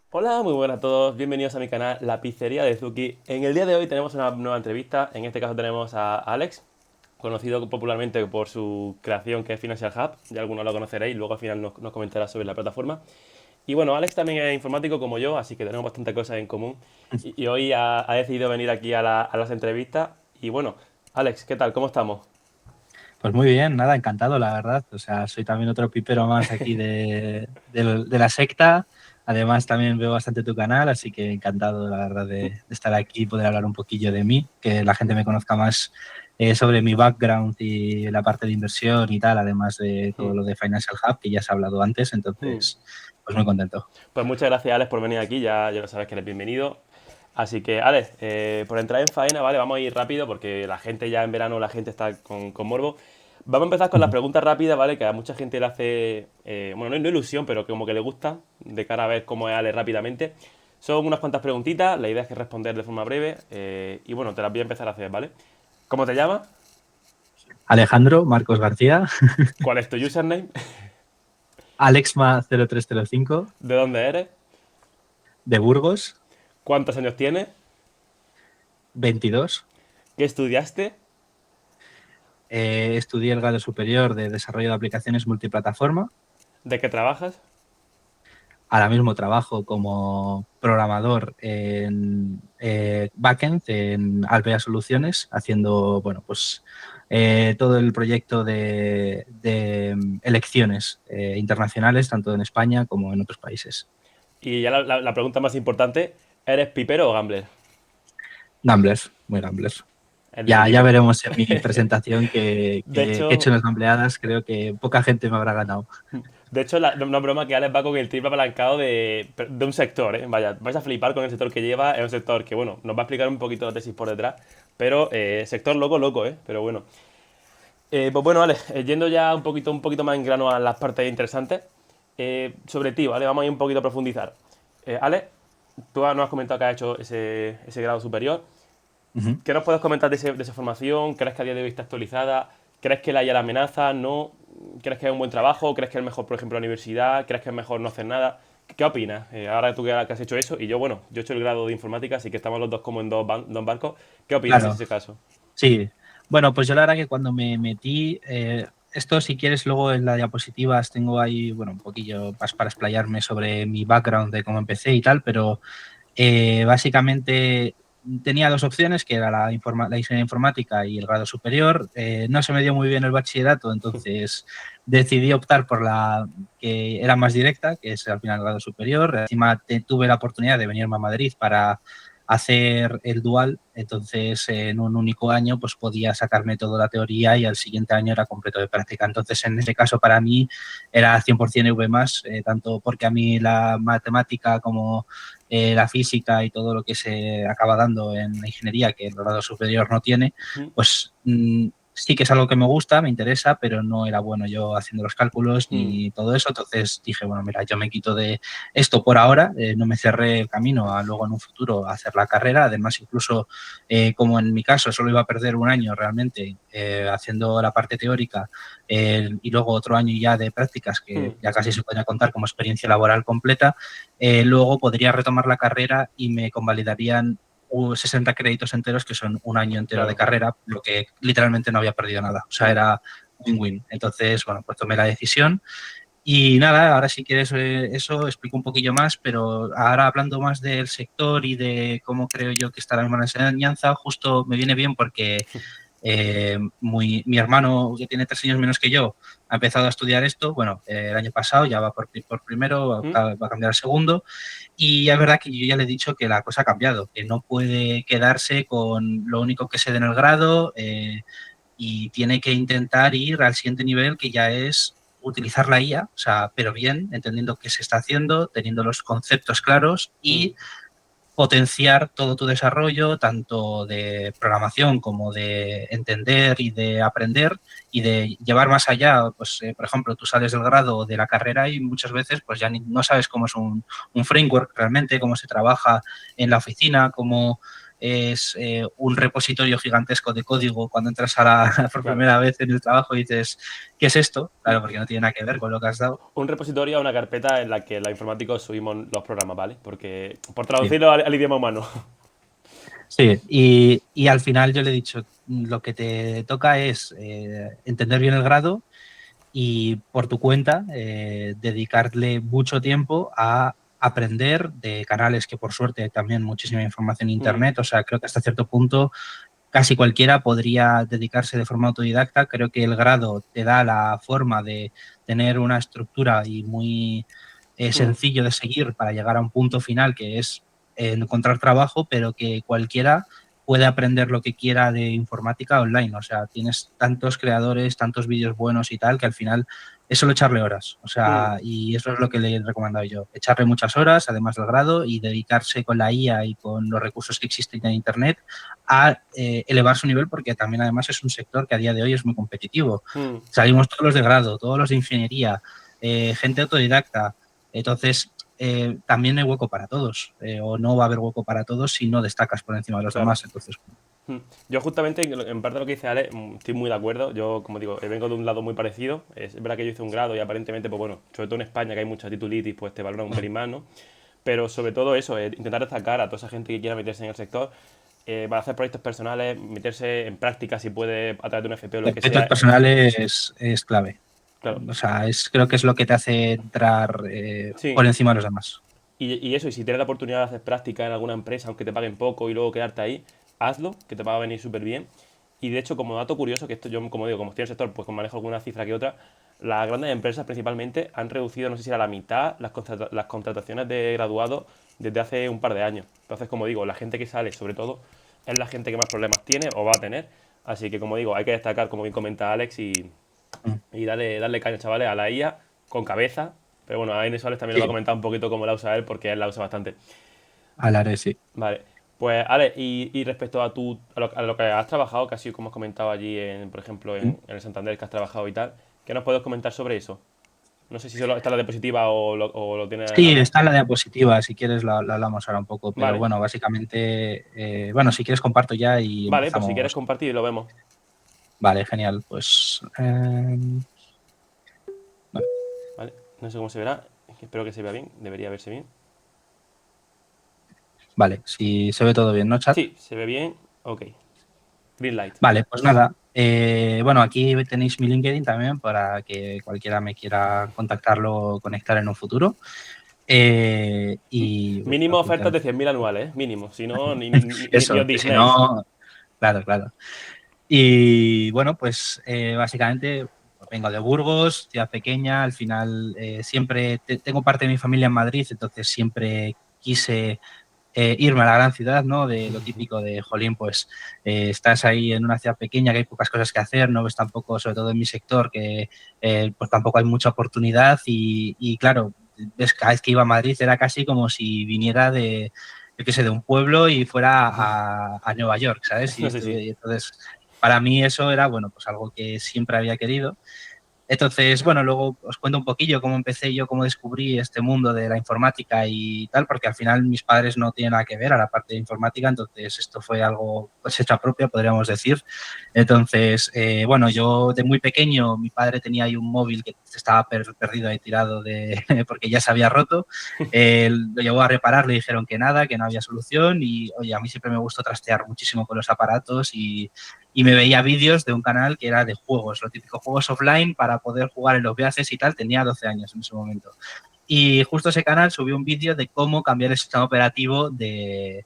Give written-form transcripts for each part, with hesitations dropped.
Hola, muy buenas a todos, bienvenidos a mi canal La Pizzería de Zuki. En el día de hoy tenemos una nueva entrevista, en este caso tenemos a Alex, conocido popularmente por su creación que es Financial Hub, ya algunos lo conoceréis, luego al final nos comentará sobre la plataforma. Y bueno, Alex también es informático como yo, así que tenemos bastantes cosas en común. Y hoy ha decidido venir aquí a las entrevistas. Y bueno, Alex, ¿qué tal? ¿Cómo estamos? Pues muy bien, nada, encantado, la verdad. O sea, soy también otro pipero más aquí de la secta. Además, también veo bastante tu canal, así que encantado, la verdad, de estar aquí y poder hablar un poquillo de mí, que la gente me conozca más sobre mi background y la parte de inversión y tal, además de todo lo de Financial Hub, que ya se ha hablado antes. Entonces, pues muy contento. Pues muchas gracias, Alex, por venir aquí. Ya lo sabes que eres bienvenido. Así que, Alex, por entrar en faena, ¿vale? Vamos a ir rápido porque la gente ya en verano, la gente está con morbo. Vamos a empezar con las Ujú. preguntas rápidas, ¿vale? Que a mucha gente le hace, bueno, no ilusión, pero como que le gusta, de cara a ver cómo es Alex rápidamente. Son unas cuantas preguntitas, la idea es que responder de forma breve. Y bueno, te las voy a empezar a hacer, ¿vale? ¿Cómo te llamas? Alejandro Marcos García, ¿Cuál es tu username? Alexma0305 ¿De dónde eres? de Burgos, ¿Cuántos años tienes? 22. ¿Qué estudiaste? Estudié el grado superior de desarrollo de aplicaciones multiplataforma. ¿De qué trabajas? Ahora mismo trabajo como programador en backend en Alvea Soluciones, haciendo bueno, pues, todo el proyecto de elecciones internacionales, tanto en España como en otros países. Y ya la pregunta más importante, ¿eres pipero o gambler? Gamblers, muy gamblers. El Ya típico. veremos en mi presentación De que he hecho hecho, unas gambleadas, creo que poca gente me habrá ganado. no es broma que Alex va con el triple apalancado de un sector, ¿eh? Vaya, vais a flipar con el sector que lleva. Es un sector que, bueno, nos va a explicar un poquito la tesis por detrás. Pero sector loco, loco, ¿eh? Pero bueno. Pues bueno, Alex, yendo ya un poquito más en grano a las partes interesantes. Sobre ti, ¿vale? Vamos a ir un poquito a profundizar. Alex, tú nos has comentado que has hecho ese grado superior. Ujú. ¿Qué nos puedes comentar de esa formación? ¿Crees que a día de hoy está actualizada? ¿Crees que la haya la amenaza? ¿No? ¿Crees que es un buen trabajo? ¿Crees que es mejor, por ejemplo, la universidad? ¿Crees que es mejor no hacer nada? ¿Qué opinas? Ahora tú que has hecho eso, y yo, bueno, yo he hecho el grado de informática, así que estamos los dos como en dos barcos. ¿Qué opinas en Claro. ese caso? Sí, bueno, pues yo la verdad que cuando me metí, esto si quieres luego en la diapositivas tengo ahí, bueno, un poquillo más para explayarme sobre mi background de cómo empecé y tal, pero básicamente tenía dos opciones, que era la ingeniería informática y el grado superior. No se me dio muy bien el bachillerato, entonces decidí optar por la que era más directa, que es al final el grado superior. Encima tuve la oportunidad de venirme a Madrid para hacer el dual, entonces en un único año pues podía sacarme toda la teoría y al siguiente año era completo de práctica. Entonces en ese caso para mí era 100% V+, tanto porque a mí la matemática como la física y todo lo que se acaba dando en la ingeniería que el grado superior no tiene, pues sí que es algo que me gusta, me interesa, pero no era bueno yo haciendo los cálculos ni todo eso. Entonces dije, bueno, mira, yo me quito de esto por ahora, no me cerré el camino a luego en un futuro a hacer la carrera. Además, incluso como en mi caso solo iba a perder un año realmente haciendo la parte teórica y luego otro año ya de prácticas que ya casi se podría contar como experiencia laboral completa, luego podría retomar la carrera y me convalidarían 60 créditos enteros, que son un año entero de Claro. carrera, lo que literalmente no había perdido nada. O sea, era win-win. Entonces, bueno, pues tomé la decisión y nada, ahora si quieres eso, explico un poquillo más, pero ahora hablando más del sector y de cómo creo yo que está la misma enseñanza, justo me viene bien porque mi hermano, que tiene 3 años menos que yo, ha empezado a estudiar esto, bueno, el año pasado, ya va por primero, va a cambiar al segundo, y es verdad que yo ya le he dicho que la cosa ha cambiado, que no puede quedarse con lo único que se dé en el grado y tiene que intentar ir al siguiente nivel, que ya es utilizar la IA, o sea, pero bien, entendiendo qué se está haciendo, teniendo los conceptos claros y potenciar todo tu desarrollo, tanto de programación como de entender y de aprender y de llevar más allá. Pues, por ejemplo, tú sales del grado o de la carrera y muchas veces pues ya no sabes cómo es un framework realmente, cómo se trabaja en la oficina, cómo es un repositorio gigantesco de código cuando entras por Claro. primera vez en el trabajo y dices, ¿qué es esto? Claro, porque no tiene nada que ver con lo que has dado. Un repositorio a una carpeta en la que los informáticos subimos los programas, ¿vale? Porque, por Sí. traducirlo al idioma humano. Sí, y al final yo le he dicho, lo que te toca es entender bien el grado y por tu cuenta dedicarle mucho tiempo a aprender de canales que por suerte hay también muchísima información en Mm, internet, o sea, creo que hasta cierto punto casi cualquiera podría dedicarse de forma autodidacta. Creo que el grado te da la forma de tener una estructura y muy mm, sencillo de seguir para llegar a un punto final que es encontrar trabajo, pero que cualquiera puede aprender lo que quiera de informática online. O sea, tienes tantos creadores, tantos vídeos buenos y tal, que al final es solo echarle horas. O mm. sea, y eso es lo que le he recomendado yo. Echarle muchas horas, además del grado, y dedicarse con la IA y con los recursos que existen en Internet a elevar su nivel, porque también además es un sector que a día de hoy es muy competitivo. Mm. Salimos todos los de grado, todos los de ingeniería, gente autodidacta. Entonces, también hay hueco para todos, o no va a haber hueco para todos si no destacas por encima de los Claro. demás. Entonces, Mm. Yo justamente, en parte de lo que dice Ale, estoy muy de acuerdo. Yo, como digo, vengo de un lado muy parecido. Es verdad que yo hice un grado y aparentemente, pues bueno, sobre todo en España, que hay mucha titulitis, pues te valoran un pelín más, ¿no? Pero sobre todo eso, intentar destacar a toda esa gente que quiera meterse en el sector, para hacer proyectos personales, meterse en práctica si puede a través de un FP o lo que proyectos sea. personales es clave. Claro. O sea, creo que es lo que te hace entrar Sí. por encima de los demás. Y eso, y si tienes la oportunidad de hacer práctica en alguna empresa, aunque te paguen poco y luego quedarte ahí, hazlo, que te va a venir súper bien. Y de hecho, como dato curioso, que esto yo, como digo, como estoy en el sector, pues manejo alguna cifra que otra, las grandes empresas principalmente han reducido, no sé si era la mitad, las contrataciones de graduados desde hace un par de años. Entonces, como digo, la gente que sale, sobre todo, es la gente que más problemas tiene o va a tener. Así que, como digo, hay que destacar, como bien comenta Alex, Mm. y darle caña, chavales, a la IA con cabeza. Pero bueno, a Inés Suárez también le va a Sí, comentar un poquito cómo la usa él, porque él la usa bastante. hablaré, sí. Vale. Pues, Ale, y respecto a lo que has trabajado, que así como has comentado allí, por ejemplo, Mm. en el Santander, que has trabajado y tal, ¿qué nos puedes comentar sobre eso? No sé si solo está la diapositiva o lo tienes a Sí, mano. está en la diapositiva, si quieres la hablamos ahora un poco, pero Vale, bueno, básicamente, bueno, si quieres comparto ya y vale, pues si quieres empezamos. compartir, lo vemos. Vale, genial. Pues vale, Vale, no sé cómo se verá, espero que se vea bien, debería verse bien. vale, si se ve todo bien, ¿no, chat? Sí, se ve bien, ok. Green light. Vale, pues nada. Bueno, aquí tenéis mi LinkedIn también para que cualquiera me quiera contactarlo o conectar en un futuro. Y uy, Mínimo aquí ofertas tengo- de 100.000 anuales, ¿eh? Mínimo, si no, ni os Eso, que si dignéis. no, claro, claro. Y bueno, pues básicamente vengo de Burgos, ciudad pequeña, al final siempre tengo parte de mi familia en Madrid, entonces siempre quise irme a la gran ciudad, ¿no? De lo típico de, jolín, pues estás ahí en una ciudad pequeña que hay pocas cosas que hacer, no ves tampoco, sobre todo en mi sector, que pues tampoco hay mucha oportunidad y claro, ves, cada vez que iba a Madrid era casi como si viniera de, yo qué sé, de un pueblo y fuera a Nueva York, ¿sabes? No sé si. Y entonces, para mí eso era, bueno, pues algo que siempre había querido. Entonces, bueno, luego os cuento un poquillo cómo empecé yo, cómo descubrí este mundo de la informática y tal, porque al final mis padres no tienen nada que ver a la parte de informática, entonces esto fue algo cosecha propia, podríamos decir. Entonces, bueno, yo de muy pequeño, mi padre tenía ahí un móvil que estaba perdido ahí tirado porque ya se había roto. Lo llevó a reparar, le dijeron que nada, que no había solución y, oye, a mí siempre me gustó trastear muchísimo con los aparatos y me veía vídeos de un canal que era de juegos, los típicos juegos offline para poder jugar en los viajes y tal. Tenía 12 años en ese momento. Y justo ese canal subió un vídeo de cómo cambiar el sistema operativo de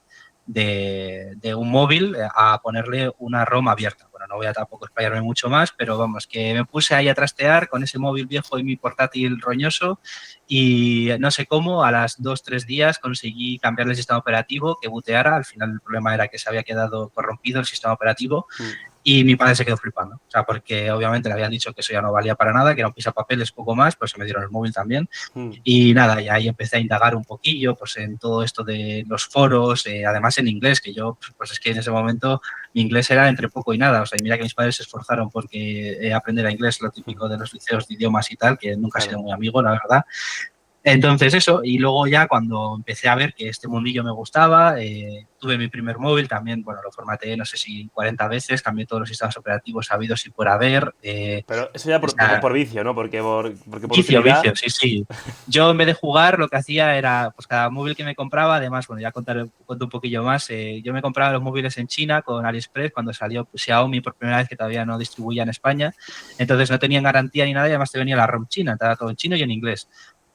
un móvil a ponerle una ROM abierta. Bueno, no voy a tampoco explayarme mucho más, pero vamos, que me puse ahí a trastear con ese móvil viejo y mi portátil roñoso y no sé cómo, a las 2 o 3 días conseguí cambiarle el sistema operativo, que booteara. Al final el problema era que se había quedado corrompido el sistema operativo Mm, y mi padre se quedó flipando. O sea, porque obviamente le habían dicho que eso ya no valía para nada, que era un pisapapeles poco más, pues se me dieron el móvil también. mm. Y nada, y ahí empecé a indagar un poquillo pues en todo esto de los foros, además en inglés, que yo, pues es que en ese momento mi inglés era entre poco y nada. O sea, y mira que mis padres se esforzaron porque aprender a inglés, lo típico de los liceos de idiomas y tal, que nunca he Claro. sido muy amigo, la verdad. Entonces eso, y luego ya cuando empecé a ver que este mundillo me gustaba, tuve mi primer móvil también, bueno, lo formateé no sé si 40 veces, cambié todos los sistemas operativos habidos y por haber. Pero eso ya por vicio, ¿no? Porque por Vicio, utilidad. vicio, sí, sí. Yo en vez de jugar lo que hacía era, pues cada móvil que me compraba, además, bueno, ya cuento un poquillo más, yo me compraba los móviles en China con AliExpress cuando salió Xiaomi por primera vez, que todavía no distribuía en España, entonces no tenían garantía ni nada y además te venía la ROM china, estaba todo en chino y en inglés.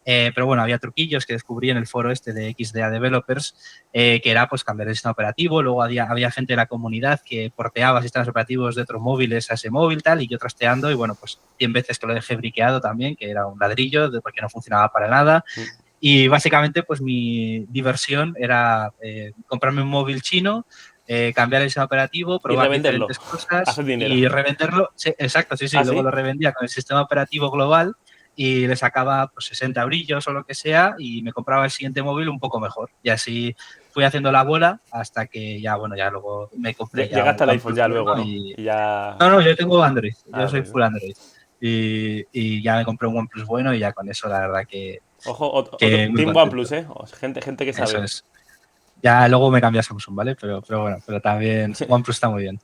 Pero bueno, había truquillos que descubrí en el foro este de XDA Developers, que era pues cambiar el sistema operativo. Luego había gente de la comunidad que porteaba sistemas operativos de otros móviles a ese móvil, tal, y yo trasteando, y bueno, pues 100 veces que lo dejé briqueado también, que era un ladrillo, porque no funcionaba para nada. Y básicamente, pues mi diversión era comprarme un móvil chino, cambiar el sistema operativo, Y probar revenderlo. diferentes cosas Hacer dinero. y revenderlo. Sí, exacto, sí, sí. ¿Ah, Luego sí? lo revendía con el sistema operativo global y le sacaba pues 60 brillos o lo que sea y me compraba el siguiente móvil un poco mejor. Y así fui haciendo la bola hasta que ya, bueno, ya luego me compré ya un Llegaste al iPhone OnePlus ya bueno luego, ¿no? y... Y ya. No, no, yo tengo Android, yo Ah, soy pues. full Android. Y ya me compré un OnePlus bueno y ya con eso la verdad Ojo, otro. que muy Team contento. OnePlus, ¿eh? Gente que Eso sabe. es. Ya luego me cambié a Samsung, ¿vale? Pero bueno, pero también OnePlus está muy bien.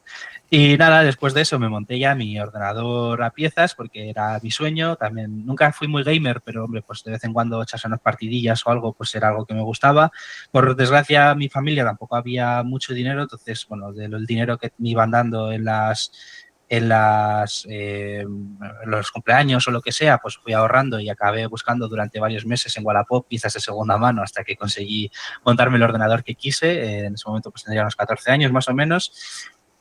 Y nada, después de eso me monté ya mi ordenador a piezas porque era mi sueño. También nunca fui muy gamer, pero hombre, pues de vez en cuando echarse unas partidillas o algo, pues era algo que me gustaba. Por desgracia, mi familia tampoco había mucho dinero, entonces, bueno, del dinero que me iban dando en los cumpleaños o lo que sea, pues fui ahorrando y acabé buscando durante varios meses en Wallapop piezas de segunda mano hasta que conseguí montarme el ordenador que quise. En ese momento pues tendría unos 14 años más o menos.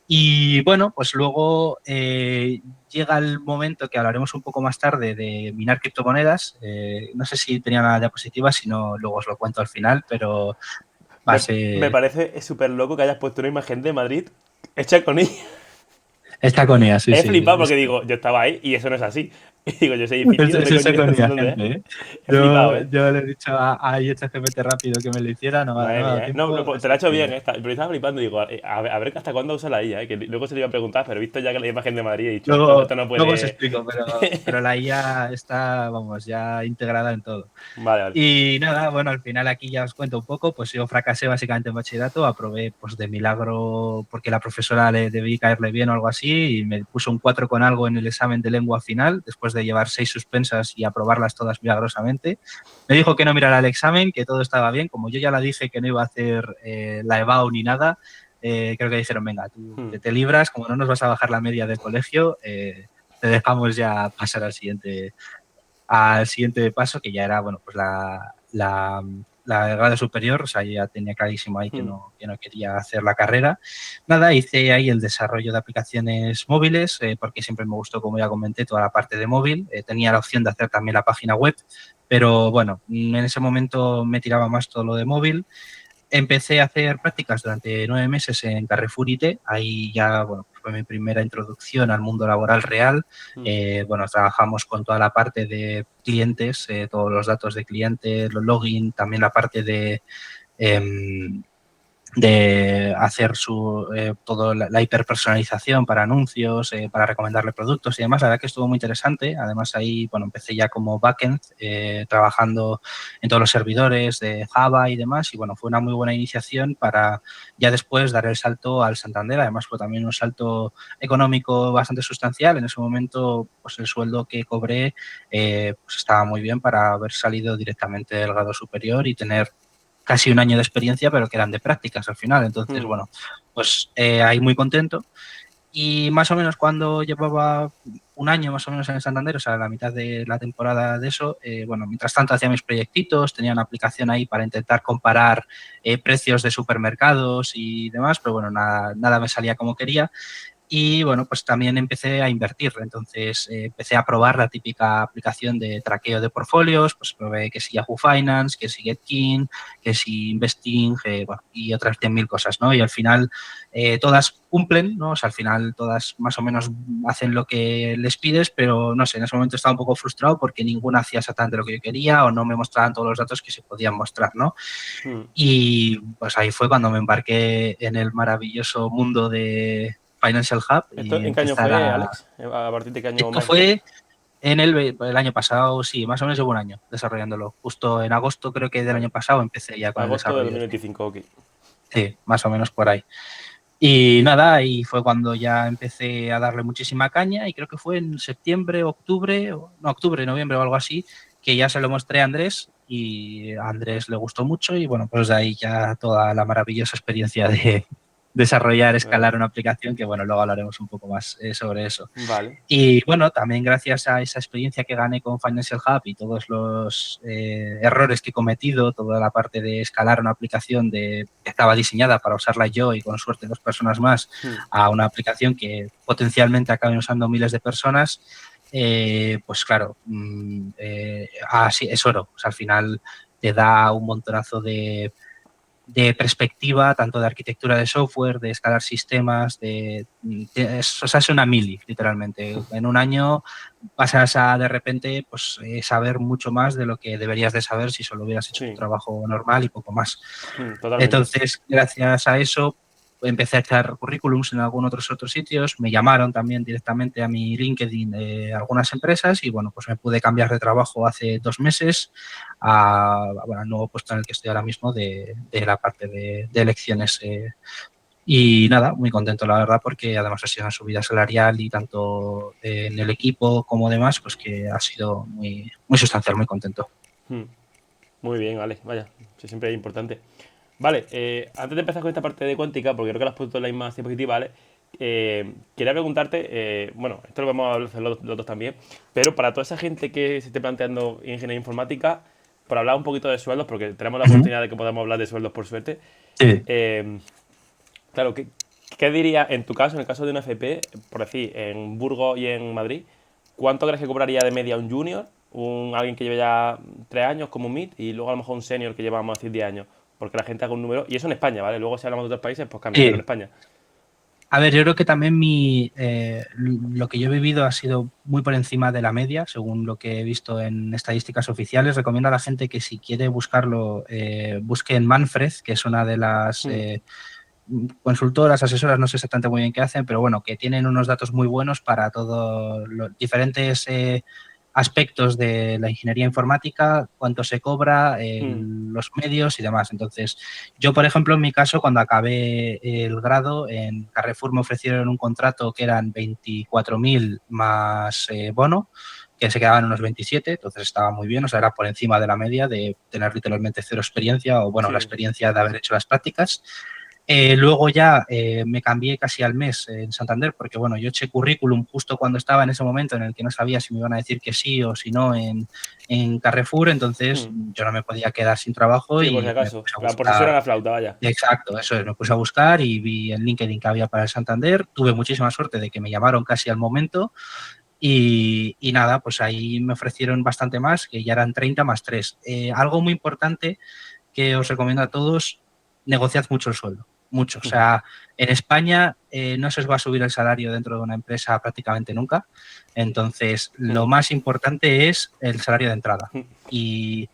Y bueno, pues luego llega el momento que hablaremos un poco más tarde de minar criptomonedas. No sé si tenía una diapositiva, si no, luego os lo cuento al final, pero va a Me ser... parece súper loco que hayas puesto una imagen de Madrid hecha con ella. Está con ella, sí, He sí. flipado porque digo, yo estaba ahí y eso no es así. Y digo, yo ese edificio, ¿dónde Es coño? con ¿Dónde ella, dónde es? gente, ¿eh? He flipado, ¿eh? Yo le he dicho a ChatGPT rápido que me lo hiciera, no Madre me ha dado mía, ¿eh? No, no, tiempo, pues te lo ha así hecho bien, que... ¿eh? Pero estaba flipando y digo, a ver hasta cuándo usa la IA, ¿eh? Que luego se le iba a preguntar, pero he visto ya que la imagen de Madrid he dicho, esto no Luego os puede. explico, pero la IA está, vamos, ya integrada en todo. Vale, vale. Y nada, bueno, al final aquí ya os cuento un poco, pues yo fracasé básicamente en bachillerato, aprobé pues de milagro porque la profesora le debí caerle bien o algo así y me puso un 4 con algo en el examen de lengua final, después de llevar 6 suspensas y aprobarlas todas milagrosamente. Me dijo que no mirara el examen, que todo estaba bien, como yo ya la dije que no iba a hacer la EBAU ni nada, creo que dijeron, venga, tú Hmm. te libras, como no nos vas a bajar la media del colegio, te dejamos ya pasar al siguiente paso, que ya era, bueno, pues la grado superior, o sea, yo ya tenía clarísimo ahí Hmm. que no quería hacer la carrera. Nada, hice ahí el desarrollo de aplicaciones móviles, porque siempre me gustó, como ya comenté, toda la parte de móvil. Tenía la opción de hacer también la página web, pero bueno, en ese momento me tiraba más todo lo de móvil. Empecé a hacer prácticas durante 9 meses en Carrefour IT. Ahí ya, bueno, fue mi primera introducción al mundo laboral real. Hmm. Bueno, trabajamos con toda la parte de clientes, todos los datos de clientes, los login, también la parte de hacer todo la hiperpersonalización para anuncios, para recomendarle productos y demás. La verdad que estuvo muy interesante. Además ahí, bueno, empecé ya como backend, trabajando en todos los servidores de Java y demás. Y bueno, fue una muy buena iniciación para ya después dar el salto al Santander. Además fue también un salto económico bastante sustancial. En ese momento, pues el sueldo que cobré pues estaba muy bien para haber salido directamente del grado superior y tener casi un año de experiencia, pero que eran de prácticas al final. Entonces, Hmm. bueno, pues ahí muy contento. Y más o menos cuando llevaba un año más o menos en el Santander, o sea, la mitad de la temporada de eso, bueno, mientras tanto hacía mis proyectitos, tenía una aplicación ahí para intentar comparar precios de supermercados y demás, pero bueno, nada me salía como quería. Y bueno, pues también empecé a invertir. Entonces empecé a probar la típica aplicación de traqueo de portfolios, pues probé que si Yahoo Finance, que si GetKing, que si Investing, bueno, y otras 100.000 cosas, ¿no? Y al final todas cumplen, ¿no? O sea, al final todas más o menos hacen lo que les pides, pero no sé, en ese momento estaba un poco frustrado porque ninguna hacía exactamente lo que yo quería o no me mostraban todos los datos que se podían mostrar, ¿no? Hmm. Y pues ahí fue cuando me embarqué en el maravilloso mundo de Financial Hub ¿Esto y en qué año empezar fue, a... Alex? ¿A partir de qué año Esto más o menos? fue el año pasado, sí, más o menos llevo un año desarrollándolo. Justo en agosto creo que del Vale. año pasado empecé ya con el Agosto de desarrollo. 2025, ok. Sí, más o menos por ahí. Y nada, ahí fue cuando ya empecé a darle muchísima caña y creo que fue en septiembre, octubre, no, octubre, noviembre o algo así, que ya se lo mostré a Andrés y a Andrés le gustó mucho y bueno, pues de ahí ya toda la maravillosa experiencia de desarrollar, Vale. escalar una aplicación, que bueno, luego hablaremos un poco más sobre eso. Vale. Y bueno, también gracias a esa experiencia que gané con Financial Hub y todos los errores que he cometido, toda la parte de escalar una aplicación que estaba diseñada para usarla yo y con suerte 2 personas más, Hmm. a una aplicación que potencialmente acaben usando miles de personas, pues claro, así es oro. O sea, al final te da un montonazo de perspectiva, tanto de arquitectura de software, de escalar sistemas, o sea, es una mili, literalmente. En un año pasas a de repente pues, saber mucho más de lo que deberías de saber si solo hubieras hecho tu Sí. trabajo normal y poco más. Totalmente. Entonces, gracias a eso, empecé a echar currículums en algunos otros sitios, me llamaron también directamente a mi LinkedIn algunas empresas y bueno, pues me pude cambiar de trabajo hace 2 meses bueno, al nuevo puesto en el que estoy ahora mismo de la parte de elecciones. Y nada, muy contento la verdad porque además ha sido una subida salarial y tanto en el equipo como demás, pues que ha sido muy, muy sustancial, muy contento. Hmm. Muy bien, Alex. Vaya, eso siempre es importante. Vale, antes de empezar con esta parte de cuántica, porque creo que la has puesto en la misma diapositiva, ¿vale? Quería preguntarte, bueno, esto lo vamos a hacer los dos también, pero para toda esa gente que se esté planteando ingeniería informática, por hablar un poquito de sueldos, porque tenemos la Ujú. oportunidad de que podamos hablar de sueldos por suerte, Sí. eh, claro, ¿qué diría en tu caso, en el caso de una FP, por decir, en Burgos y en Madrid, cuánto crees que cobraría de media un junior, alguien que lleve ya 3 años como un mid, y luego a lo mejor un senior que lleva, vamos a decir, 10 años? Porque la gente haga un número, y eso en España, ¿vale? Luego si hablamos de otros países, pues cambia, pero en Sí. España. A ver, yo creo que también lo que yo he vivido ha sido muy por encima de la media, según lo que he visto en estadísticas oficiales. Recomiendo a la gente que si quiere buscarlo, busque en Manfred, que es una de las Hmm. consultoras, asesoras, no sé exactamente muy bien qué hacen, pero bueno, que tienen unos datos muy buenos para todos los diferentes aspectos de la ingeniería informática, cuánto se cobra, Hmm. los medios y demás. Entonces, yo, por ejemplo, en mi caso, cuando acabé el grado, en Carrefour me ofrecieron un contrato que eran 24.000 más bono, que se quedaban unos 27, entonces estaba muy bien, o sea, era por encima de la media de tener literalmente cero experiencia o, bueno, la Sí. experiencia de haber hecho las prácticas. Luego ya me cambié casi al mes en Santander porque, bueno, yo eché currículum justo cuando estaba en ese momento en el que no sabía si me iban a decir que sí o si no en Carrefour, entonces Hmm. yo no me podía quedar sin trabajo Sí, por si y me acaso. puse a La por si suena buscar. la flauta, vaya. Exacto, eso es, me puse a buscar y vi en LinkedIn que había para el Santander, tuve muchísima suerte de que me llamaron casi al momento y nada, pues ahí me ofrecieron bastante más, que ya eran 30 más 3. Algo muy importante que os recomiendo a todos, negociad mucho el sueldo, mucho. O sea, en España no se os va a subir el salario dentro de una empresa prácticamente nunca. Entonces, lo más importante es el salario de entrada. Y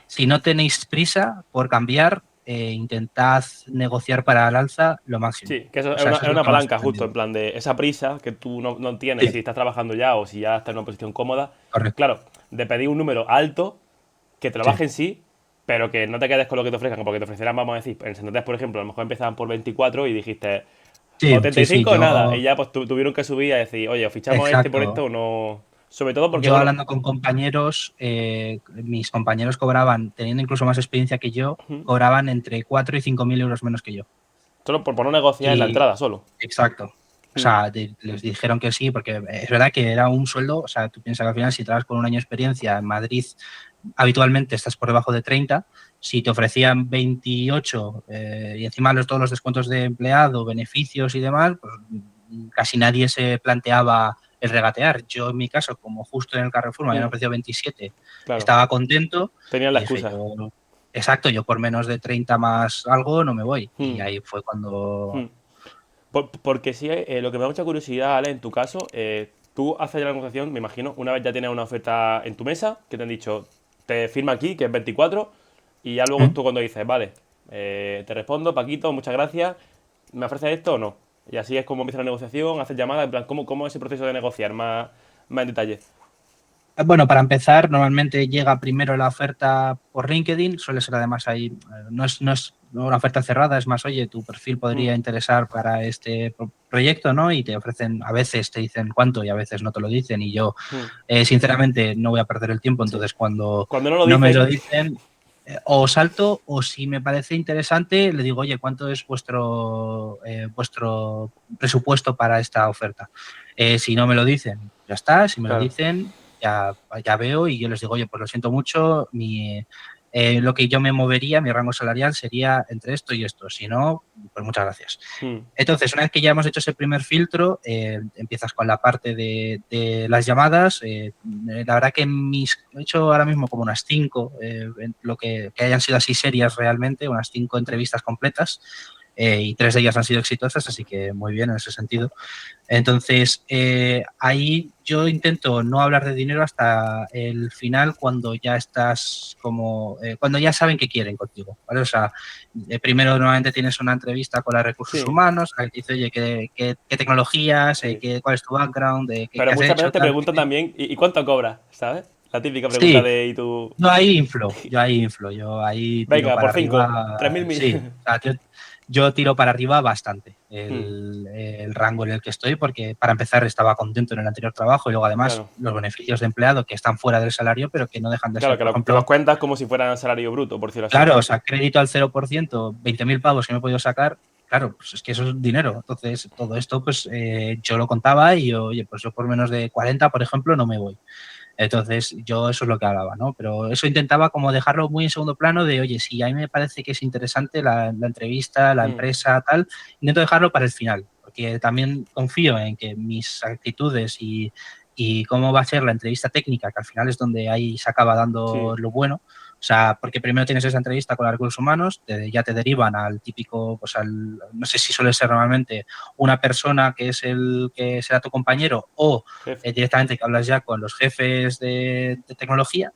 si no tenéis prisa por cambiar, intentad negociar para el alza lo máximo. Sí, que eso O sea, eso es es lo una que más he palanca justo, en aprendido. plan de esa prisa que tú no tienes si Sí, estás trabajando ya o si ya estás en una posición cómoda. correcto. Claro, de pedir un número alto, que te lo Sí, bajen sí, pero que no te quedes con lo que te ofrezcan, porque te ofrecerán, vamos a decir, en Santander, por ejemplo, a lo mejor empezaban por 24 y dijiste sí, sí, sí, 85 o nada, y ya pues tuvieron que subir a decir, oye, o fichamos a este por exacto. esto o no. Sobre todo porque, Yo bueno, hablando con compañeros, mis compañeros cobraban, teniendo incluso más experiencia que yo, cobraban entre 4 y 5.000 euros menos que yo. solo por no negociar en la Y entrada, solo. exacto. O sea, les dijeron que sí, porque es verdad que era un sueldo, o sea, tú piensas que al final si trabajas con un año de experiencia en Madrid, habitualmente estás por debajo de 30. Si te ofrecían 28 y encima todos los descuentos de empleado, beneficios y demás, pues casi nadie se planteaba el regatear. Yo en mi caso, como justo en el Carrefour me habían ofrecido 27, Claro, estaba contento tenían y la dije excusa. yo, exacto, yo por menos de 30 más algo no me voy. Y Hmm, ahí fue cuando. hmm. Porque sí, lo que me da mucha curiosidad, Ale, en tu caso, tú haces ya la negociación, me imagino, una vez ya tienes una oferta en tu mesa, que te han dicho, te firma aquí, que es 24, y ya luego ¿Mm? tú cuando dices, vale, te respondo, Paquito, muchas gracias, ¿me ofreces esto o no? Y así es como empieza la negociación, haces llamadas, en plan, ¿cómo es ese proceso de negociar más en detalle? Bueno, para empezar, normalmente llega primero la oferta por LinkedIn, suele ser además ahí, no es una oferta cerrada, es más, oye, tu perfil Mm, podría interesar para este proyecto, ¿no? Y te ofrecen, a veces te dicen cuánto y a veces no te lo dicen y yo, mm, sinceramente, no voy a perder el tiempo, sí. entonces cuando Cuando no lo no me lo dicen, dicen, o salto o si me parece interesante, le digo, oye, ¿cuánto es vuestro presupuesto para esta oferta? Si no me lo dicen, ya está, si me lo claro. dicen ya veo y yo les digo, oye, pues lo siento mucho, lo que yo me movería, mi rango salarial sería entre esto y esto, si no, pues muchas gracias. Mm, Entonces, una vez que ya hemos hecho ese primer filtro, empiezas con la parte de las llamadas. La verdad que he hecho ahora mismo como unas 5, lo que hayan sido así serias realmente, unas 5 mm, entrevistas completas. Y 3 de ellas han sido exitosas, así que muy bien en ese sentido. Entonces, ahí yo intento no hablar de dinero hasta el final, cuando ya estás cuando ya saben qué quieren contigo, ¿vale? O sea, primero normalmente tienes una entrevista con los recursos sí, humanos, que te dice, oye, ¿qué tecnologías, sí. cuál es tu background, qué Pero has muchas hecho, veces te tal. preguntan también, ¿y cuánto cobras? ¿Sabes? La típica pregunta Sí, de, ¿y tú? yo ahí tiro Venga, para por 5, arriba, 3.000 sí, millones. o sea, yo tiro para arriba bastante Mm, el rango en el que estoy, porque para empezar estaba contento en el anterior trabajo y luego además claro. los beneficios de empleado que están fuera del salario, pero que no dejan de Claro, ser, que, por que los ejemplo, cuentas como si fueran salario bruto, por decirlo así. claro, o sea, crédito al 0%, 20.000 pavos que me he podido sacar. Claro, pues es que eso es dinero. Entonces, todo esto, pues yo lo contaba y oye, pues yo por menos de 40, por ejemplo, no me voy. Entonces, yo eso es lo que hablaba, ¿no? Pero eso intentaba como dejarlo muy en segundo plano de, oye, si a mí me parece que es interesante la entrevista, la Mm, empresa, tal, intento dejarlo para el final, porque también confío en que mis actitudes y cómo va a ser la entrevista técnica, que al final es donde ahí se acaba dando sí, lo bueno. O sea, porque primero tienes esa entrevista con los recursos humanos, ya te derivan al típico, pues no sé si suele ser normalmente una persona que es el que será tu compañero o jefe. directamente que hablas ya con los jefes de tecnología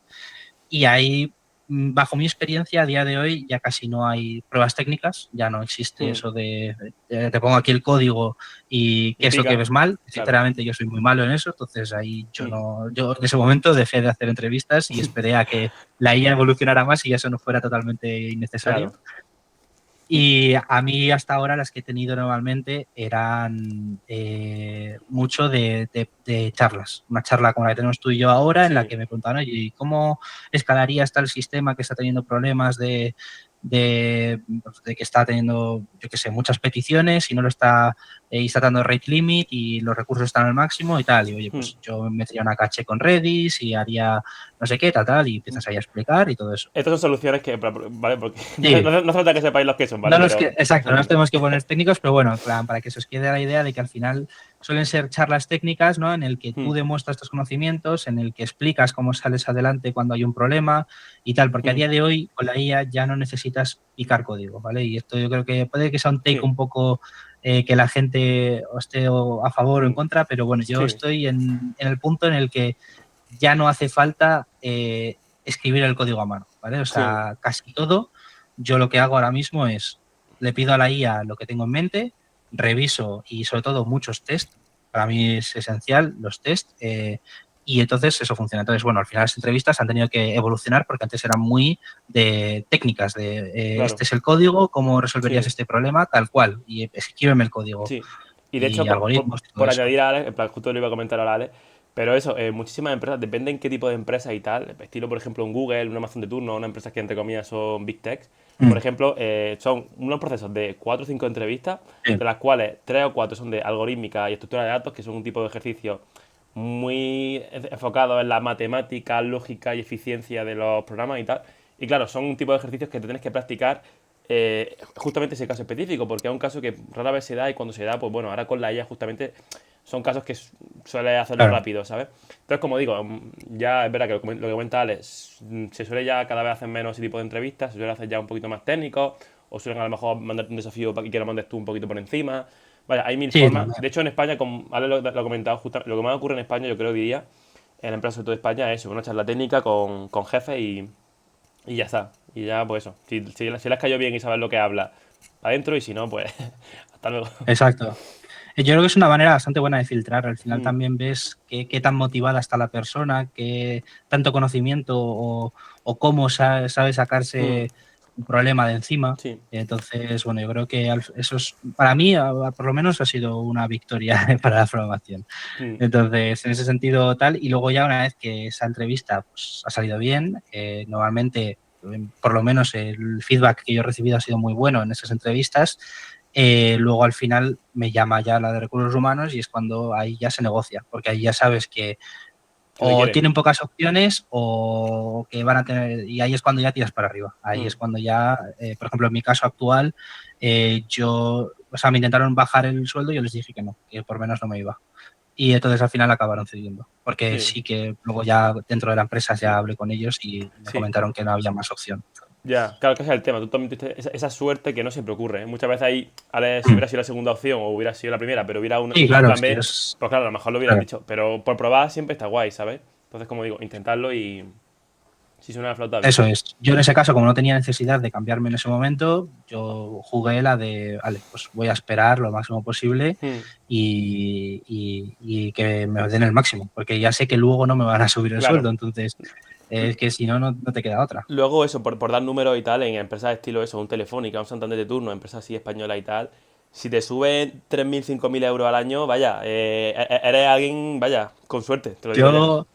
y ahí, bajo mi experiencia, a día de hoy ya casi no hay pruebas técnicas, ya no existe Mm, eso te pongo aquí el código y y qué es lo que pica, ves mal. claro. Sinceramente, yo soy muy malo en eso, entonces ahí Mm, yo en ese momento dejé de hacer entrevistas y esperé a que la IA evolucionara más y eso no fuera totalmente innecesario. claro. Y, Y a mí hasta ahora las que he tenido normalmente eran mucho de charlas. Una charla como la que tenemos tú y yo ahora, en la sí. que me preguntaban, oye, ¿y cómo escalarías tal sistema que está teniendo problemas de que está teniendo, yo qué sé, muchas peticiones y no lo está, y está dando rate limit y los recursos están al máximo y tal? Y oye, Mm. pues yo me metería una caché con Redis y haría no sé qué, tal, y empiezas ahí a explicar y todo eso. Estas son soluciones que, ¿vale? Porque Sí, no hace falta que sepáis los que son, ¿vale? no Pero exacto, más o no nos menos. tenemos que poner técnicos, pero bueno, en plan, para que se os quede la idea de que al final suelen ser charlas técnicas, ¿no? En el que Mm, tú demuestras tus conocimientos, en el que explicas cómo sales adelante cuando hay un problema y tal, porque a mm, día de hoy con la IA ya no necesitas picar código, ¿vale? Y esto yo creo que puede que sea un take sí, un poco que la gente esté a favor o en mm, contra, pero bueno, yo sí, estoy en el punto en el que ya no hace falta escribir el código a mano, ¿vale? O sí, sea, casi todo, yo lo que hago ahora mismo es, le pido a la IA lo que tengo en mente, reviso y sobre todo muchos test, para mí es esencial los test, y entonces eso funciona. Entonces, bueno, al final las entrevistas han tenido que evolucionar porque antes eran muy de técnicas, claro. este es el código, cómo resolverías Sí, este problema, tal cual, y escríbeme el código sí. Y de hecho, y algoritmos y todo por eso. añadir a Alex, en plan, justo le iba a comentar ahora a Alex, pero eso, muchísimas empresas, depende en qué tipo de empresa y tal, estilo por ejemplo un Google, un Amazon de turno, una empresa que entre comillas son Big Techs, por Mm, ejemplo, son unos procesos de 4 o 5 entrevistas, sí, de las cuales 3 o 4 son de algorítmica y estructura de datos, que son un tipo de ejercicio muy enfocado en la matemática, lógica y eficiencia de los programas y tal. Y claro, son un tipo de ejercicios que te tienes que practicar justamente ese caso específico, porque es un caso que rara vez se da y cuando se da, pues bueno, ahora con la IA justamente son casos que suele hacerlo claro. rápido, ¿sabes? Entonces, como digo, ya es verdad que lo que comenta Alex, se suele ya cada vez hacer menos ese tipo de entrevistas, se suele hacer ya un poquito más técnico, o suelen a lo mejor mandarte un desafío para que lo mandes tú un poquito por encima. Vaya, hay mil Sí, formas. también. De hecho, en España, como Ale lo ha comentado, lo que más ocurre en España, yo creo, diría, en la empresa sobre todo de España, es eso, una charla técnica con jefes y ya está. Y ya, pues eso. Si le has caído bien y sabes lo que habla, adentro, y si no, pues hasta luego. Exacto. Yo creo que es una manera bastante buena de filtrar. Al final Mm, también ves qué tan motivada está la persona, qué tanto conocimiento o cómo sabe mm, sacarse un problema de encima. sí. Entonces, bueno, yo creo que eso es, para mí, por lo menos, ha sido una victoria para la programación. Mm, Entonces, en ese sentido, tal. Y luego ya una vez que esa entrevista pues, ha salido bien, normalmente, por lo menos el feedback que yo he recibido ha sido muy bueno en esas entrevistas. Luego al final me llama ya la de recursos humanos y es cuando ahí ya se negocia, porque ahí ya sabes que que te o quieren. tienen pocas opciones o que van a tener, y ahí es cuando ya tiras para arriba. Ahí Mm, es cuando ya, por ejemplo, en mi caso actual, o sea, me intentaron bajar el sueldo y yo les dije que no, que por menos no me iba. Y entonces al final acabaron cediendo, porque sí, sí que luego ya dentro de la empresa ya sí, hablé con ellos y me sí. comentaron que no había más opción. Ya, claro que ese es el tema. Tú también tuviste esa suerte que no siempre ocurre, ¿eh? Muchas veces ahí, ahora, si Mm. hubiera sido la segunda opción o hubiera sido la primera, pero hubiera Sí, un claro, plan es que B, es... pues claro, a lo mejor lo hubieran Claro. dicho. Pero por probar siempre está guay, ¿sabes? Entonces, como digo, intentarlo y si suena la flauta, bien. Eso es. Yo en ese caso, como no tenía necesidad de cambiarme en ese momento, yo jugué la de, vale, pues voy a esperar lo máximo posible Hmm, y que me den el máximo, porque ya sé que luego no me van a subir el claro. sueldo, entonces es que si no, no te queda otra. Luego eso, por dar números y tal, en empresas de estilo eso, un Telefónica, un Santander de turno, empresas así españolas y tal, si te suben 3.000 5.000 euros al año, vaya, eres alguien, vaya, con suerte, te lo digo ya. Yo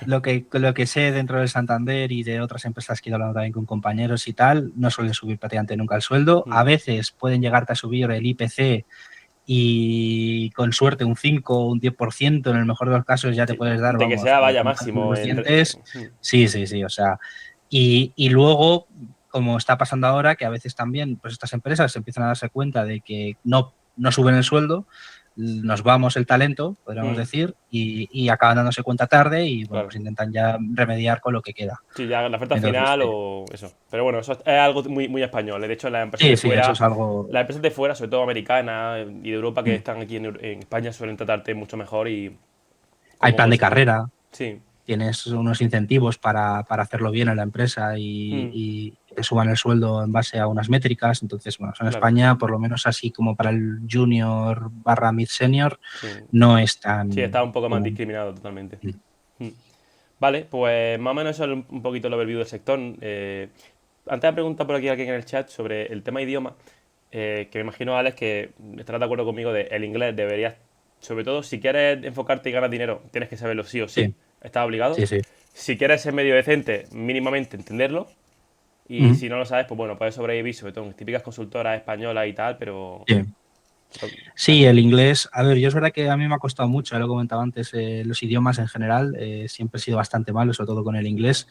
lo que sé dentro del Santander y de otras empresas que he hablado también con compañeros y tal, no suelen subir prácticamente nunca el sueldo. Hmm. A veces pueden llegarte a subir el IPC y con suerte un 5 o un 10% en el mejor de los casos ya te Sí, puedes dar, de que vamos, sea, vaya, con entre máximo. los dientes. Hmm, Sí, sí, sí, o sea, y luego, como está pasando ahora, que a veces también pues estas empresas empiezan a darse cuenta de que no suben el sueldo, nos vamos el talento, podríamos hmm, decir, y acaban dándose cuenta tarde y bueno, claro. pues intentan ya remediar con lo que queda. Sí, ya la oferta Entonces, final o eso. Pero bueno, eso es algo muy, muy español. De hecho, las empresas de sí, sí, eso fuera, es algo... las empresas de fuera, sobre todo americanas y de Europa que mm. están aquí en España, suelen tratarte mucho mejor y Hay como plan de conseguir. carrera, Sí. tienes unos incentivos para hacerlo bien en la empresa Hmm, y te suban el sueldo en base a unas métricas. Entonces, bueno, eso en claro. España, por lo menos así como para el junior barra mid senior, Sí. no es Sí, tan está un poco más común. discriminado totalmente. Hmm. Vale, pues más o menos eso es un poquito el overview del sector. Antes de preguntar por aquí a alguien en el chat sobre el tema idioma, que me imagino, Alex, que estarás de acuerdo conmigo de el inglés deberías, sobre todo si quieres enfocarte y ganar dinero, tienes que saberlo sí o sí, Sí, estás obligado. sí, sí. Si quieres ser medio decente, mínimamente entenderlo. Y Ujú. si no lo sabes, pues bueno, puedes sobrevivir, sobre todo en típicas consultoras españolas y tal, pero... Sí. Sí, el inglés, a ver, yo es verdad que a mí me ha costado mucho, lo comentaba antes, los idiomas en general, siempre he sido bastante malo, sobre todo con el inglés.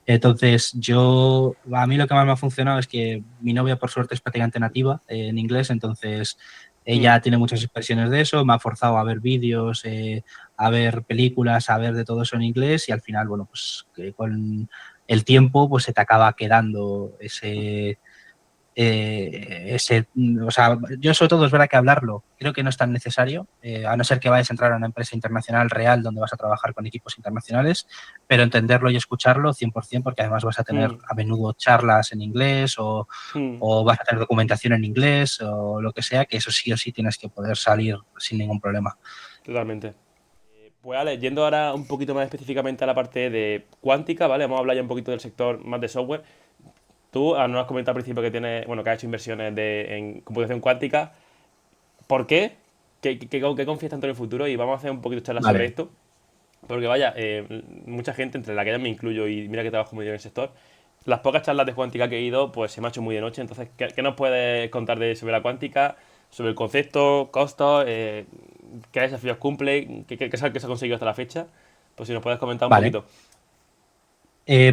Entonces, a mí lo que más me ha funcionado es que mi novia, por suerte, es prácticamente nativa en inglés, entonces Hmm, ella tiene muchas expresiones de eso, me ha forzado a ver vídeos, a ver películas, a ver de todo eso en inglés y al final, bueno, pues que con el tiempo, pues se te acaba quedando o sea, yo sobre todo es verdad que hablarlo creo que no es tan necesario, a no ser que vayas a entrar a una empresa internacional real donde vas a trabajar con equipos internacionales, pero entenderlo y escucharlo 100% porque además vas a tener hmm, a menudo charlas en inglés hmm, o vas a tener documentación en inglés o lo que sea, que eso sí o sí tienes que poder salir sin ningún problema. totalmente. Pues Ale, yendo ahora un poquito más específicamente a la parte de cuántica, ¿vale? Vamos a hablar ya un poquito del sector más de software. Tú nos has comentado al principio que tienes, bueno, que has hecho inversiones en computación cuántica. ¿Por qué? ¿Qué confías tanto en el futuro? Y vamos a hacer un poquito de charla sobre Vale, esto. Porque vaya, mucha gente, entre la que ya me incluyo y mira que trabajo muy bien en el sector, las pocas charlas de cuántica que he ido, pues se me ha hecho muy de noche. Entonces, ¿qué nos puedes contar sobre la cuántica? Sobre el concepto, costos, qué desafíos cumple, qué es lo que se ha conseguido hasta la fecha. Pues si nos puedes comentar un vale. poquito.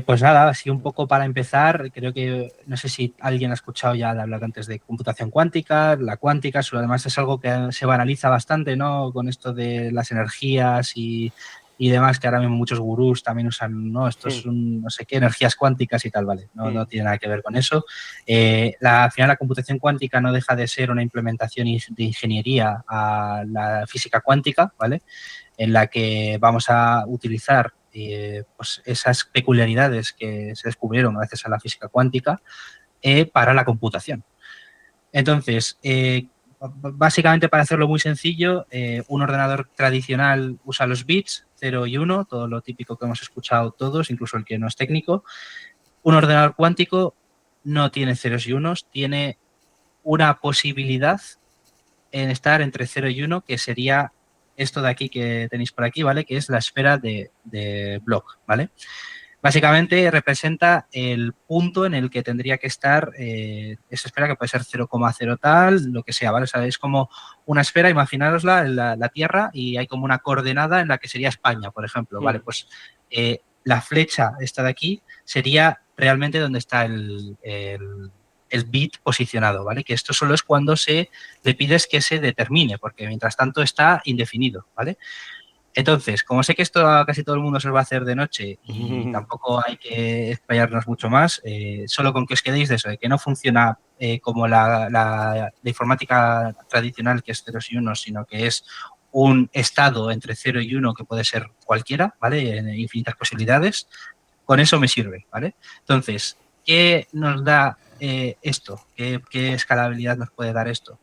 Pues nada, así un poco para empezar, creo que no sé si alguien ha escuchado ya de hablar antes de computación cuántica, la cuántica, además es algo que se banaliza bastante, ¿no? Con esto de las energías y demás, que ahora mismo muchos gurús también usan, ¿no? Esto Hmm, es un no sé qué, energías cuánticas y tal, ¿vale? No, hmm, no tiene nada que ver con eso. Al final la computación cuántica no deja de ser una implementación de ingeniería a la física cuántica, ¿vale? En la que vamos a utilizar pues esas peculiaridades que se descubrieron gracias a la física cuántica para la computación. Entonces, básicamente, para hacerlo muy sencillo, un ordenador tradicional usa los bits 0 y 1, todo lo típico que hemos escuchado todos, incluso el que no es técnico. Un ordenador cuántico no tiene ceros y unos, tiene una posibilidad en estar entre 0 y 1, que sería esto de aquí que tenéis por aquí, ¿vale? Que es la esfera de Bloch, ¿vale? Básicamente representa el punto en el que tendría que estar esa esfera, que puede ser 0,0 tal, lo que sea, ¿vale? O sea, es como una esfera, imaginárosla, la Tierra, y hay como una coordenada en la que sería España, por ejemplo, ¿vale? Pues la flecha esta de aquí sería realmente donde está el bit posicionado, ¿vale? Que esto solo es cuando le pides que se determine, porque mientras tanto está indefinido, ¿vale? Entonces, como sé que esto a casi todo el mundo se lo va a hacer de noche y tampoco hay que explayarnos mucho más, solo con que os quedéis de eso, de que no funciona como la informática tradicional, que es ceros y unos, sino que es un estado entre 0 y 1 que puede ser cualquiera, ¿vale? En infinitas posibilidades, con eso me sirve, ¿vale? Entonces, ¿qué nos da esto? ¿Qué escalabilidad nos puede dar esto?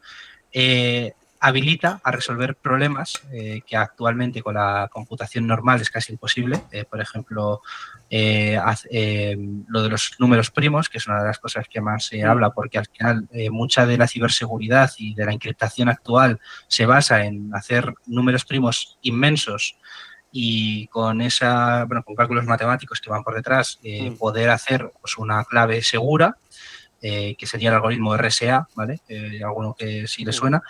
Habilita a resolver problemas que actualmente con la computación normal es casi imposible. Por ejemplo, lo de los números primos, que es una de las cosas que más se habla, porque al final mucha de la ciberseguridad y de la encriptación actual se basa en hacer números primos inmensos y con con cálculos matemáticos que van por detrás, poder hacer pues, una clave segura, que sería el algoritmo RSA, ¿vale? Alguno que sí le suena.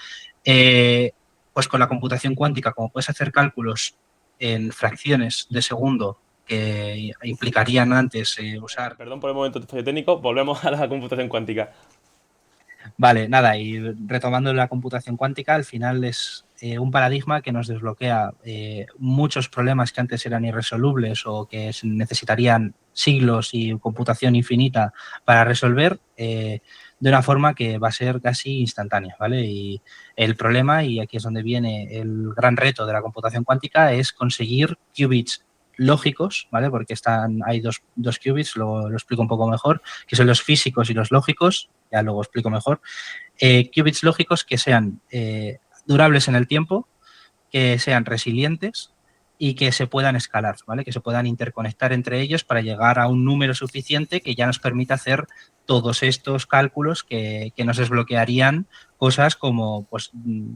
Pues con la computación cuántica, como puedes hacer cálculos en fracciones de segundo que implicarían antes usar... Perdón por el momento de fallo técnico, volvemos a la computación cuántica. Vale, nada, y retomando la computación cuántica, al final es un paradigma que nos desbloquea muchos problemas que antes eran irresolubles o que necesitarían siglos y computación infinita para resolver de una forma que va a ser casi instantánea, ¿vale? Y el problema, y aquí es donde viene el gran reto de la computación cuántica, es conseguir qubits lógicos, ¿vale? Porque hay dos qubits, lo explico un poco mejor, que son los físicos y los lógicos, ya luego explico mejor. Qubits lógicos que sean durables en el tiempo, que sean resilientes y que se puedan escalar, ¿vale? Que se puedan interconectar entre ellos para llegar a un número suficiente que ya nos permita hacer todos estos cálculos que nos desbloquearían cosas como, pues,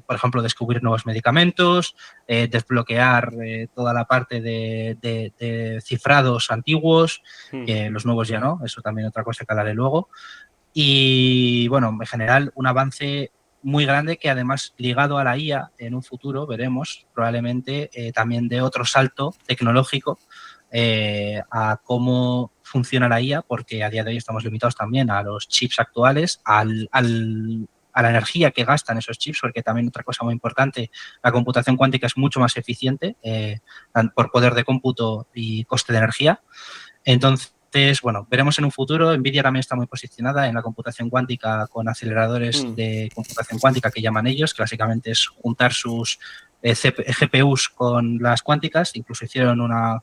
por ejemplo, descubrir nuevos medicamentos, desbloquear toda la parte de cifrados antiguos, que los nuevos ya no, eso también otra cosa que hablaré luego. Y bueno, en general, un avance muy grande que además ligado a la IA en un futuro veremos probablemente también de otro salto tecnológico a cómo funciona la IA, porque a día de hoy estamos limitados también a los chips actuales, a la energía que gastan esos chips, porque también otra cosa muy importante, la computación cuántica es mucho más eficiente por poder de cómputo y coste de energía. Entonces, bueno, veremos en un futuro. NVIDIA también está muy posicionada en la computación cuántica con aceleradores de computación cuántica que llaman ellos, que básicamente es juntar sus GPUs con las cuánticas. Incluso hicieron una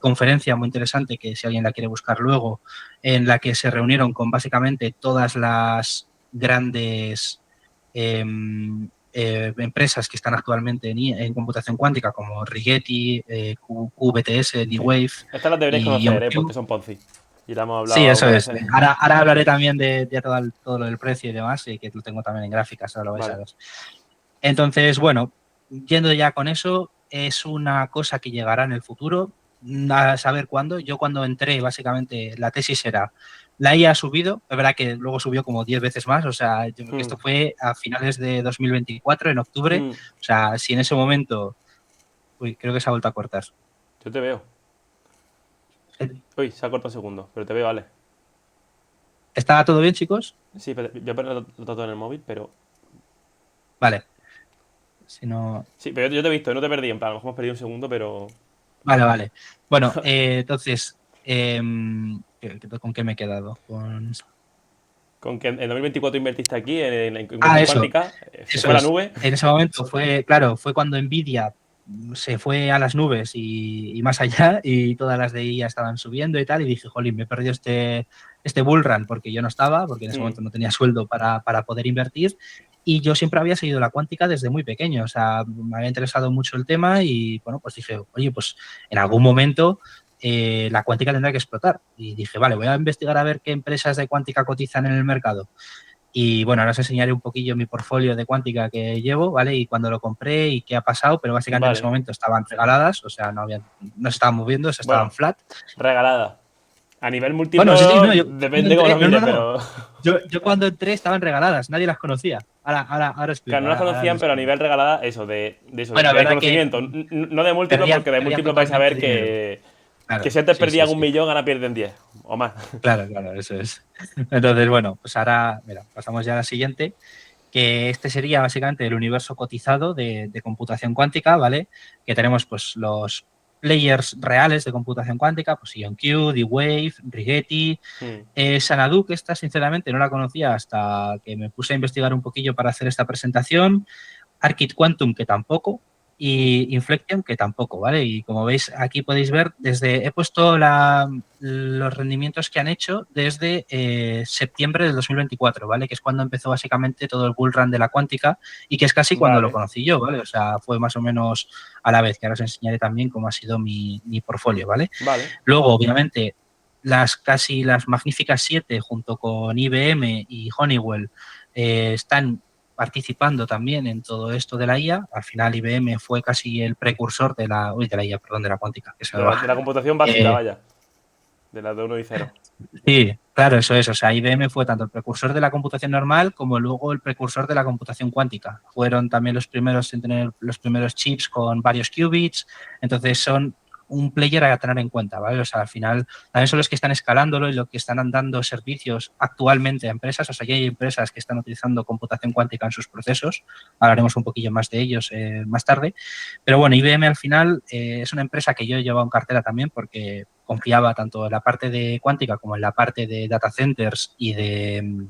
conferencia muy interesante que si alguien la quiere buscar luego, en la que se reunieron con básicamente todas las grandes empresas que están actualmente en computación cuántica, como Rigetti, QBTS, D-Wave. Estas las deberéis Y conocer, IonQ. porque son Ponzi. Y la hemos Sí, hablado eso algunas es. veces. Ahora hablaré también de todo lo del precio y demás, y que lo tengo también en gráficas, ahora lo vais a Vale. ver. Entonces, bueno, yendo ya con eso, es una cosa que llegará en el futuro, a saber cuándo. Yo cuando entré, básicamente, la tesis era, la IA ha subido, es verdad que luego subió como 10 veces más, o sea, yo creo que esto fue a finales de 2024, en octubre, o sea, si en ese momento, uy, creo que se ha vuelto a cortar. Yo te veo. Uy, se ha cortado un segundo, pero te veo, vale. ¿Está todo bien, chicos? Sí, pero voy a poner lo todo en el móvil, pero... Vale. Si no... Sí, pero yo te he visto, no te perdí, en plan, a lo mejor hemos perdido un segundo, pero... Vale, vale. Bueno, entonces, ¿con qué me he quedado? Con que en 2024 invertiste aquí en Ah, computación eso, cuántica, se eso fue a la es. nube. En ese momento claro, fue cuando Nvidia se fue a las nubes y más allá, y todas las de IA estaban subiendo y tal, y dije, jolín, me he perdido este bull run porque yo no estaba, porque en ese momento no tenía sueldo para poder invertir. Y yo siempre había seguido la cuántica desde muy pequeño, o sea, me había interesado mucho el tema y, bueno, pues dije, oye, pues en algún momento la cuántica tendrá que explotar. Y dije, vale, voy a investigar a ver qué empresas de cuántica cotizan en el mercado. Y bueno, ahora os enseñaré un poquillo mi portfolio de cuántica que llevo, ¿vale? Y cuando lo compré y qué ha pasado, pero básicamente en ese Vale. momento estaban regaladas, o sea, no se estaban moviendo, se estaban Bueno, flat. regalada. A nivel Bueno, sí, sí, múltiplo, no, yo cuando depende cómo entré, lo no, no, mires, no, pero... yo cuando entré estaban regaladas, nadie las conocía. Ahora Claro, explico, no las ahora lo conocían, pero a explico. nivel regalada, eso, de eso, Bueno, es de verdad que conocimiento. No de múltiplo, porque de perdían múltiplo vais a totalmente ver dinero. que Claro, si antes sí, sí, perdían un sí. millón, ahora pierden 10 o más. Claro, claro, eso es. Entonces, bueno, pues ahora, mira, pasamos ya a la siguiente, que este sería básicamente el universo cotizado de computación cuántica, ¿vale? Que tenemos pues los players reales de computación cuántica, pues IonQ, D-Wave, Rigetti, Hmm. Xanadu, que esta sinceramente no la conocía hasta que me puse a investigar un poquillo para hacer esta presentación, Arcit Quantum, que tampoco, Hmm. y Inflection, que tampoco, ¿vale? Y como veis, aquí podéis ver, he puesto los rendimientos que han hecho desde septiembre del 2024, ¿vale? Que es cuando empezó básicamente todo el bull run de la cuántica y que es casi cuando lo Vale, conocí yo, ¿vale? O sea, fue más o menos a la vez, que ahora os enseñaré también cómo ha sido mi portfolio, ¿vale? vale. Luego, obviamente, las magníficas 7 junto con IBM y Honeywell están participando también en todo esto de la IA. Al final IBM fue casi el precursor de la IA, perdón, de la cuántica, que se me va. De la computación básica, Eh, vaya. De la de uno y cero. sí, claro, eso es. O sea, IBM fue tanto el precursor de la computación normal como luego el precursor de la computación cuántica. Fueron también los primeros en tener los primeros chips con varios qubits. Entonces son un player a tener en cuenta, ¿vale? O sea, al final también son los que están escalándolo y los que están dando servicios actualmente a empresas. O sea, ya hay empresas que están utilizando computación cuántica en sus procesos. Hablaremos un poquillo más de ellos más tarde. Pero bueno, IBM al final es una empresa que yo he llevado en cartera también porque confiaba tanto en la parte de cuántica como en la parte de data centers y de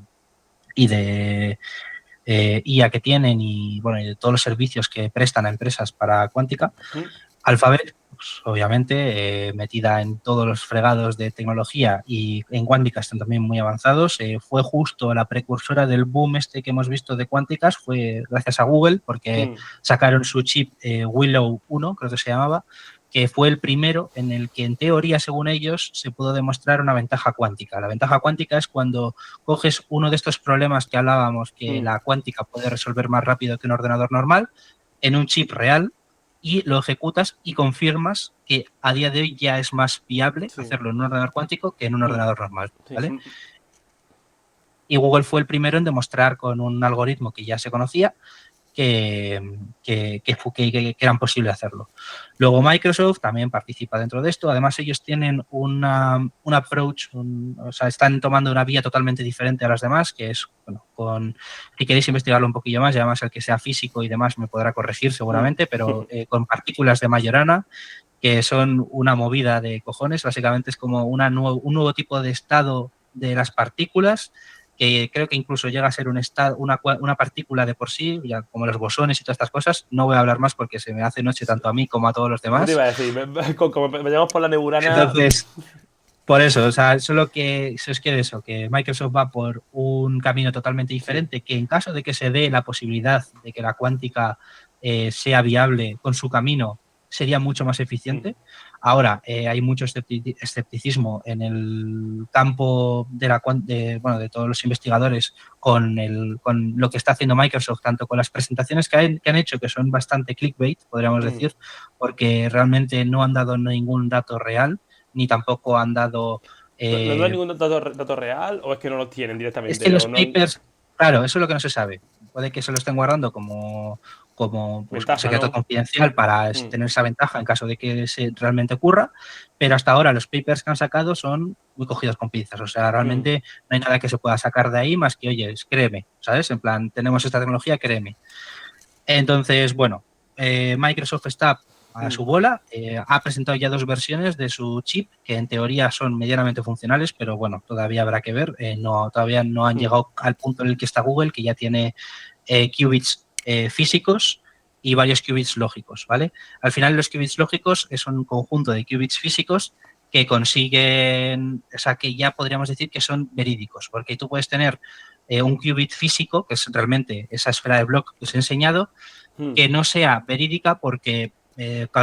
IA que tienen y bueno y de todos los servicios que prestan a empresas para cuántica. Hmm. Alphabet, pues, obviamente, metida en todos los fregados de tecnología y en cuántica están también muy avanzados. Fue justo la precursora del boom este que hemos visto de cuánticas, fue gracias a Google, porque Hmm. sacaron su chip Willow 1, creo que se llamaba, que fue el primero en el que, en teoría, según ellos, se pudo demostrar una ventaja cuántica. La ventaja cuántica es cuando coges uno de estos problemas que hablábamos, que Hmm. la cuántica puede resolver más rápido que un ordenador normal, en un chip real y lo ejecutas y confirmas que a día de hoy ya es más viable Sí. hacerlo en un ordenador cuántico que en un Hmm. ordenador normal, Sí. ¿vale? Y Google fue el primero en demostrar con un algoritmo que ya se conocía que eran posible hacerlo. Luego Microsoft también participa dentro de esto. Además, ellos tienen un approach, o sea, están tomando una vía totalmente diferente a las demás, que es, bueno, si queréis investigarlo un poquillo más, y además el que sea físico y demás me podrá corregir Hmm. seguramente, pero con partículas de Majorana, que son una movida de cojones. Básicamente es como un nuevo tipo de estado de las partículas que creo que incluso llega a ser un estado, una partícula de por sí, ya como los bosones y todas estas cosas. No voy a hablar más porque se me hace noche tanto a mí como a todos los Eso te demás. iba a decir. Como vayamos por la neburana. Entonces, por eso, o sea, solo que se os quede eso, que Microsoft va por un camino totalmente Sí. diferente, que en caso de que se dé la posibilidad de que la cuántica sea viable con su camino, sería mucho más Hmm. eficiente. Ahora, hay mucho escepticismo en el campo bueno, de todos los investigadores con lo que está haciendo Microsoft, tanto con las presentaciones que han hecho, que son bastante clickbait, podríamos Hmm. decir, porque realmente no han dado ningún dato real ni tampoco han dado... ¿No da eh, ningún dato real o es que no lo tienen es que directamente? los O no han... papers, claro, eso es lo que no se sabe. Puede que se lo estén guardando como pues, Ventaja, secreto ¿no? confidencial para Hmm. tener esa ventaja en caso de que realmente ocurra, pero hasta ahora los papers que han sacado son muy cogidos con pinzas. O sea, Hmm. realmente no hay nada que se pueda sacar de ahí más que, oye, créeme, ¿sabes? En plan, tenemos esta tecnología, créeme. Entonces, bueno, Microsoft está a Hmm. su bola, ha presentado ya dos versiones de su chip que en teoría son medianamente funcionales, pero bueno, todavía habrá que ver. Todavía no han Hmm. llegado al punto en el que está Google, que ya tiene qubits físicos y varios qubits lógicos, ¿vale? Al final los qubits lógicos es un conjunto de qubits físicos que consiguen, o sea, que ya podríamos decir que son verídicos, porque tú puedes tener un qubit físico, que es realmente esa esfera de Bloch que os he enseñado, que no sea verídica porque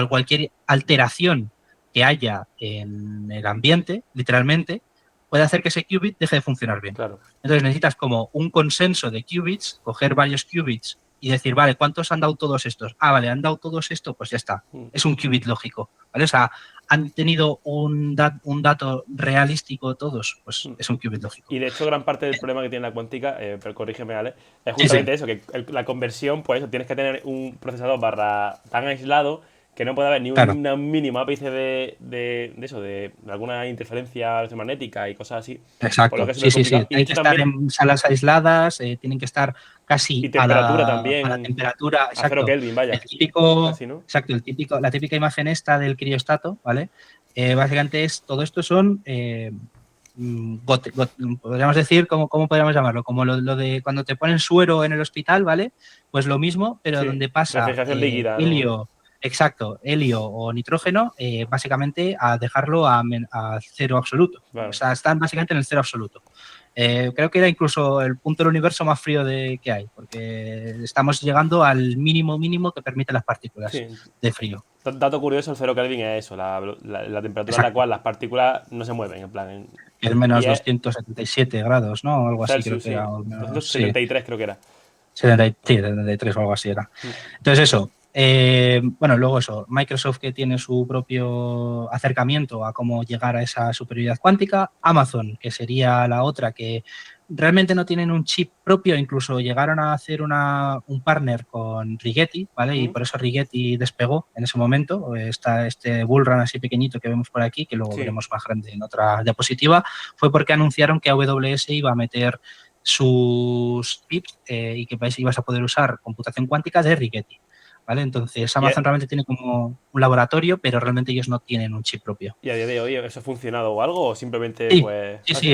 cualquier alteración que haya en el ambiente, literalmente, puede hacer que ese qubit deje de funcionar bien. Claro. Entonces necesitas como un consenso de qubits, coger varios qubits y decir, vale, ¿cuántos han dado todos estos? Ah, vale, han dado todos esto, pues ya está. Es un qubit lógico, ¿vale? O sea, han tenido un dato realístico todos, pues es un qubit lógico. Y de hecho, gran parte del problema que tiene la cuántica, pero corrígeme, Ale, es Sí, justamente sí. eso, que la conversión, pues eso, tienes que tener un procesador barra tan aislado que no puede haber ni Claro. una mínimo ápice de eso, de alguna interferencia electromagnética y cosas así. Por lo Exacto, que es sí, súper sí, sí. complicado. Y de Tienen hecho que estar también, en salas aisladas, tienen que estar y casi temperatura a la también, temperatura, a cero exacto. Kelvin, vaya. Casi, ¿no? Exacto, la típica imagen esta del criostato, ¿vale? Básicamente todo esto son, podríamos decir, ¿cómo podríamos llamarlo? Como lo de cuando te ponen suero en el hospital, ¿vale? Pues lo mismo, pero Sí, donde pasa refrigeración líquida, ¿no? helio. Exacto, helio o nitrógeno, básicamente a dejarlo a cero absoluto. O Claro. sea, están básicamente en el cero absoluto. Creo que era incluso el punto del universo más frío que hay, porque estamos llegando al mínimo mínimo que permiten las partículas Sí. de frío. Dato curioso, el cero Kelvin es eso, la temperatura en la Exacto. cual las partículas no se mueven, en plan. Es Y menos es 277 grados, ¿no? Algo así creo Celsius, que era. sí. Sí, 273 creo que era. 73 o algo así era. Entonces eso, bueno, luego eso, Microsoft que tiene su propio acercamiento a cómo llegar a esa superioridad cuántica, Amazon, que sería la otra que realmente no tienen un chip propio, incluso llegaron a hacer un partner con Rigetti, ¿vale? Y por eso Rigetti despegó en ese momento. Está este Bullrun así pequeñito que vemos por aquí, que luego Sí. veremos más grande en otra diapositiva, fue porque anunciaron que AWS iba a meter sus pips y que ibas a poder usar computación cuántica de Rigetti. ¿Vale? Entonces Amazon realmente tiene como un laboratorio, pero realmente ellos no tienen un chip propio. ¿Y a día de hoy eso ha funcionado o algo? ¿O simplemente, Sí, pues. sí, Ah, sí, sí.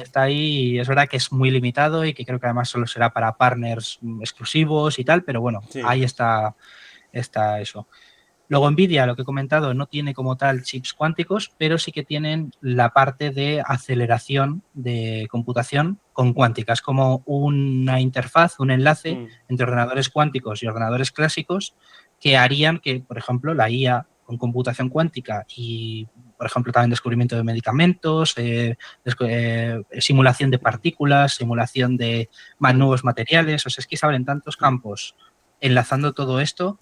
está ahí y es verdad que es muy limitado y que creo que además solo será para partners exclusivos y tal, pero bueno, Sí. ahí está eso. Luego Nvidia, lo que he comentado, no tiene como tal chips cuánticos, pero sí que tienen la parte de aceleración de computación con cuántica. Es como una interfaz, un enlace entre ordenadores cuánticos y ordenadores clásicos que harían que, por ejemplo, la IA con computación cuántica y, por ejemplo, también descubrimiento de medicamentos, simulación de partículas, simulación de más nuevos materiales, o sea, es que se abren tantos campos enlazando todo esto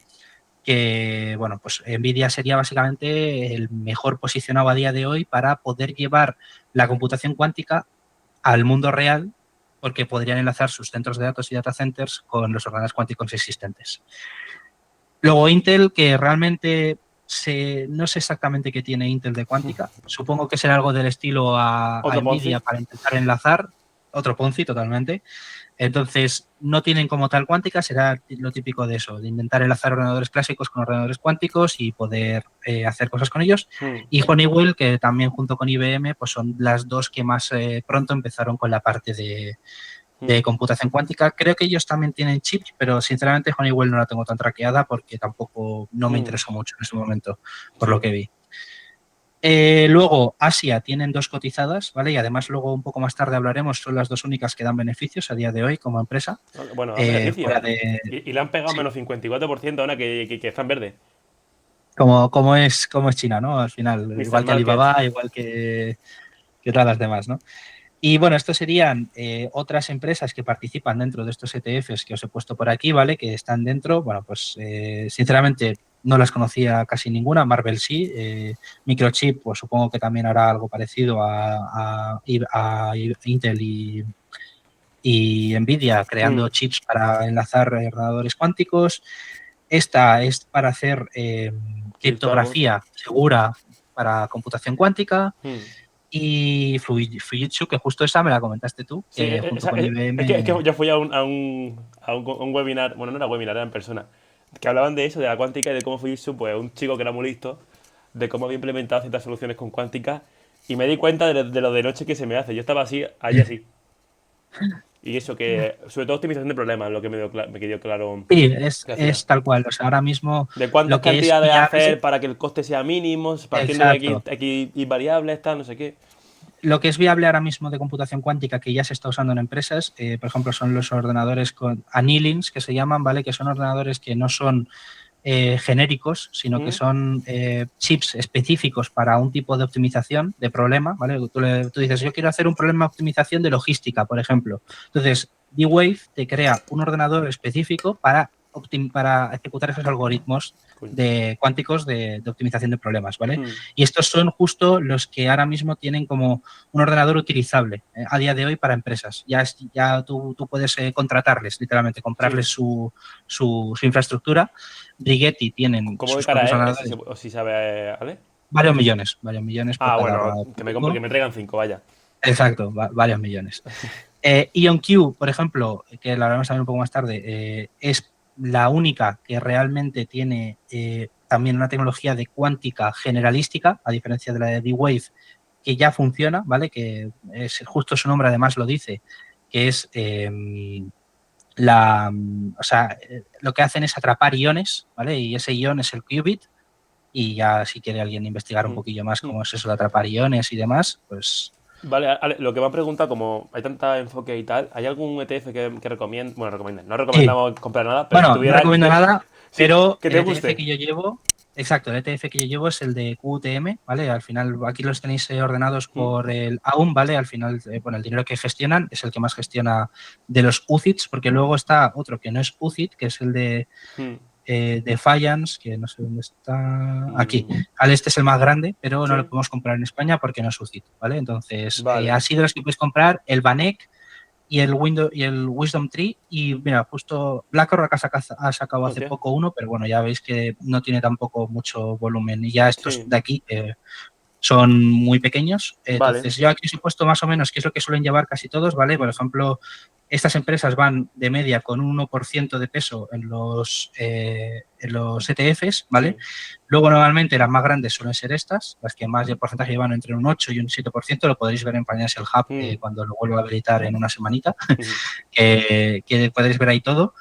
que, bueno, pues Nvidia sería básicamente el mejor posicionado a día de hoy para poder llevar la computación cuántica al mundo real, porque podrían enlazar sus centros de datos y data centers con los ordenadores cuánticos existentes. Luego Intel, que realmente no sé exactamente qué tiene Intel de cuántica, supongo que será algo del estilo a Otro Nvidia Ponzi. para intentar enlazar, otro Ponzi totalmente. Entonces, no tienen como tal cuántica, será lo típico de eso, de intentar enlazar ordenadores clásicos con ordenadores cuánticos y poder hacer cosas con ellos. Y Honeywell, que también junto con IBM, pues son las dos que más pronto empezaron con la parte de computación cuántica. Creo que ellos también tienen chips, pero sinceramente Honeywell no la tengo tan traqueada porque tampoco no me interesó mucho en ese momento, por lo Sí. que vi. Luego, Asia tienen dos cotizadas, ¿vale? Y además luego un poco más tarde hablaremos, son las dos únicas que dan beneficios a día de hoy como empresa. Bueno, dan beneficios. Fuera de... Y le han pegado Sí, menos 54% ahora que está en verde. como es China, ¿no? Al final, Mr. igual que Market. Alibaba, igual que todas las demás, ¿no? Y bueno, estos serían otras empresas que participan dentro de estos ETFs que os he puesto por aquí, ¿vale? Que están dentro, bueno, pues sinceramente no las conocía casi ninguna, Marvel sí, Microchip, pues supongo que también hará algo parecido a Intel y Nvidia creando chips para enlazar ordenadores cuánticos. Esta es para hacer Criptoalgo. criptografía segura para computación cuántica y Fujitsu, que justo esa me la comentaste tú, Sí, que junto con es que IBM. yo fui a un webinar, bueno, no era webinar, era en persona, que hablaban de eso, de la cuántica y de cómo Fujitsu, pues un chico que era muy listo, de cómo había implementado ciertas soluciones con cuántica, y me di cuenta de lo de noche que se me hace. Yo estaba así, allí así. Y eso que, sobre todo optimización de problemas, lo que me quedó claro Sí, que hacía. es tal cual. O sea, ahora mismo De cuántas lo que es cantidades viable, hacer para que el coste sea mínimo, partiendo de exacto. X variables, tal, no sé qué. lo que es viable ahora mismo de computación cuántica que ya se está usando en empresas, por ejemplo, son los ordenadores con annealings, que se llaman, ¿vale? Que son ordenadores que no son genéricos, sino que ¿Mm? son chips específicos para un tipo de optimización de problema, ¿vale? Tú dices, yo quiero hacer un problema de optimización de logística, por ejemplo. Entonces, D-Wave te crea un ordenador específico para ejecutar esos algoritmos Coño. cuánticos de optimización de problemas, ¿vale? Mm. Y estos son justo los que ahora mismo tienen como un ordenador utilizable a día de hoy para empresas. Ya tú puedes contratarles, literalmente, comprarles Sí. su infraestructura. Rigetti tienen ¿Cómo de sus cara propios es? ordenadores, O si sabe, Ale. varios millones por Ah, cada bueno, ordenador que me compre, que público. me traigan 5, vaya. Exacto, varios millones. IonQ, por ejemplo, que la hablaremos también un poco más tarde, es la única que realmente tiene también una tecnología de cuántica generalística, a diferencia de la de D-Wave, que ya funciona, ¿vale? Que es justo su nombre además lo dice, que es o sea, lo que hacen es atrapar iones, ¿vale? Y ese ion es el qubit. Y ya si quiere alguien investigar un Mm. poquillo más Mm. cómo es eso de atrapar iones y demás, pues Vale, Ale, lo que me han preguntado, como hay tanta enfoque y tal, ¿hay algún ETF que recomiende? Bueno, recomiende. No sí. recomendamos comprar nada, pero si Bueno, no tuviera recomiendo nada, sí, pero que el te ETF guste. que yo llevo, exacto, el ETF que yo llevo es el de QTM, ¿vale? Al final, aquí los tenéis ordenados Mm. por el AUM, ¿vale? Al final, bueno, el dinero que gestionan es el que más gestiona de los UCITS, porque luego está otro que no es UCIT, que es el de Mm. Defiance, que no sé dónde está, aquí. Mm. Al este es el más grande, pero no lo Sí, podemos comprar en España porque no es UCIT, ¿vale? Entonces, vale. así de los que podéis comprar, el Banek y el Wisdom Tree. Y mira, justo BlackRock ha sacado hace Hostia. poco uno, pero bueno, ya veis que no tiene tampoco mucho volumen. Y ya estos Sí, de aquí son muy pequeños. vale. Entonces, yo aquí os he puesto más o menos qué es lo que suelen llevar casi todos, ¿vale? Por Mm. ejemplo, estas empresas van de media con un 1% de peso en los ETFs, ¿vale? Sí. Luego, normalmente, las más grandes suelen ser estas, las que más de porcentaje llevan entre un 8 y un 7%, lo podréis ver en Financial Hub Mm. cuando lo vuelvo a habilitar en una semanita, Mm. que podéis ver ahí todo.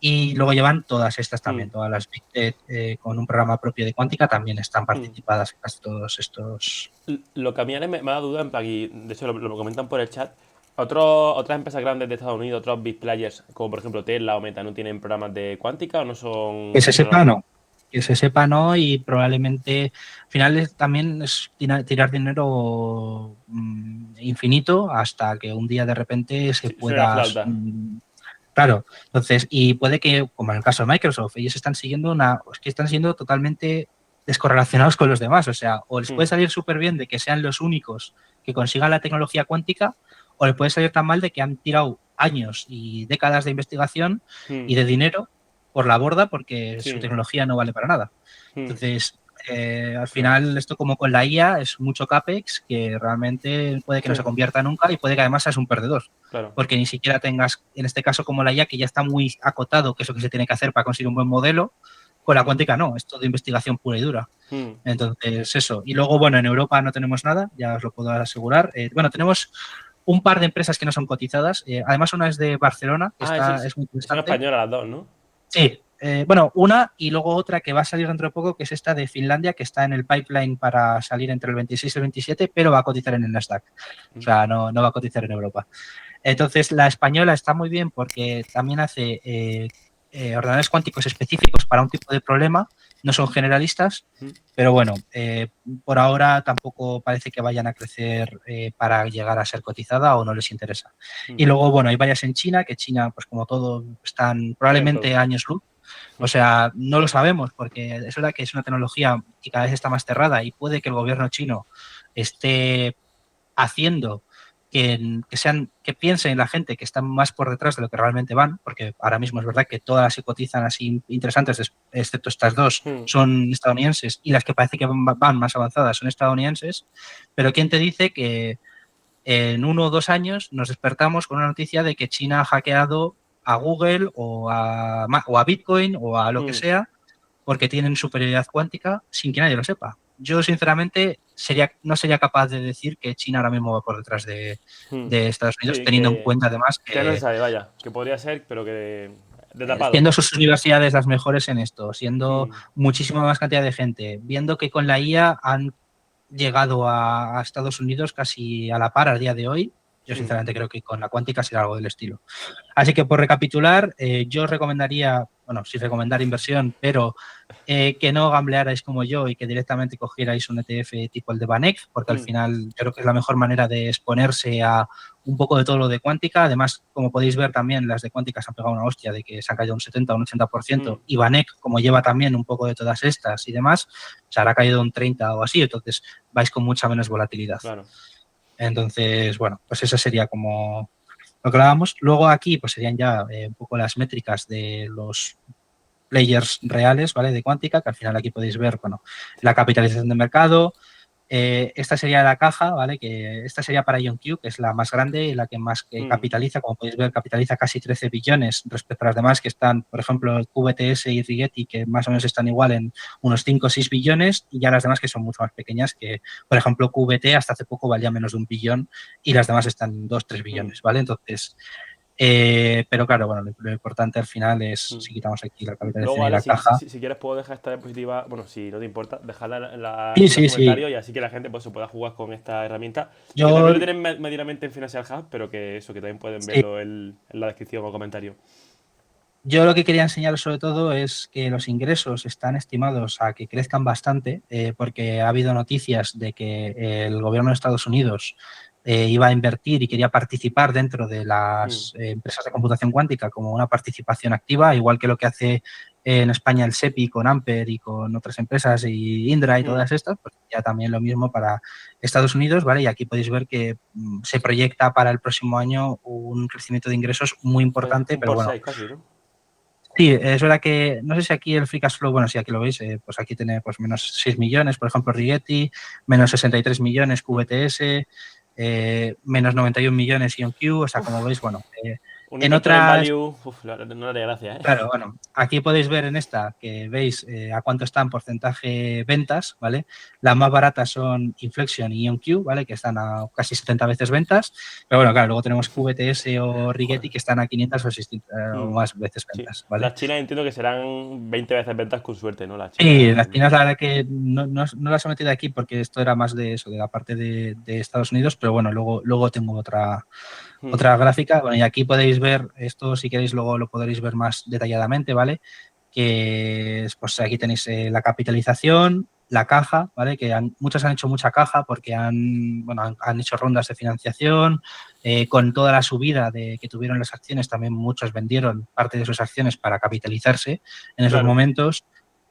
Y luego llevan todas estas Mm. también, todas las Big Tech con un programa propio de cuántica también están Mm. participadas en casi todos estos. Lo que a mí Ale, me da duda, en plan, y de hecho lo comentan por el chat, otras empresas grandes de Estados Unidos, otros big players, como por ejemplo Tesla o Meta, ¿no tienen programas de cuántica o no Que son se sepa, tecnológicos? no. Que se sepa, no. Y probablemente al final también es tirar dinero infinito hasta que un día de repente se Sí, suena la pueda. flauta. Claro, entonces, y puede que, como en el caso de Microsoft, ellos están siguiendo es que están siendo totalmente descorrelacionados con los demás. O sea, o les puede Mm. salir súper bien de que sean los únicos que consigan la tecnología cuántica, o les puede salir tan mal de que han tirado años y décadas de investigación Mm. y de dinero por la borda porque su Sí. tecnología no vale para nada. Mm. Entonces, al Claro. final, esto como con la IA es mucho CAPEX que realmente puede que no Sí, se convierta nunca y puede que además seas un perdedor claro. porque ni siquiera tengas, en este caso como la IA, que ya está muy acotado, que es lo que se tiene que hacer para conseguir un buen modelo, con la cuántica no, es todo investigación pura y dura. Mm. Entonces, eso. Y luego, bueno, en Europa no tenemos nada, ya os lo puedo asegurar. Bueno, tenemos un par de empresas que no son cotizadas. Además, una es de Barcelona, que Ah, sí, es muy son interesante. españolas las dos, ¿no? Sí, bueno, una y luego otra que va a salir dentro de poco, que es esta de Finlandia, que está en el pipeline para salir entre el 26 y el 27, pero va a cotizar en el Nasdaq. O Mm. sea, no va a cotizar en Europa. Entonces, la española está muy bien porque también hace ordenadores cuánticos específicos para un tipo de problema, no son generalistas, Mm. pero bueno, por ahora tampoco parece que vayan a crecer para llegar a ser cotizada o no les interesa. Mm. Y luego, bueno, hay varias en China, que China, pues como todo, están Tienen todo. probablemente años luz. O sea, no lo sabemos porque es verdad que es una tecnología que cada vez está más cerrada y puede que el gobierno chino esté haciendo que piensen en la gente que están más por detrás de lo que realmente van, porque ahora mismo es verdad que todas las que cotizan así interesantes, excepto estas dos, Mm. son estadounidenses y las que parece que van más avanzadas son estadounidenses, pero ¿quién te dice que en 1 o 2 años nos despertamos con una noticia de que China ha hackeado a Google o a Bitcoin o a lo que Mm. sea porque tienen superioridad cuántica sin que nadie lo sepa? Yo, sinceramente, no sería capaz de decir que China ahora mismo va por detrás Mm. de Estados Unidos, Sí, teniendo en cuenta además que no se que sabe, vaya. Que podría ser, pero que de tapado. siendo sus universidades las mejores en esto, siendo Mm. muchísima más cantidad de gente, viendo que con la IA han llegado a Estados Unidos casi a la par a día de hoy. Yo Mm. sinceramente creo que con la cuántica será algo del estilo. Así que por recapitular, yo os recomendaría, bueno, sí recomendar inversión, pero que no gamblearais como yo y que directamente cogierais un ETF tipo el de Banek, porque al Mm. final yo creo que es la mejor manera de exponerse a un poco de todo lo de cuántica. Además, como podéis ver también, las de cuántica se han pegado una hostia de que se ha caído un 70 o un 80%, Mm. y Banek, como lleva también un poco de todas estas y demás, se habrá caído un 30 o así, entonces vais con mucha menos volatilidad. Claro. Entonces, bueno, pues esa sería como lo que hablábamos. Luego aquí pues serían ya un poco las métricas de los players reales, ¿vale? De cuántica, que al final aquí podéis ver, bueno, la capitalización de mercado. Esta sería la caja, ¿vale? Que esta sería para IonQ, que es la más grande y la que más Mm. capitaliza. Como podéis ver, capitaliza casi 13 billones respecto a las demás que están, por ejemplo, QBTS y Rigetti, que más o menos están igual en unos 5 o 6 billones, y ya las demás que son mucho más pequeñas, que, por ejemplo, QBT hasta hace poco valía menos de 1 billón y las demás están en 2 3 Mm. billones, ¿vale? Entonces, pero claro, bueno, lo importante al final es, Mm. si quitamos aquí la Luego, capitalización y Ale, la caja. si quieres puedo dejar esta diapositiva, bueno, si no te importa, dejarla Sí, en los sí, sí. comentarios y así que la gente pues, se pueda jugar con esta herramienta, que Yo, también lo tienen medianamente en Financial Hub, pero que eso, que también pueden sí, verlo en la descripción o comentario. yo lo que quería enseñar sobre todo es que los ingresos están estimados a que crezcan bastante, porque ha habido noticias de que el gobierno de Estados Unidos iba a invertir y quería participar dentro de Mm. las empresas de computación cuántica como una participación activa, igual que lo que hace en España el SEPI con Amper y con otras empresas y Indra y Mm. todas estas, pues ya también lo mismo para Estados Unidos, ¿vale? Y aquí podéis ver que se proyecta para el próximo año un crecimiento de ingresos muy Pues importante, un pero por bueno. 6 casi, ¿no? Sí, es verdad que no sé si aquí el Free Cash Flow, bueno, si aquí lo veis, pues aquí tiene pues menos 6 millones, por ejemplo, Rigetti, menos 63 millones Mm. QVTS, menos 91 millones IonQ, o sea, como veis, bueno, Un en inversor en otras. value, uf, no le haría gracia, ¿eh? Claro, bueno, aquí podéis ver en esta que veis a cuánto está en porcentaje ventas, ¿vale? Las más baratas son Inflection y IonQ, ¿vale? Que están a casi 70 veces ventas. Pero bueno, claro, luego tenemos QVTS o Joder. Rigetti que están a 500 o 600 o Mm. más veces Sí. ventas, ¿vale? Las chinas entiendo que serán 20 veces ventas con suerte, ¿no? Las Sí, chinas. las chinas la verdad que no las he metido aquí porque esto era más de eso, de la parte de Estados Unidos, pero bueno, luego tengo Mm. otra gráfica. Bueno, y aquí podéis ver, esto si queréis luego lo podréis ver más detalladamente, ¿vale? Que pues aquí tenéis la capitalización, la caja, ¿vale? Que muchas han hecho mucha caja porque han hecho rondas de financiación, con toda la subida que tuvieron las acciones, también muchos vendieron parte de sus acciones para capitalizarse en esos Claro. momentos.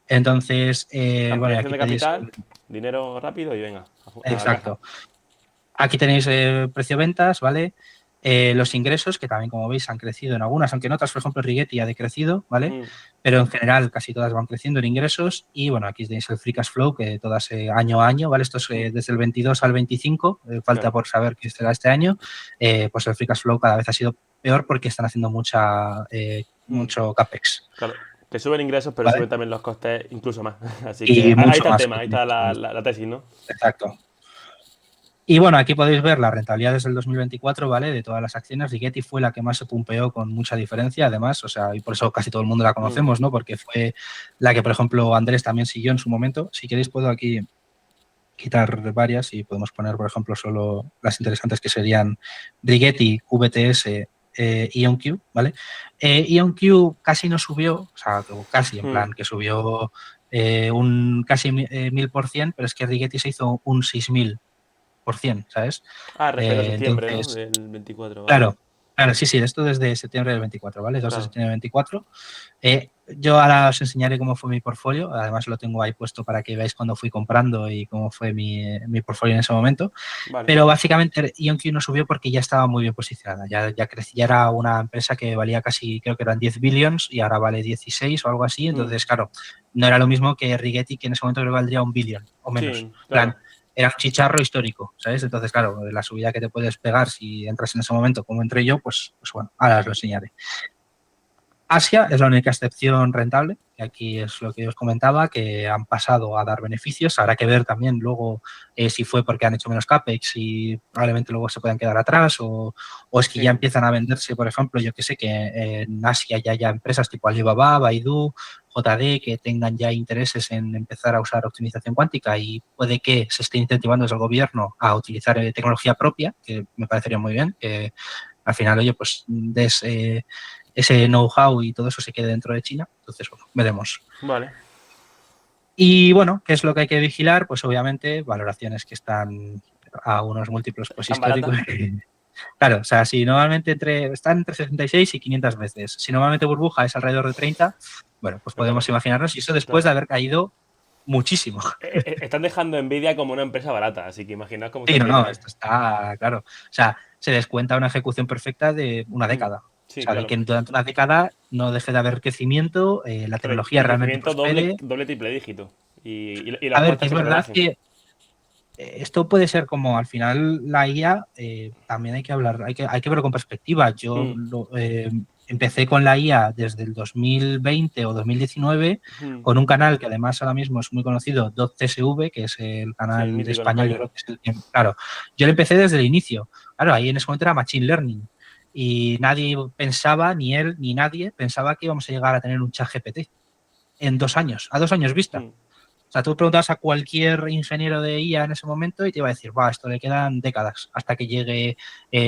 Entonces, bueno, y Ampliación aquí de podéis, capital, dinero rápido y venga, a la caja. exacto. Aquí tenéis precio-ventas, ¿vale? Los ingresos, que también, como veis, han crecido en algunas, aunque en otras, por ejemplo, Rigetti ha decrecido, ¿vale? Mm. Pero en general casi todas van creciendo en ingresos. Y bueno, aquí tenéis el Free Cash Flow, que todas año a año, ¿vale? Esto es Mm. desde el 22 al 25, falta Claro. por saber qué será este año. Pues el Free Cash Flow cada vez ha sido peor porque están haciendo Mm. mucho CAPEX, Claro. Que suben ingresos, pero ¿vale? suben también los costes incluso más. Así que Y ahí mucho está el más tema, que ahí tenéis está que subir. la tesis, ¿no? Exacto. Y bueno, aquí podéis ver la rentabilidad desde el 2024, ¿vale? De todas las acciones. Rigetti fue la que más se pumpeó con mucha diferencia, además, o sea, y por eso casi todo el mundo la Mm. conocemos, ¿no? Porque fue la que, por ejemplo, Andrés también siguió en su momento. Si queréis, puedo aquí quitar varias y podemos poner, por ejemplo, solo las interesantes que serían Rigetti, QBTS, IonQ, ¿vale? IonQ casi no subió, o sea, casi, en Mm. plan, que subió un casi 1000%, pero es que Rigetti se hizo un 6000%, ¿sabes? Ah, respecto a septiembre, ¿no? Entonces, Del 24, vale. claro, claro, sí, sí, esto desde septiembre del 24, ¿vale? 2 de Claro. septiembre del 24. Yo ahora os enseñaré cómo fue mi portfolio, además lo tengo ahí puesto para que veáis cuando fui comprando y cómo fue mi portfolio en ese momento. Vale. Pero básicamente IonQ no subió porque ya estaba muy bien posicionada, ya crecía, ya era una empresa que valía casi, creo que eran 10 billions y ahora vale 16 o algo así, Mm. entonces, claro, no era lo mismo que Rigetti, que en ese momento creo que valdría 1 billón o menos. Sí, En plan, claro. era un chicharro histórico, ¿sabes? Entonces, claro, la subida que te puedes pegar si entras en ese momento, como entré yo, pues bueno, ahora os lo enseñaré. Asia es la única excepción rentable, que aquí es lo que os comentaba, que han pasado a dar beneficios. Habrá que ver también luego si fue porque han hecho menos CAPEX y probablemente luego se puedan quedar atrás o es que ya Sí. empiezan a venderse, por ejemplo, yo que sé que en Asia ya empresas tipo Alibaba, Baidu, JD que tengan ya intereses en empezar a usar optimización cuántica y puede que se esté incentivando desde el gobierno a utilizar tecnología propia, que me parecería muy bien, que al final, oye, pues ese know-how y todo eso se quede dentro de China. Entonces, bueno, veremos. Vale. Y bueno, ¿qué es lo que hay que vigilar? Pues obviamente valoraciones que están a unos múltiplos pues, ¿Están históricos. baratas? Claro, o sea, si normalmente están entre 66 y 500 veces, si normalmente burbuja es alrededor de 30, bueno, pues Pero podemos imaginarnos, y eso después claro. de haber caído muchísimo. Están dejando Nvidia como una empresa barata, así que imaginaos cómo Sí, se no, pierde. esto está claro. O sea, se descuenta una ejecución perfecta de una década. O Sí, sea, de claro. que durante una década no deje de haber crecimiento, la Claro, tecnología y realmente crecimiento doble, prospere. doble triple dígito. Y A las ver, que costas es que se verdad rebajen. que esto puede ser como al final la IA, también hay que hablar, hay que verlo con perspectiva. Mm, Empecé con la IA desde el 2020 o 2019 mm. con un canal que además ahora mismo es muy conocido, DotCSV, que es el Sí, canal mítico en español, yo España. creo que es claro, yo lo empecé desde el inicio. Claro, ahí en ese momento era Machine Learning y nadie pensaba, ni él ni nadie pensaba que íbamos a llegar a tener un chat GPT en 2 años, a 2 años vista. Mm, O sea, tú preguntas a cualquier ingeniero de IA en ese momento y te iba a decir, va, esto le quedan décadas hasta que llegue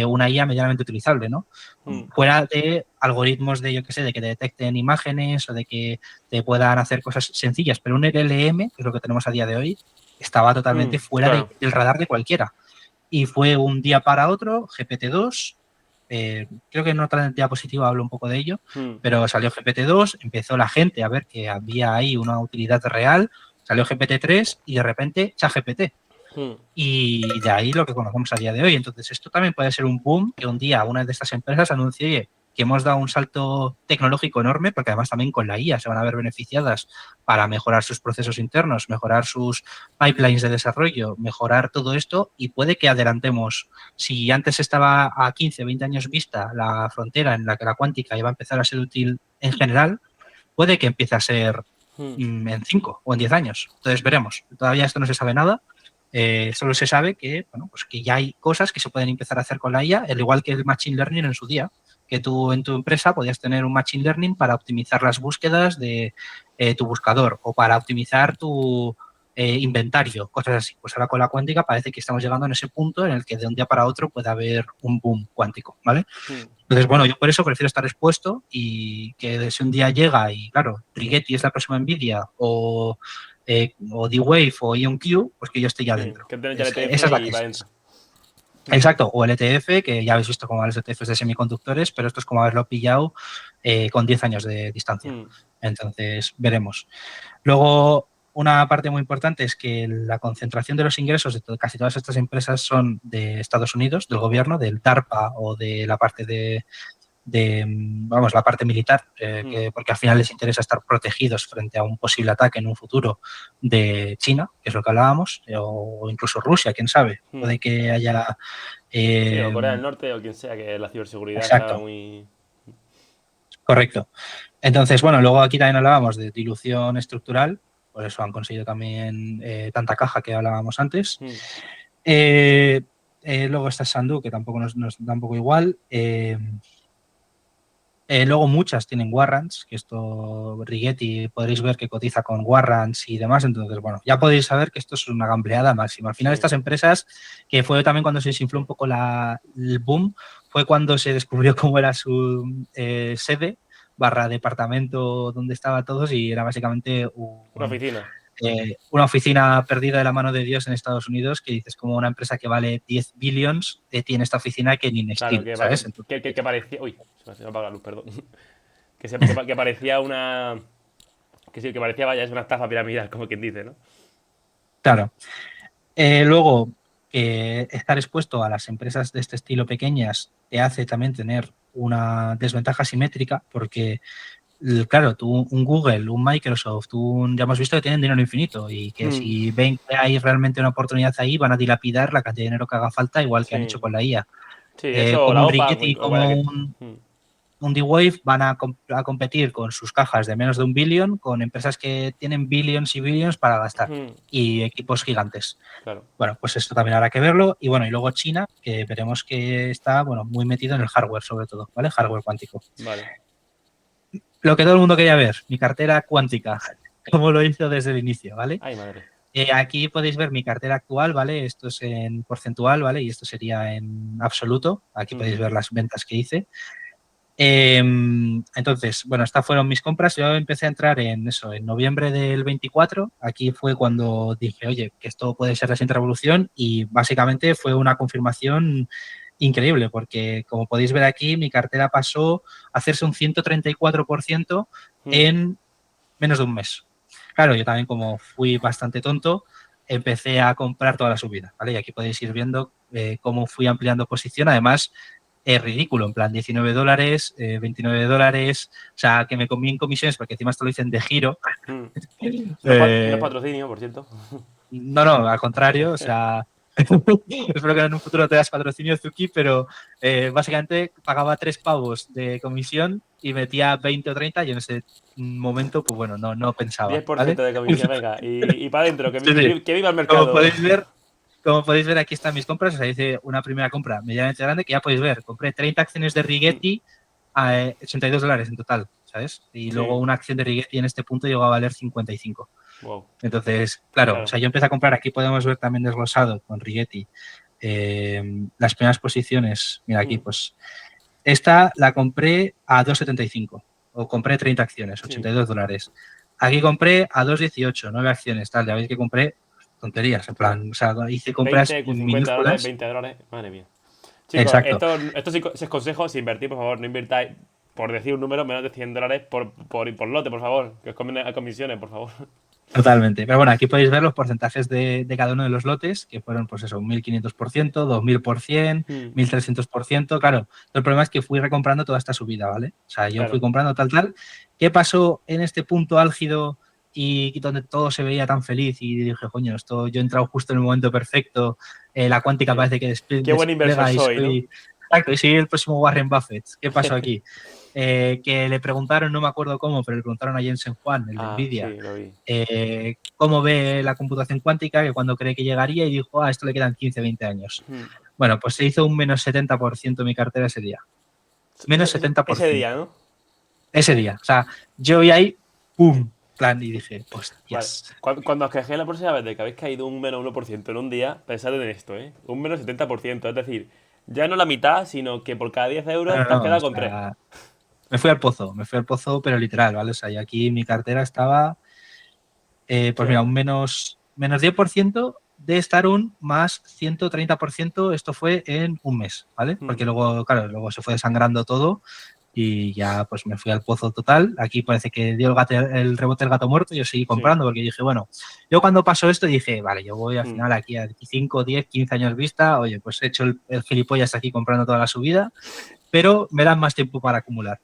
una IA medianamente utilizable, ¿no? mm, Fuera de algoritmos de, yo qué sé, de que te detecten imágenes o de que te puedan hacer cosas sencillas, pero un LLM, que es lo que tenemos a día de hoy, estaba totalmente fuera claro. del radar de cualquiera. Y fue un día para otro, GPT-2, creo que en otra diapositiva hablo un poco de ello, Mm, pero salió GPT-2, empezó la gente a ver que había ahí una utilidad real, salió GPT-3 y de repente ChatGPT. mm, Y de ahí lo que conocemos a día de hoy. Entonces, esto también puede ser un boom que un día una de estas empresas anuncie, oye, que hemos dado un salto tecnológico enorme, porque además también con la IA se van a ver beneficiadas para mejorar sus procesos internos, mejorar sus pipelines de desarrollo, mejorar todo esto y puede que adelantemos. Si antes estaba a 15, 20 años vista la frontera en la que la cuántica iba a empezar a ser útil en general, puede que empiece a ser mm, en 5 o en 10 años. Entonces veremos. Todavía esto no se sabe nada. Solo se sabe que, bueno, pues que ya hay cosas que se pueden empezar a hacer con la IA, al igual que el Machine Learning en su día, que tú en tu empresa podías tener un Machine Learning para optimizar las búsquedas de tu buscador o para optimizar tu inventario, cosas así. Pues ahora con la cuántica parece que estamos llegando en ese punto en el que de un día para otro puede haber un boom cuántico, ¿vale? mm. Entonces, bueno, yo por eso prefiero estar expuesto y que si un día llega y, claro, Rigetti es la próxima Nvidia o D-Wave o IonQ, pues que yo esté ya Sí, dentro. que tienes ya el Esa ETF es la y va tesis. dentro. Mm, Exacto, o el ETF, que ya habéis visto cómo van los ETFs de semiconductores, pero esto es como haberlo pillado con 10 años de distancia. mm, Entonces, veremos. Luego, una parte muy importante es que la concentración de los ingresos de casi todas estas empresas son de Estados Unidos, del ojo. gobierno, del DARPA o de la parte vamos, la parte militar, Mm, porque al final les interesa estar protegidos frente a un posible ataque en un futuro de China, que es lo que hablábamos, o incluso Rusia, quién sabe. mm. Puede que haya... Sí, o eh, Corea del Norte o quien sea, que la ciberseguridad está exacto, muy. correcto. Entonces, bueno, luego aquí también hablábamos de dilución estructural, por eso han conseguido también tanta caja que hablábamos antes. Mm, Eh, luego está Sandu, que tampoco nos da un poco igual. Luego muchas tienen warrants, que esto Rigetti podréis ver que cotiza con warrants y demás, entonces bueno, ya podéis saber que esto es una gambleada máxima. Al final sí. estas empresas, que fue también cuando se desinfló un poco el boom, fue cuando se descubrió cómo era su sede barra departamento donde estaba todos y era básicamente Una oficina. una oficina perdida de la mano de Dios en Estados Unidos, que dices como una empresa que vale 10 billions tiene esta oficina que ni en Claro, Steel, ¿sabes? que parecía. Uy, se me apaga la luz, perdón. Que parecía una. Que sí, que parecía, vaya, es una estafa piramidal, como quien dice, ¿no? Claro. Luego, estar expuesto a las empresas de este estilo pequeñas te hace también tener una desventaja simétrica porque, claro, tú, un Google, un Microsoft, ya hemos visto que tienen dinero infinito y que Mm, si ven que hay realmente una oportunidad ahí, van a dilapidar la cantidad de dinero que haga falta, igual que han hecho sí. con la IA. Sí, eso, Como la un OPA, Rigetti, o vaya como que. un Mm, un D-Wave van a competir con sus cajas de menos de un billón con empresas que tienen billions y billions para gastar mm, y equipos gigantes. claro. Bueno, pues esto también habrá que verlo. Y bueno, y luego China, que veremos que está, bueno, muy metido en el hardware sobre todo, ¿vale? Hardware cuántico. Vale. lo que todo el mundo quería ver, mi cartera cuántica, como lo hizo desde el inicio, ¿vale? Ay, madre. Aquí podéis ver mi cartera actual, ¿vale? Esto es en porcentual, ¿vale? Y esto sería en absoluto. Aquí podéis Ujú, ver las ventas que hice. Entonces, bueno, estas fueron mis compras. Yo empecé a entrar en eso, en noviembre del 24. Aquí fue cuando dije, oye, que esto puede ser la siguiente revolución y básicamente fue una confirmación increíble porque, como podéis ver aquí, mi cartera pasó a hacerse un 134% mm, en menos de un mes. Claro, yo también como fui bastante tonto, empecé a comprar toda la subida, ¿vale? Y aquí podéis ir viendo cómo fui ampliando posición. Además, es ridículo, en plan $19, $29, o sea, que me comí en comisiones, porque encima esto lo dicen de giro. mm. No es Eh, patrocinio, por cierto. no, no, al contrario, o sea, espero que en un futuro te das patrocinio Zuki, pero básicamente pagaba 3 pavos de comisión y metía 20 o 30 y en ese momento, pues bueno, no diez pensaba, por ¿vale? ciento de comisión, venga. Y para adentro, Sí, sí. que viva el Como mercado. podéis ver, como podéis ver, aquí están mis compras. O sea, hice una primera compra medianamente grande que ya podéis ver. Compré 30 acciones de Rigetti a $82 en total, ¿sabes? Y luego Sí, una acción de Rigetti en este punto llegó a valer 55. wow. Entonces, claro, o Claro. sea, yo empecé a comprar. Aquí podemos ver también desglosado con Rigetti las primeras posiciones. Mira, aquí, Mm, pues, esta la compré a 2,75 o compré 30 acciones, sí. $82. Aquí compré a 2,18, 9 acciones, tal. Ya veis que compré tonterías, en Claro. plan, o sea, hice compras 20, $50, minúsculas. $20. Madre mía. Chicos, Exacto, esto sí es consejo. Si invertís, por favor, no invirtáis, por decir un número, menos de $100 por lote, por favor. Que os comen a comisiones, por favor. totalmente. Pero bueno, aquí podéis ver los porcentajes de cada uno de los lotes, que fueron, pues eso, un 1.500%, 2.000%, Mm, 1.300%. Claro, el problema es que fui recomprando toda esta subida, ¿vale? O sea, yo fui claro. comprando tal, tal. ¿Qué pasó en este punto álgido y donde todo se veía tan feliz? Y dije, coño, esto yo he entrado justo en el momento perfecto. La cuántica Sí. parece que Qué buen inversor despliega y soy, ¿no? soy. Exacto, y soy el próximo Warren Buffett. ¿Qué pasó aquí? Que le preguntaron, no me acuerdo cómo, pero le preguntaron a Jensen Juan, el de Ah, Nvidia, sí, lo vi. cómo ve la computación cuántica, que cuando cree que llegaría y dijo, a esto le quedan 15, 20 años. Mm. Bueno, pues se hizo un menos 70% mi cartera ese día. Menos setenta por Ese día, ciento ¿no? Ese día. O sea, yo vi ahí, ¡pum! Plan, y dije, Vale. hostias. Cuando os quejéis la próxima vez de que habéis caído un menos 1% en un día, pensad en esto, ¿eh? Un menos 70%. Es decir, ya no la mitad, sino que por cada 10 No, euros no, te has no, o quedado con 3. sea, me fui al pozo, pero literal, ¿vale? O sea, y aquí mi cartera estaba, Sí, pues mira, un menos 10% de estar un más 130%. Esto fue en un mes, ¿vale? mm, Porque luego, claro, luego se fue desangrando todo y ya pues me fui al pozo total. Aquí parece que dio el rebote del gato muerto, yo seguí sí. comprando porque dije, bueno, yo cuando pasó esto dije, vale, yo voy al Mm, final aquí a 5, 10, 15 años vista, oye, pues he hecho el gilipollas aquí comprando toda la subida, pero me dan más tiempo para acumular.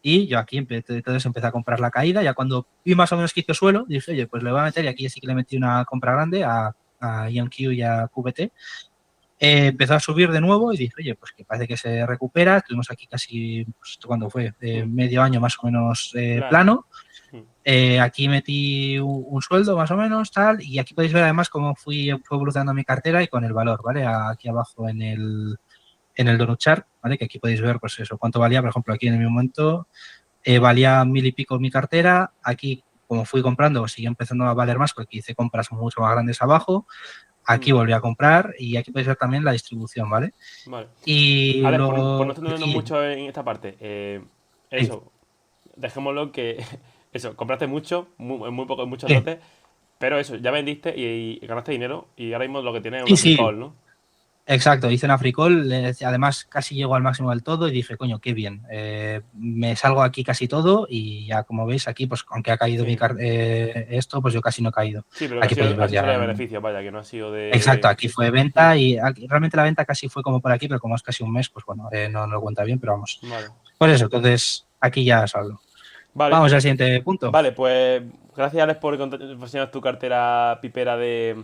Y yo aquí entonces empecé a comprar la caída, ya cuando vi más o menos que hizo suelo, dije, oye, pues le voy a meter, y aquí sí que le metí una compra grande a IonQ y a QVT. Empezó a subir de nuevo y dije, oye, pues que parece que se recupera. Estuvimos aquí casi, pues, ¿esto cuándo fue? mm, Medio año más o menos plano. plano. Mm, Aquí metí un sueldo más o menos, tal, y aquí podéis ver además cómo fue evolucionando mi cartera y con el valor, ¿vale? Aquí abajo en el Donut Chart, ¿vale? Que aquí podéis ver, pues eso, cuánto valía, por ejemplo, aquí en mi momento valía 1.000 y pico mi cartera. Aquí, como fui comprando, siguió empezando a valer más porque hice compras mucho más grandes abajo. Aquí mm, volví a comprar y aquí podéis ver también la distribución, ¿vale? vale. Y Alex, por no lo extendernos aquí, mucho en esta parte, sí, eso, dejémoslo que. Eso, compraste mucho, muy poco, en muchos sí, lotes, pero eso, ya vendiste y ganaste dinero y ahora mismo lo que tienes es sí, una free sí, call, ¿no? exacto. Hice una free call, además casi llego al máximo del todo y dije, coño, qué bien. Me salgo aquí casi todo y ya como veis aquí, pues aunque ha caído Sí. esto, pues yo casi no he caído. Sí, pero que Aquí podéis ha ver sido solo de ya. beneficios, vaya, que no ha sido Exacto, de. aquí fue Mm, venta y realmente la venta casi fue como por aquí, pero como es casi un mes, pues bueno, no lo cuenta bien, pero vamos. vale. Pues eso, entonces aquí ya os hablo. Vale, Vamos al siguiente punto, vale, pues gracias Alex por enseñar tu cartera pipera de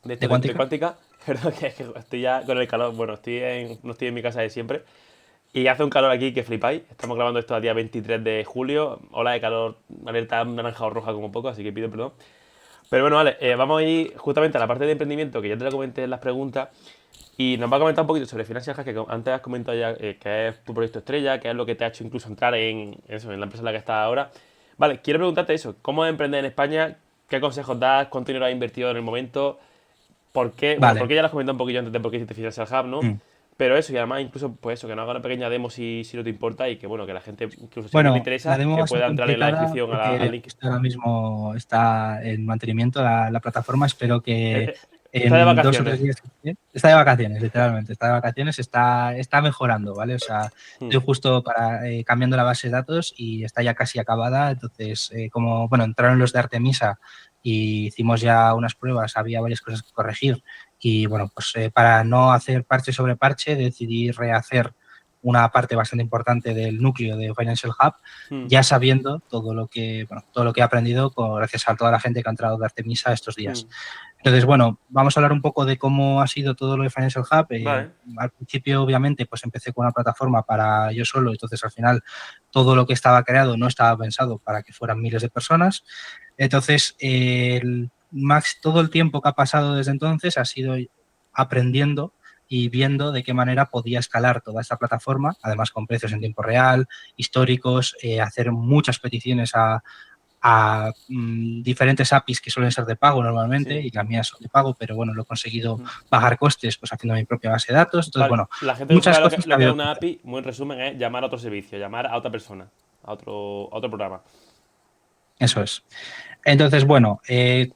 de esto de cuántica. cuántica. Pero que estoy ya con el calor. Bueno, no estoy en mi casa de siempre. Y hace un calor aquí que flipáis. Estamos grabando esto a día 23 de julio. Ola de calor, alerta naranja o roja como poco, así que pido perdón. Pero bueno, vale, vamos a ir justamente a la parte de emprendimiento que ya te la comenté en las preguntas. Y nos va a comentar un poquito sobre Financial Hack, que antes has comentado ya que es tu proyecto estrella, que es lo que te ha hecho incluso entrar en eso, en la empresa en la que estás ahora. Vale, quiero preguntarte eso, ¿cómo es emprender en España? ¿Qué consejos das? ¿Cuánto dinero has invertido en el momento? ¿Por qué? Bueno, Vale. porque ya lo has comentado un poquillo antes de por qué hiciste Financial Hub, ¿no? Mm. Pero eso, y además incluso, pues eso, que nos haga una pequeña demo si no te importa y que, bueno, que la gente, incluso si no le Bueno, la interesa, demo que va a ser pueda entrar en la complicada descripción al porque link. justo ahora mismo está en mantenimiento la plataforma. Espero que Está de en 2 o 3 vacaciones. días está de vacaciones, literalmente, está de vacaciones, está mejorando, ¿vale? O sea, Hmm, estoy justo cambiando la base de datos y está ya casi acabada. Entonces, como, bueno, entraron los de Artemisa y hicimos ya unas pruebas, había varias cosas que corregir y, bueno, pues para no hacer parche sobre parche, decidí rehacer una parte bastante importante del núcleo de Financial Hub, hmm, ya sabiendo todo lo que he aprendido gracias a toda la gente que ha entrado de Artemisa estos hmm. días. Entonces, bueno, vamos a hablar un poco de cómo ha sido todo lo de Financial Hub. Vale. Al principio, obviamente, pues empecé con una plataforma para yo solo, entonces al final todo lo que estaba creado no estaba pensado para que fueran miles de personas. Entonces, todo el tiempo que ha pasado desde entonces ha sido aprendiendo y viendo de qué manera podía escalar toda esta plataforma, además con precios en tiempo real, históricos, hacer muchas peticiones a diferentes APIs que suelen ser de pago normalmente Sí. y las mías son de pago, pero bueno, lo he conseguido Hmm. bajar costes pues haciendo mi propia base de datos. Entonces, Vale, bueno, la gente no muchas sabe cosas que ha lo que es habido que una hacer. API, muy en resumen, es llamar a otro servicio, llamar a otra persona, a otro programa. Eso es. Entonces, bueno,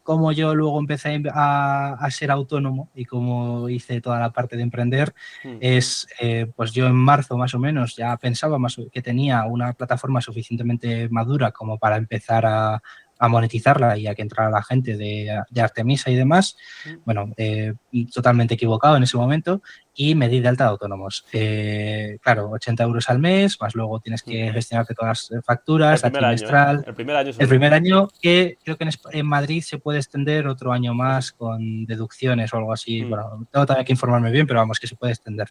como yo luego empecé a ser autónomo y como hice toda la parte de emprender, Hmm, pues yo en marzo más o menos ya pensaba que tenía una plataforma suficientemente madura como para empezar a monetizarla y a que entrara la gente de Artemisa y demás. hmm, Bueno, totalmente equivocado en ese momento y me di de alta de autónomos. hmm, Claro, 80 euros al mes, más luego tienes hmm. que gestionarte todas las facturas, la ¿Eh? trimestral. El primer año El solo. primer año, que creo que en Madrid se puede extender otro año Eso. más con deducciones o algo así. Hmm, Bueno, tengo también que informarme bien, pero vamos, que se puede extender.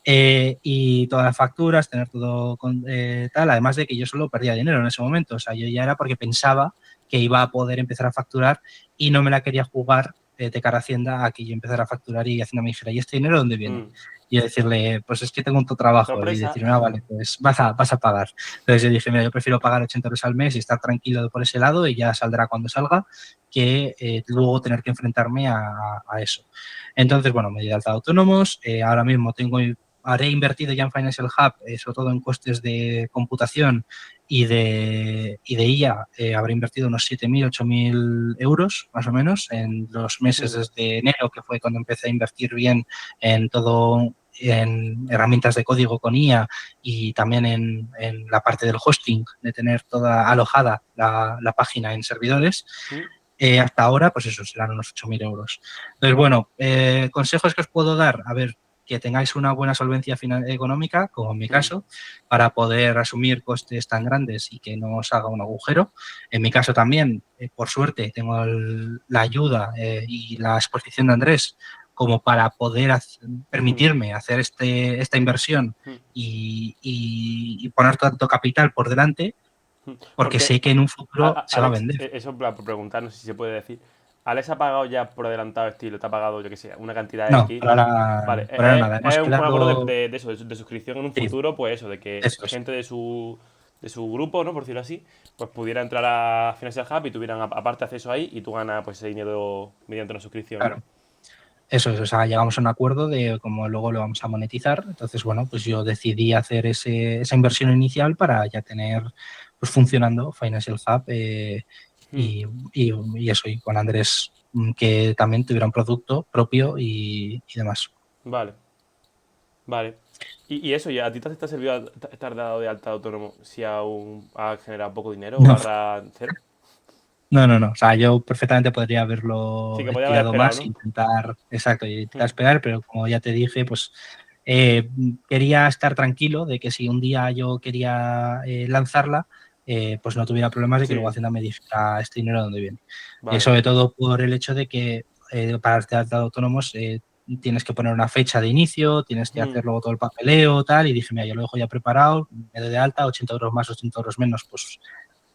Y todas las facturas, tener todo tal, además de que yo solo perdía dinero en ese momento. O sea, yo ya era porque pensaba que iba a poder empezar a facturar y no me la quería jugar de cara a Hacienda a que yo empezara a facturar y Hacienda me dijera, ¿y este dinero dónde viene? hmm. Y yo decirle, pues es que tengo un trabajo y Sorpresa. decirme, ah, vale, pues vas a pagar. Entonces yo dije, mira, yo prefiero pagar 80 euros al mes y estar tranquilo por ese lado y ya saldrá cuando salga que luego tener que enfrentarme a eso. Entonces, bueno, me di de alta de autónomos, ahora mismo habré invertido ya en Financial Hub, sobre todo en costes de computación y de IA, habré invertido unos 7.000, 8.000 euros más o menos en los meses Hmm, desde enero, que fue cuando empecé a invertir bien en todo, en herramientas de código con IA y también en la parte del hosting, de tener toda alojada la página en servidores. hmm, Hasta ahora, pues eso, serán unos 8.000 euros. Entonces, bueno, consejos que os puedo dar, a ver, que tengáis una buena solvencia económica, como en mi hmm, caso, para poder asumir costes tan grandes y que no os haga un agujero. En mi caso también, por suerte, tengo la ayuda y la exposición de Andrés como para poder hmm, permitirme hacer esta inversión hmm, y poner tanto capital por delante, hmm. porque Porque, sé que en un futuro se va a Alex, vender. eso por preguntar, no sé si se puede decir. ¿Alex ha pagado ya por adelantado estilo? ¿Te ha pagado, yo que sé, una cantidad No, X? No. Vale, por ahora nada. Hemos es un acuerdo quedado. de eso, de suscripción en un Sí, futuro, pues eso, de que eso es. gente de su grupo, ¿no? Por decirlo así, pues pudiera entrar a Financial Hub y tuvieran aparte acceso ahí y tú ganas pues ese dinero mediante una suscripción, ¿no? Claro. Eso es. O sea, llegamos a un acuerdo de cómo luego lo vamos a monetizar. Entonces, bueno, pues yo decidí hacer esa inversión inicial para ya tener pues funcionando Financial Hub Hmm, y eso, y con Andrés que también tuviera un producto propio y demás. vale, vale. Y eso, ¿y a ti te ha servido estar dado de alta de autónomo si aún has generado poco dinero o No, barra cero? no, no, no. O sea, yo perfectamente podría Sí, haberlo que podía haber estirado esperado, más, ¿no? intentar, exacto, y intentar Hmm, esperar, pero como ya te dije, pues eh, quería estar tranquilo de que si un día yo quería lanzarla, pues no tuviera problemas de que luego sí, Hacienda me dijera este dinero de dónde viene. vale. Sobre todo por el hecho de que para este de autónomos tienes que poner una fecha de inicio, tienes que Hmm, hacer luego todo el papeleo, tal, y dije, mira, yo lo dejo ya preparado, me doy de alta, 80 euros más, 80 euros menos, pues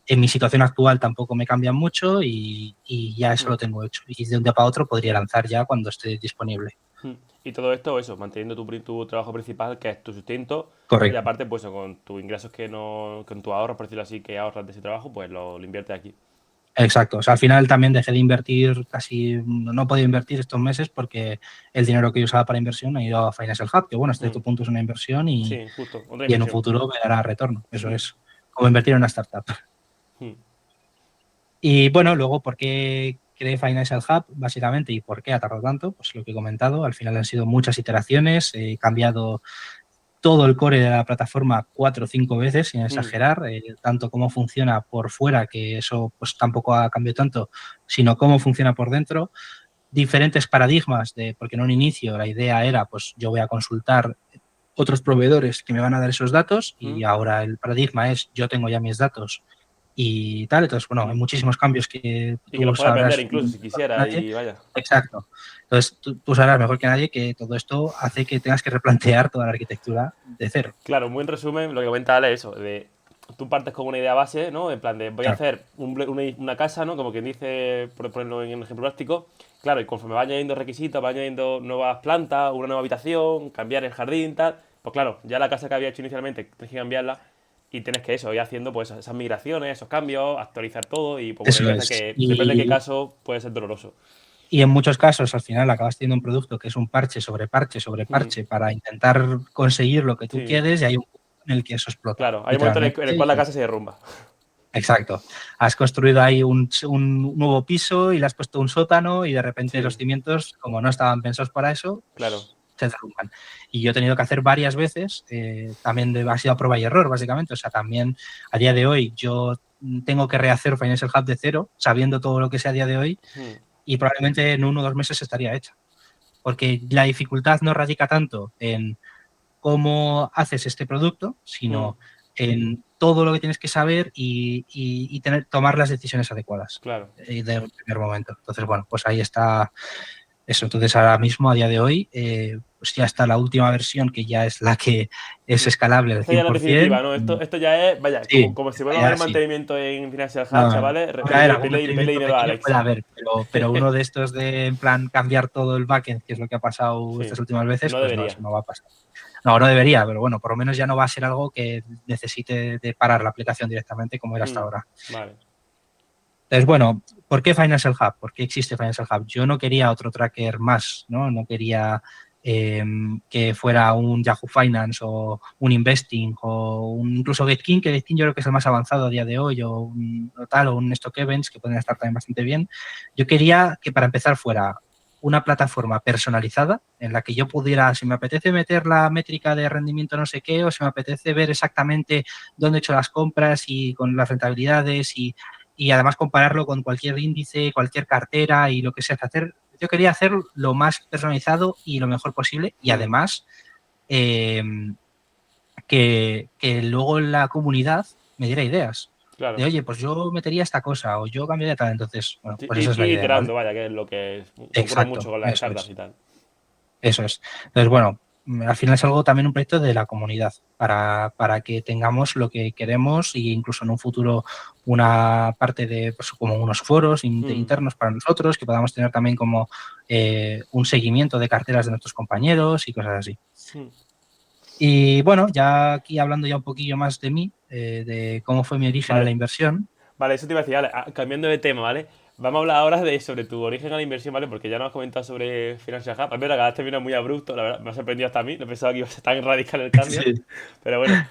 En mi situación actual tampoco me cambian mucho y ya eso Mm, lo tengo hecho. Y de un día para otro podría lanzar ya cuando esté disponible. mm. Y todo esto, eso, manteniendo tu trabajo principal, que es tu sustento, y Correcto. aparte, pues con tus ingresos que no, con tus ahorros, por decirlo así, que ahorras de ese trabajo, pues lo inviertes aquí. Exacto. O sea, al final también dejé de invertir casi, no he podido invertir estos meses porque el dinero que yo usaba para inversión ha ido a Financial Hub, que bueno, hasta Mm. cierto punto es una inversión Sí, justo, otra y en un inversión. futuro me dará retorno. Eso Mm, es como invertir en una startup. mm, Y bueno, luego, ¿por qué creé Financial Hub? Básicamente, ¿y por qué ha tardado tanto? Pues lo que he comentado, al final han sido muchas iteraciones, he cambiado todo el core de la plataforma 4 o 5 veces, sin mm. exagerar, tanto cómo funciona por fuera, que eso pues tampoco ha cambiado tanto, sino cómo funciona por dentro. Diferentes paradigmas, porque en un inicio la idea era, pues yo voy a consultar otros proveedores que me van a dar esos datos y Mm, ahora el paradigma es yo tengo ya mis datos y tal. Entonces, bueno, hay mm. muchísimos cambios que Y que los tú puedes vender sabrás incluso si mejor que quisiera nadie. y vaya. Exacto. Entonces, tú sabrás mejor que nadie que todo esto hace que tengas que replantear toda la arquitectura de cero. Claro, muy en resumen, lo que comenta Ale es eso, de tú partes con una idea base, ¿no? En plan de voy a Claro, hacer una casa, ¿no? Como quien dice, por ponerlo en un ejemplo práctico. Claro, y conforme va añadiendo requisitos, va añadiendo nuevas plantas, una nueva habitación, cambiar el jardín, tal. Pues claro, ya la casa que había hecho inicialmente tienes que cambiarla y tienes que eso, ir haciendo pues esas migraciones, esos cambios, actualizar todo y pues bueno, hay eso veces es. que depende de qué caso puede ser doloroso. Y en muchos casos, al final, acabas teniendo un producto que es un parche sobre parche sobre Mm, parche para intentar conseguir lo que tú sí, quieres y hay un punto en el que eso explota, claro, hay un momento en el literalmente. cual la casa se derrumba. Exacto. Has construido ahí un nuevo piso y le has puesto un sótano y de repente los Sí, cimientos, como no estaban pensados para eso, claro. pues se derrumban. Y yo he tenido que hacer varias veces, también ha sido a prueba y error, básicamente. O sea, también a día de hoy yo tengo que rehacer Financial Hub de cero, sabiendo todo lo que sé a día de hoy, Mm, y probablemente en 1 o 2 meses estaría hecha. Porque la dificultad no radica tanto en cómo haces este producto, mm, sino en todo lo que tienes que saber y tomar las decisiones adecuadas claro. de un primer momento. Entonces, bueno, pues ahí está eso. Entonces, ahora mismo, a día de hoy, pues ya está la última versión, que ya es la que es Mm. escalable al Esta ya es la definitiva, 100%. ¿no? Esto ya es, vaya, como, Sí, como si vuelva a ya haber sí. mantenimiento en Financial Hub, No, chavales, ahora era algún pedle mantenimiento dinero a pequeño puede Alex. haber, pero uno de estos de, en plan, cambiar todo el backend, que es lo que ha pasado Sí, estas últimas veces, no pues no, debería. eso no va a pasar. No, no debería, pero bueno, por lo menos ya no va a ser algo que necesite de parar la aplicación directamente como era hasta Mm, ahora. vale. Entonces, bueno, ¿por qué Financial Hub? ¿Por qué existe Financial Hub? Yo no quería otro tracker más, ¿no? No quería que fuera un Yahoo Finance o un Investing o incluso GetKing, que GetKing yo creo que es el más avanzado a día de hoy, o un Stock Events, que pueden estar también bastante bien. Yo quería que para empezar fuera una plataforma personalizada en la que yo pudiera, si me apetece meter la métrica de rendimiento no sé qué, o si me apetece ver exactamente dónde he hecho las compras y con las rentabilidades y además compararlo con cualquier índice, cualquier cartera y lo que sea. Yo quería hacer lo más personalizado y lo mejor posible y Mm, además eh, que luego la comunidad me diera ideas de, claro. oye, pues yo metería esta cosa o yo cambiaría tal. Entonces, bueno, Sí, pues esa es la ir idea, ¿vale? iterando, vaya, que es lo que ocurre mucho Exacto, con las eso startups es. y tal. Eso es. Entonces, bueno, al final es algo también un proyecto de la comunidad para que tengamos lo que queremos e incluso en un futuro una parte de, pues, como unos foros Mm, internos para nosotros, que podamos tener también como un seguimiento de carteras de nuestros compañeros y cosas así. mm. Y bueno, ya aquí hablando ya un poquillo más de mí, de cómo fue mi origen en la Vale, inversión. vale, eso te iba a decir, Ale, cambiando de tema, ¿vale? Vamos a hablar ahora sobre tu origen a la inversión, ¿vale? Porque ya nos has comentado sobre Financial Hub. Es verdad que has terminado muy abrupto, la verdad, me ha sorprendido hasta a mí, no pensaba que iba a ser tan radical el cambio. Sí. Pero bueno,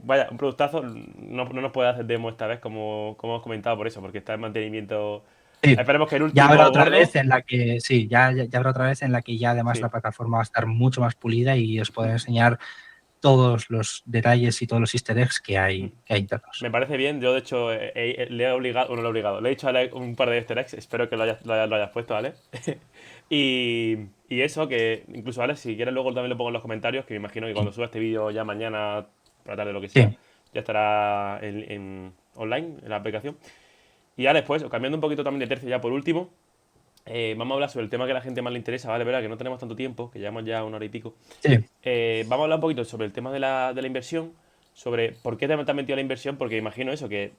vaya, un productazo, no nos puede hacer demo esta vez, como hemos comentado por eso, porque está en mantenimiento. Sí, Esperemos que el ya habrá último otra gordo. vez en la que, sí, ya habrá otra vez en la que ya además la Sí. plataforma va a estar mucho más pulida y os podré enseñar todos los detalles y todos los easter eggs que hay internos. Me parece bien, yo de hecho le he obligado, bueno, no le he obligado, le he dicho a Ale un par de easter eggs, espero que lo hayas puesto, ¿vale? Y eso, que incluso, ¿vale? Si quieres luego también lo pongo en los comentarios, que me imagino que cuando Sí, suba este vídeo ya mañana, por la tarde, lo que sea, sí, ya estará online, en la aplicación. Y ya después, cambiando un poquito también de tercio ya por último, vamos a hablar sobre el tema que a la gente más le interesa, ¿vale? Verdad que no tenemos tanto tiempo, que llevamos ya 1 hora y pico. sí, Vamos a hablar un poquito sobre el tema de la inversión, sobre por qué te has metido a la inversión, porque imagino eso, que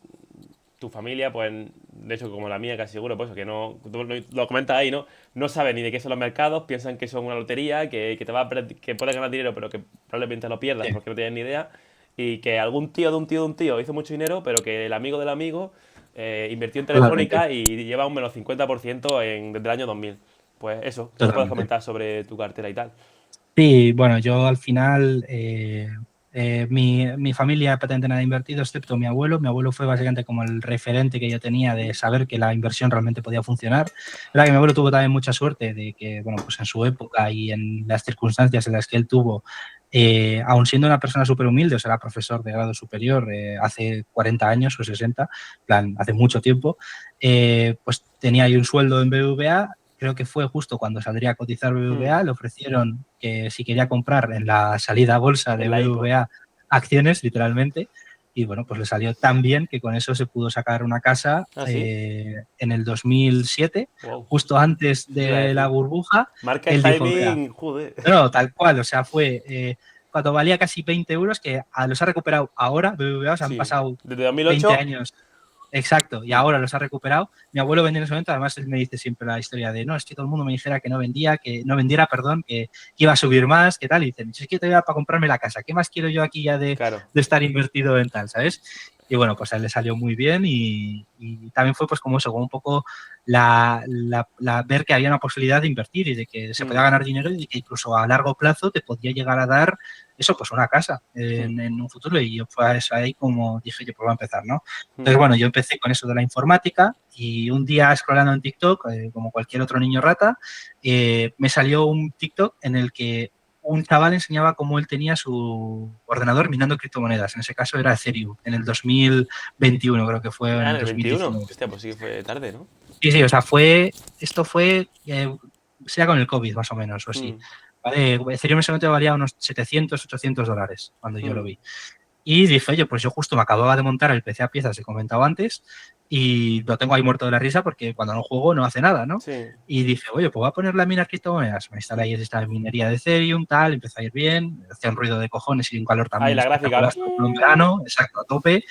tu familia, pues, de hecho, como la mía, casi seguro, pues, que no, tú lo comentas ahí, ¿no? No saben ni de qué son los mercados, piensan que son una lotería, que te va que puedes ganar dinero, pero que probablemente lo pierdas Sí, porque no tienes ni idea, y que algún tío de un tío de un tío hizo mucho dinero, pero que el amigo del amigo invirtió en totalmente, Telefónica y lleva un menos 50% desde el año 2000. Pues eso, ¿qué me puedes totalmente. comentar sobre tu cartera y tal? Sí, bueno, yo al final, mi familia prácticamente nada ha invertido, excepto mi abuelo. Mi abuelo fue básicamente como el referente que yo tenía de saber que la inversión realmente podía funcionar. La que mi abuelo tuvo también mucha suerte de que, bueno, pues en su época y en las circunstancias en las que él tuvo, aun siendo una persona súper humilde, o sea, era profesor de grado superior hace 40 años o 60, en plan, hace mucho tiempo, pues tenía ahí un sueldo en BBVA. Creo que fue justo cuando saldría a cotizar Hmm, BBVA, le ofrecieron que si quería comprar en la salida a bolsa de en la IPO. BBVA acciones, literalmente, y bueno, pues le salió tan bien que con eso se pudo sacar una casa ¿Ah, sí? en el 2007, Wow. justo antes Eso te iba a de la decir. burbuja. Marca el Él dijo, mira, timing, joder. no, tal cual, o sea, fue cuando valía casi 20 euros, que los ha recuperado ahora, BBVA, o sea, han Sí. pasado Desde 20 2008. años. Exacto, y ahora los ha recuperado. Mi abuelo vendía en ese momento, además él me dice siempre la historia de, no, es que todo el mundo me dijera que no vendía, que no vendiera, perdón, que iba a subir más, que tal, y dice, si es que te voy a para comprarme la casa, ¿qué más quiero yo aquí ya Claro. de estar invertido en tal, ¿sabes? Y bueno, pues a él le salió muy bien y también fue pues como eso, como un poco ver que había una posibilidad de invertir y de que se Hmm, podía ganar dinero y de que incluso a largo plazo te podía llegar a dar eso, pues una casa hmm, en un futuro. Y yo fue eso ahí como dije, yo pues voy a empezar, ¿no? hmm. Entonces, bueno, yo empecé con eso de la informática y un día scrollando en TikTok, como cualquier otro niño rata, me salió un TikTok en el que un chaval enseñaba cómo él tenía su ordenador minando criptomonedas. En ese caso era Ethereum, en el 2021, creo que fue, en Ah, en el el 21. 2019. Hostia, pues sí que fue tarde, ¿no? Sí, sí, o sea, esto fue, sea con el COVID más o menos, o así. Hmm, ¿Vale? Ethereum en ese momento valía unos 700, $800 cuando yo lo hmm, vi. Y dije, oye, pues yo justo me acababa de montar el PC a piezas que comentaba antes y lo tengo ahí muerto de la risa porque cuando no juego no hace nada, ¿no? sí. Y dije, oye, pues voy a poner la mina criptomonedas. Me instalé ahí esta minería de Ethereum, tal, empezó a ir bien, hacía un ruido de cojones y un calor Ah, y también la gráfica, espectacular, ¿no? sobre todo en verano, exacto, a tope.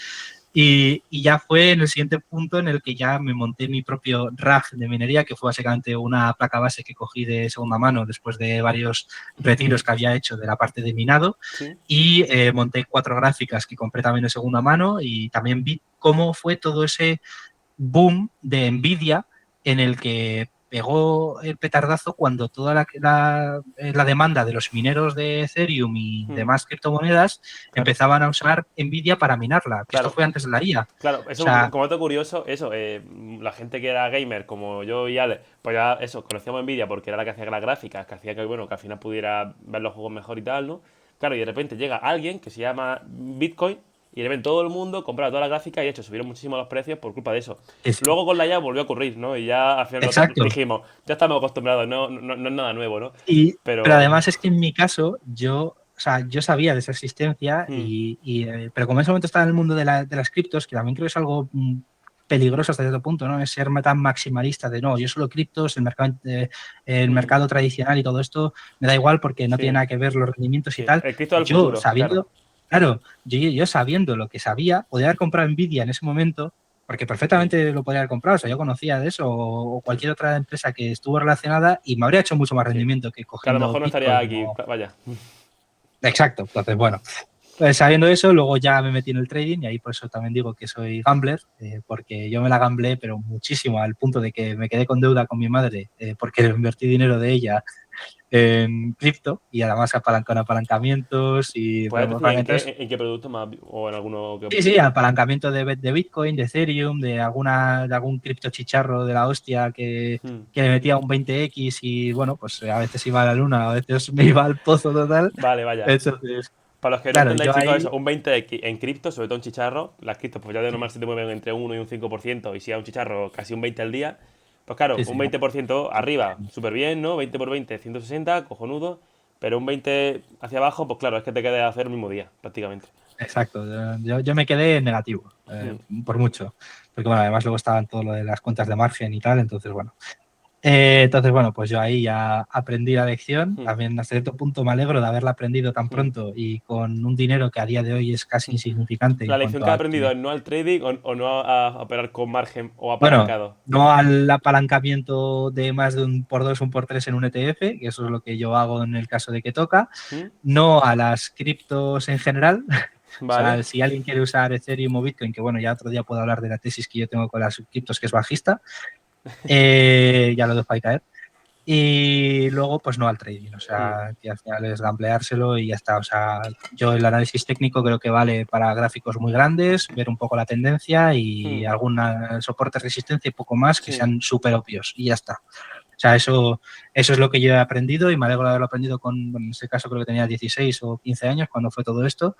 Y ya fue en el siguiente punto en el que ya me monté mi propio RAG de minería, que fue básicamente una placa base que cogí de segunda mano después de varios retiros que había hecho de la parte de minado. Sí. Y monté 4 gráficas que compré también de segunda mano y también vi cómo fue todo ese boom de Nvidia en el que pegó el petardazo cuando toda la demanda de los mineros de Ethereum y Hmm, demás criptomonedas claro. empezaban a usar Nvidia para minarla, que esto Claro. fue antes de la IA. O Claro, eso sea, como dato curioso, eso, la gente que era gamer como yo y Ale, pues ya eso, conocíamos Nvidia porque era la que hacía las gráficas, que hacía que, bueno, que al final pudiera ver los juegos mejor y tal, ¿no? Claro, y de repente llega alguien que se llama Bitcoin y de repente todo el mundo compraba todas las gráficas y de hecho subieron muchísimo los precios por culpa de eso. es, Luego con la IA volvió a ocurrir, ¿no? Y ya al final exacto. dijimos, ya estamos acostumbrados, no es nada nuevo, ¿no? Pero Pero... además es que en mi caso, o sea, yo sabía de esa existencia, hmm, pero como en ese momento estaba en el mundo de las criptos, que también creo que es algo peligroso hasta cierto punto, ¿no? Es ser tan maximalista de no, yo solo criptos, el hmm, mercado tradicional y todo esto me da igual porque no tiene sí, nada que ver los rendimientos y sí. tal. El Cristo del Yo futuro, claro. sabiendo, claro, yo sabiendo lo que sabía, podía haber comprado Nvidia en ese momento porque Sí. perfectamente lo podría haber comprado, o sea, yo conocía de eso, o cualquier otra empresa que estuvo relacionada y me habría hecho mucho más Sí. rendimiento que Que a lo cogiendo mejor no estaría Bitcoin. aquí, vaya. Exacto, entonces, bueno, pues sabiendo eso, luego ya me metí en el trading y ahí por eso también digo que soy gambler, porque yo me la gamblé, pero muchísimo, al punto de que me quedé con deuda con mi madre, porque invertí dinero de ella en cripto y además con apalancamientos y ¿Puedes decir herramientas. en qué producto más o en alguno que... Sí, sí, apalancamiento de Bitcoin, de Ethereum, de algún cripto chicharro de la hostia Hmm. que le metía un 20x y bueno, pues a veces iba a la luna, a veces me iba al pozo total. Vale, vaya. Entonces, Para los que no claro, entendáis, yo chicos, ahí, eso, un 20 en cripto, sobre todo en chicharro, las criptos pues ya de normal sí, se te mueven entre 1 y un 5% y si a un chicharro casi un 20 al día, pues claro, sí, un sí, 20% arriba, súper bien, ¿no? 20 por 20, 160, cojonudo, pero un 20 hacia abajo, pues claro, es que te queda hacer el mismo día, prácticamente. exacto. Yo me quedé en negativo, Hmm. por mucho. Porque bueno, además luego estaban todo lo de las cuentas de margen y tal, entonces bueno. Entonces, bueno, pues yo ahí ya aprendí la lección. Mm. También hasta cierto punto me alegro de haberla aprendido tan Mm. pronto y con un dinero que a día de hoy es casi insignificante en La lección cuanto que has a aprendido que, es no al trading o no a operar con margen o bueno, apalancado. no al apalancamiento de más de un por dos, un por tres en un ETF, que eso es lo que yo hago en el caso de que toca, ¿Mm? no a las criptos en general. O Vale. sea, si alguien quiere usar Ethereum o Bitcoin, que bueno, ya otro día puedo hablar de la tesis que yo tengo con las criptos, que es bajista, ya lo dejo ahí caer. Y luego, pues no al trading, o Mm. sea, que al final es gambleárselo y ya está. O sea, yo el análisis técnico creo que vale para gráficos muy grandes, ver un poco la tendencia y Mm. algún soporte, resistencia y poco más que Sí. sean súper obvios y ya está. O sea, eso es lo que yo he aprendido y me alegro de haberlo aprendido con, bueno, en este caso creo que tenía 16 o 15 años cuando fue todo esto.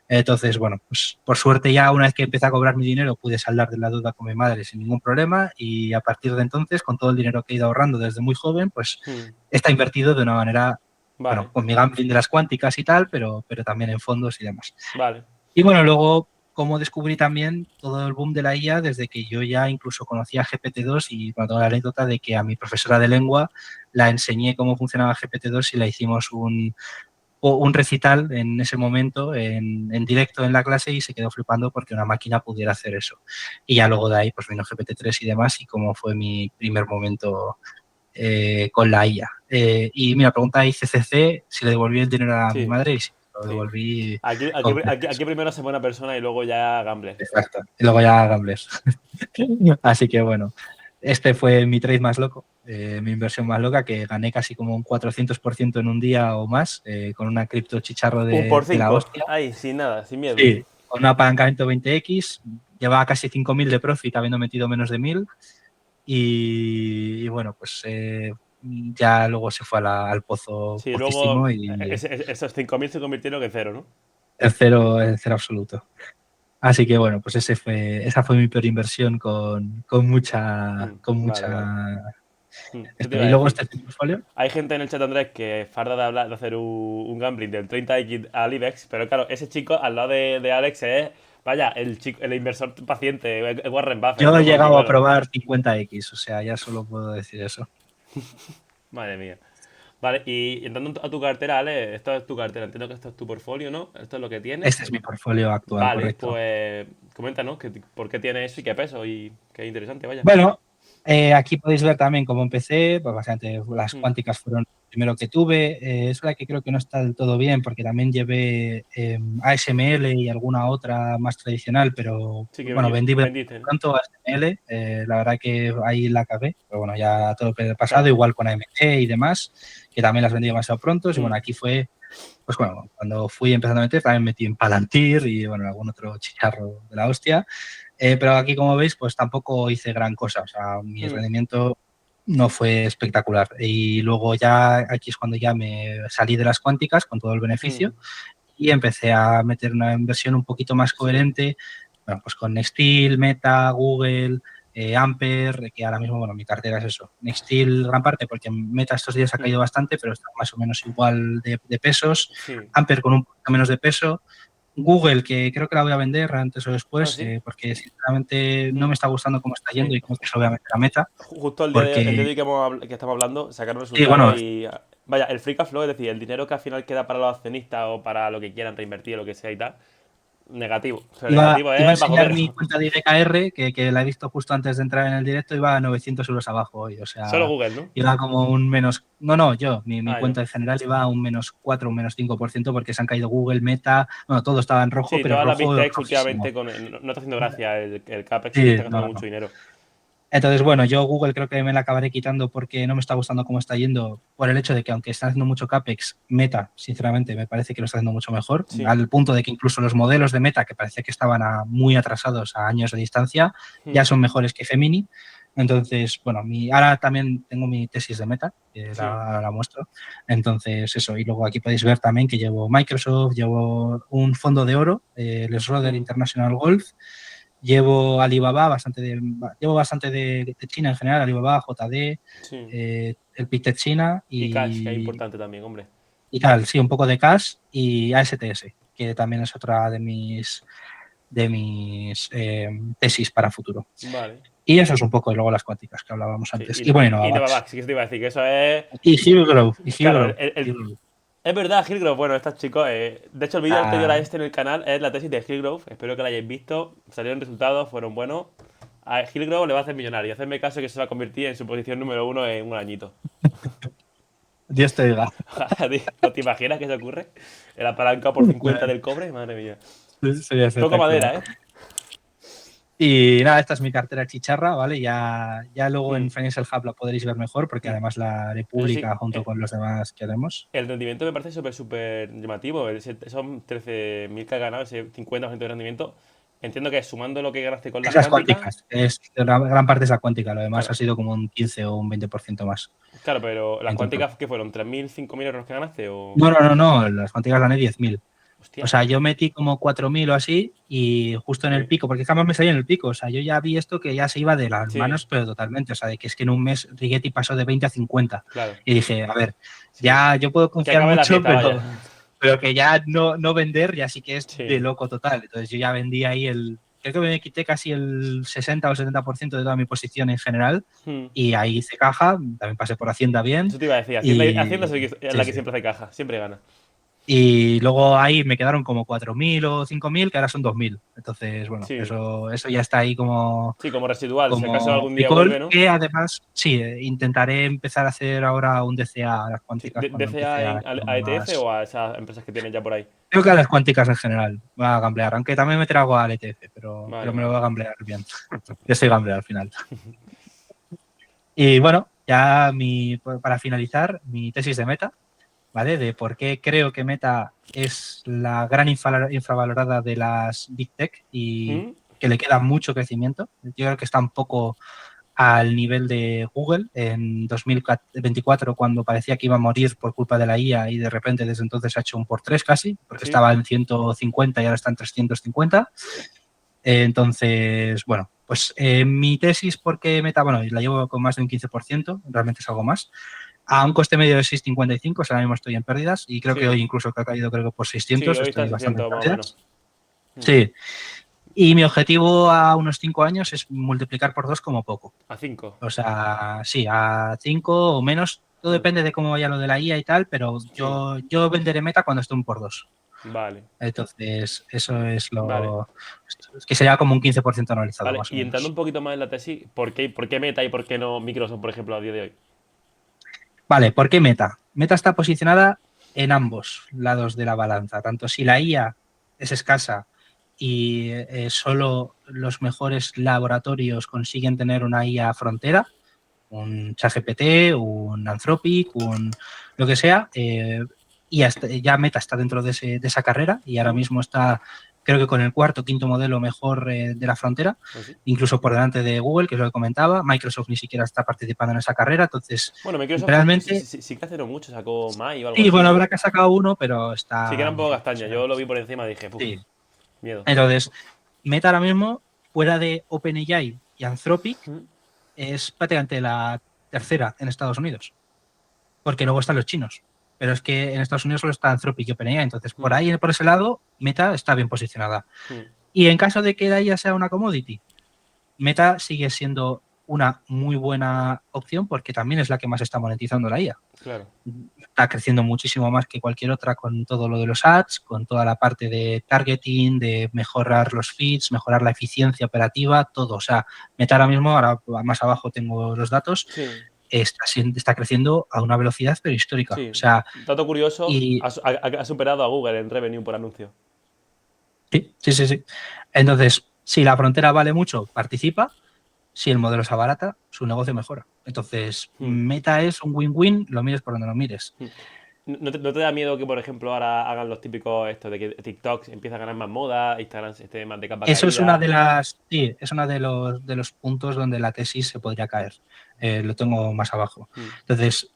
Entonces, bueno, pues por suerte ya una vez que empecé a cobrar mi dinero pude saldar de la deuda con mi madre sin ningún problema y a partir de entonces, con todo el dinero que he ido ahorrando desde muy joven, pues Mm. está invertido de una manera, bueno, Vale. con mi gambling de las cuánticas y tal, pero también en fondos y demás. Vale. Y bueno, luego, como descubrí también todo el boom de la IA desde que yo ya incluso conocía GPT-2 y bueno, tengo la anécdota de que a mi profesora de lengua la enseñé cómo funcionaba GPT-2 y la hicimos un recital en ese momento en directo en la clase y se quedó flipando porque una máquina pudiera hacer eso. Y ya luego de ahí pues vino GPT-3 y demás y como fue mi primer momento con la IA. Y mira, pregunta ahí CCC si le devolví el dinero a mi Sí. madre y sí, lo Sí. devolví Aquí, aquí, con aquí, creces. aquí primero se buena persona y luego ya gambler. Exacto. Y luego ya Gambles. Así que bueno, este fue mi trade más loco, mi inversión más loca, que gané casi como un 400% en un día o más, con una cripto chicharro Un por de la 5. hostia. Ahí, sin nada, sin miedo. Sí, con un apalancamiento 20x, llevaba casi 5.000 de profit, habiendo metido menos de 1.000. Y bueno, pues ya luego se fue al pozo Sí, luego pocísimo y esos 5.000 se convirtieron en cero, ¿no? el cero absoluto. Así que bueno, pues esa fue mi peor inversión con mucha, con Vale, mucha vale. ¿Qué te esto. iba Y a luego decir? este portfolio. Hay gente en el chat, Andrés, que farda de hablar, de hacer un gambling del 30x al IBEX, pero claro, ese chico al lado de Alex es, vaya, el chico, el inversor paciente, el Warren Buffett, Yo he como aquí, llegado a claro. probar 50x, o sea, ya solo puedo decir eso. Madre mía. Vale, y entrando a tu cartera, Ale, esto es tu cartera, entiendo que esto es tu portfolio, ¿no? Esto es lo que tienes. Este es mi portfolio actual, Vale, correcto. pues coméntanos por qué tienes eso y qué peso y qué interesante, vaya. Bueno, aquí podéis ver también cómo empecé, pues básicamente las Mm. cuánticas fueron lo primero que tuve. Es verdad que creo que no está del todo bien porque también llevé ASML y alguna otra más tradicional, pero Sí que bueno, vendí vendiste, ¿no? pronto ASML, la verdad que ahí la acabé, pero bueno, ya todo el pasado, Claro. igual con AMT y demás, que también las vendí demasiado pronto, y Mm. bueno, aquí fue, pues bueno, cuando fui empezando a meter, también metí en Palantir y bueno, algún otro chicharro de la hostia. Pero aquí, como veis, pues tampoco hice gran cosa. O sea, mi Mm. rendimiento no fue espectacular. Y luego ya aquí es cuando ya me salí de las cuánticas con todo el Mm. beneficio y empecé a meter una inversión un poquito más Sí. coherente, bueno, pues con Nextil, Meta, Google, Amper, que ahora mismo, bueno, mi cartera es eso. Nextil gran parte porque Meta estos días ha Mm. caído bastante, pero está más o menos igual de pesos. Sí. Amper con un poquito menos de peso. Google, que creo que la voy a vender antes o Ah, después, sí. porque sinceramente no Mm. me está gustando cómo está yendo Sí. y creo que se lo voy a meter a Meta, Justo el día de porque, hoy que estamos hablando, sacaron sí, resultados bueno, y. Vaya, el free cash flow, es decir, el dinero que al final queda para los accionistas o para lo que quieran reinvertir o lo que sea y tal, negativo. O sea, negativo iba a es bajo enseñar cero. mi cuenta de IDKR, que la he visto justo antes de entrar en el directo, iba a 900 euros abajo hoy, o Solo sea, Google, ¿no? iba como un menos, no, yo, mi Ah, yo. cuenta en general iba a un menos 4, un menos 5% porque se han caído Google, Meta, bueno, todo estaba en rojo, Sí, pero todas las rojo Big últimamente rojísimo. no está haciendo gracia el CAPEX y Sí, está gastando no, mucho no. dinero. Entonces, bueno, yo Google creo que me la acabaré quitando porque no me está gustando cómo está yendo por el hecho de que aunque está haciendo mucho CAPEX, Meta, sinceramente, me parece que lo está haciendo mucho mejor, Sí. al punto de que incluso los modelos de Meta, que parece que estaban muy atrasados a años de distancia, Mm. ya son mejores que Gemini. Entonces, bueno, ahora también tengo mi tesis de Meta, que Sí. ahora la muestro. Entonces, eso. Y luego aquí podéis ver también que llevo Microsoft, llevo un fondo de oro, el Schroder Mm. International Gold. Llevo Alibaba, llevo bastante de China en general, Alibaba, JD, Sí. el Pictet China Y cash, que es importante también, hombre. y tal, sí, un poco de Cash y ASTS, que también es otra de mis, de mis tesis para futuro. Vale. Y eso es un poco, y luego las cuánticas que hablábamos Sí, antes. Y bueno, y y Novavax. Novavax, sí que te iba a decir que eso es. Y Hillgrove, y Claro, Hillgrove. Hillgrove. es verdad, Hillgrove, bueno, estos chicos. De hecho, el vídeo anterior a Ah, este en el canal es la tesis de Hillgrove. Espero que la hayáis visto. Salieron resultados, fueron buenos. A Hillgrove le va a hacer millonario. Hacedme caso que se va a convertir en su posición número uno en un añito. Dios te diga. ¿No te imaginas que se ocurre? El apalancado por 50 del cobre, madre mía. Sería Toco espectacular. madera, ¿eh? Y nada, esta es mi cartera chicharra, ¿vale? Ya luego Hmm. en Financial Hub la podréis ver mejor porque Hmm. además la haré Eso sí, pública junto con los demás que haremos. el rendimiento me parece súper llamativo. Son 13.000 que has ganado, ese 50% de rendimiento. Entiendo que sumando lo que ganaste con Es las las cuánticas. cuánticas, la gran parte es la cuántica, lo demás ha Claro, sido como un 15 o un 20% más claro, pero las en total. cuánticas, ¿qué fueron? ¿3.000, 5.000 euros que ganaste? O. No, las cuánticas gané 10.000. O Hostia. sea, yo metí como 4.000 o así y justo en el Sí, pico, porque jamás me salía en el pico. O sea, yo ya vi esto que ya se iba de las sí, manos, pero totalmente. O sea, de que es que en un mes Rigetti pasó de 20 a 50. claro. Y dije, a ver, Sí. ya yo puedo Que confiar acabe la mucho, fiesta, vaya. pero que ya no vender ya sí que es de Sí. loco total. Entonces yo ya vendí ahí creo que me quité casi el 60 o el 70% de toda mi posición en general Hmm. y ahí hice caja, también pasé por Hacienda bien Eso te iba a decir. Hacienda y es sí, la que sí. siempre hace caja, siempre gana. Y luego ahí me quedaron como 4.000 o 5.000 que ahora son 2.000. Entonces, bueno, Sí. eso ya está ahí Sí, como residual. Si acaso como algún día vuelve, recall, ¿no? que además, sí, intentaré empezar a hacer ahora un DCA a las Sí. cuánticas cuando ¿DCA empiece a estar a ETF más. o a esas empresas que tienen ya por ahí? Creo que a las cuánticas en general voy a gamblear, aunque también me traigo al ETF, pero Vale. me lo voy a gamblear bien. Yo soy gambler al final. Y bueno, ya para finalizar, mi tesis de meta, ¿vale? De por qué creo que Meta es la gran infravalorada de las Big Tech y ¿Mm? que le queda mucho crecimiento. Yo creo que está un poco al nivel de Google en 2024, cuando parecía que iba a morir por culpa de la IA y de repente desde entonces ha hecho un por tres casi, porque Sí. estaba en 150 y ahora está en 350. Entonces, bueno, pues mi tesis, ¿por qué Meta? Bueno, la llevo con más de un 15%, realmente es algo más, a un coste medio de 6,55, o sea, ahora mismo estoy en pérdidas y creo que Sí. hoy incluso que ha caído creo que por Sí, 600, hoy está estoy en bastante en 600 más o menos. pérdidas. Mm. Sí, y mi objetivo a unos 5 años es multiplicar por 2 como poco. A 5. O sea, sí, a 5 o menos, todo depende de cómo vaya lo de la IA y tal, pero Sí. yo venderé Meta cuando esté un por 2. Vale. Entonces, eso es Vale. que sería como un 15% anualizado, Vale. más o Y entrando un menos. poquito más en la tesis, ¿por qué Meta y por qué no Microsoft, por ejemplo, a día de hoy? Vale, ¿por qué Meta? Meta está posicionada en ambos lados de la balanza, tanto si la IA es escasa y solo los mejores laboratorios consiguen tener una IA frontera, un ChatGPT, un Anthropic, lo que sea, y ya Meta está dentro de esa carrera y ahora ¿Mm? mismo está, creo que con el cuarto o quinto modelo mejor de la frontera, ¿Así? incluso por delante de Google, que es lo que comentaba. Microsoft ni siquiera está participando en esa carrera, entonces Bueno, Microsoft realmente, sí que hace no mucho, sacó Mai o algo sí, así, bueno, ¿no? habrá que ha sacado uno, pero Sí que era está un poco muy castaña. lejos. Yo lo vi por encima y dije, puf, Sí. miedo. Entonces, Meta ahora mismo, fuera de OpenAI y Anthropic, ¿Mm? es prácticamente la tercera en Estados Unidos, porque luego están los chinos. Pero es que en Estados Unidos solo está Anthropic y OpenAI, entonces por ¿Mm? ahí, por ese lado, Meta está bien posicionada. ¿Mm? Y en caso de que la IA sea una commodity, Meta sigue siendo una muy buena opción porque también es la que más está monetizando la IA. Claro. Está creciendo muchísimo más que cualquier otra con todo lo de los ads, con toda la parte de targeting, de mejorar los feeds, mejorar la eficiencia operativa, todo. O sea, Meta ahora mismo, ahora más abajo tengo los datos, Sí, está creciendo a una velocidad pero histórica. O sí. sea, Dato curioso, y ha superado a Google en revenue por anuncio. sí, sí, sí, sí. Entonces, si la frontera vale mucho, participa. Si el modelo se abarata, su negocio mejora. Entonces, Hmm, Meta es un win-win, lo mires por donde lo mires. hmm. ¿No te da miedo que, por ejemplo, ahora hagan los típicos esto de que TikTok empieza a ganar más moda, Instagram esté más de capa Eso es una de caída? las, sí, es uno de los puntos donde la tesis se podría caer. Lo tengo más abajo. Hmm, Entonces,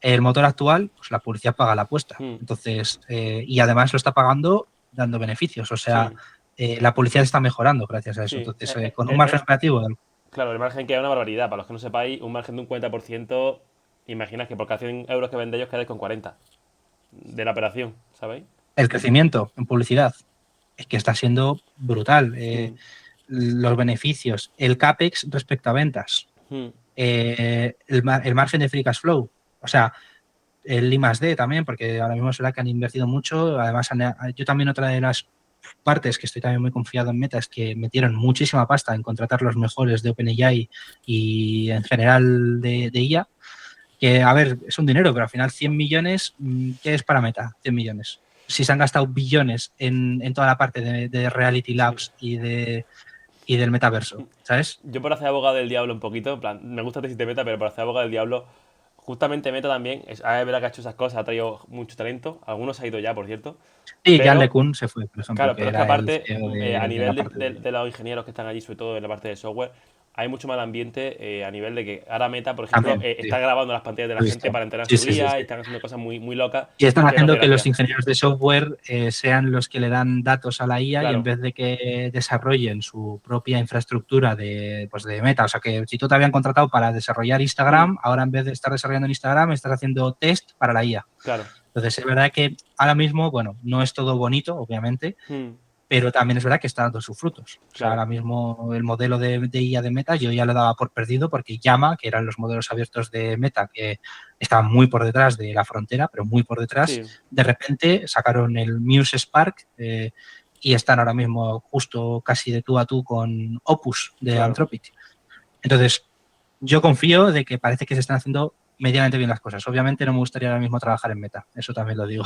el motor actual, pues la publicidad paga la apuesta. hmm. Entonces, y además lo está pagando dando beneficios. O sea, Sí, la publicidad está mejorando gracias a eso. sí. Entonces, con un margen operativo, Claro, el margen que es una barbaridad. Para los que no sepáis, un margen de un 40%, imaginas que por cada 100 euros que vende ellos quedáis con 40 de la operación, ¿sabéis? el crecimiento en publicidad que está siendo brutal. Mm, Los beneficios, el CAPEX respecto a ventas, mm, el margen de free cash flow, o sea, el I más D también, porque ahora mismo es verdad que han invertido mucho. Además, yo también otra de las partes que estoy también muy confiado en Meta es que metieron muchísima pasta en contratar los mejores de OpenAI y en general de IA, que a ver, es un dinero, pero al final 100 millones, ¿qué es para Meta? 100 millones. Si se han gastado billones en toda la parte de Reality sí. Labs y del metaverso, ¿sabes? Yo por hacer abogado del diablo un poquito, en plan, me gusta decirte Meta, pero por hacer abogado del diablo, justamente Meta también, es verdad que ha hecho esas cosas, ha traído mucho talento, algunos se ha ido ya, por cierto, Sí, Jan pero, LeCun se fue, por ejemplo, claro, que pero es que era el aparte, CEO a de la nivel parte de... de los ingenieros que están allí, sobre todo en la parte de software, hay mucho mal ambiente a nivel de que ahora Meta, por ejemplo, También, sí, está grabando las pantallas de lo la he gente visto. para entrenar Sí, su sí, sí, IA y sí. están haciendo cosas muy, muy locas Y están que no hace haciendo que los gracia. ingenieros de software sean los que le dan datos a la IA y en Claro. vez de que desarrollen su propia infraestructura de, pues de Meta, o sea que si tú te habían contratado para desarrollar Mm, Instagram, ahora en vez de estar desarrollando en Instagram, estás haciendo test para la IA. claro. Entonces es verdad que ahora mismo, bueno, no es todo bonito, obviamente, Mm, pero también es verdad que está dando sus frutos. O sea, claro. ahora mismo el modelo de IA de Meta yo ya lo daba por perdido porque Llama, que eran los modelos abiertos de Meta, que estaban muy por detrás de la frontera, pero muy por detrás, Sí. de repente sacaron el Muse Spark y están ahora mismo justo casi de tú a tú con Opus de Claro. Anthropic. Entonces, yo confío de que parece que se están haciendo medianamente bien las cosas. Obviamente no me gustaría ahora mismo trabajar en Meta, eso también lo digo.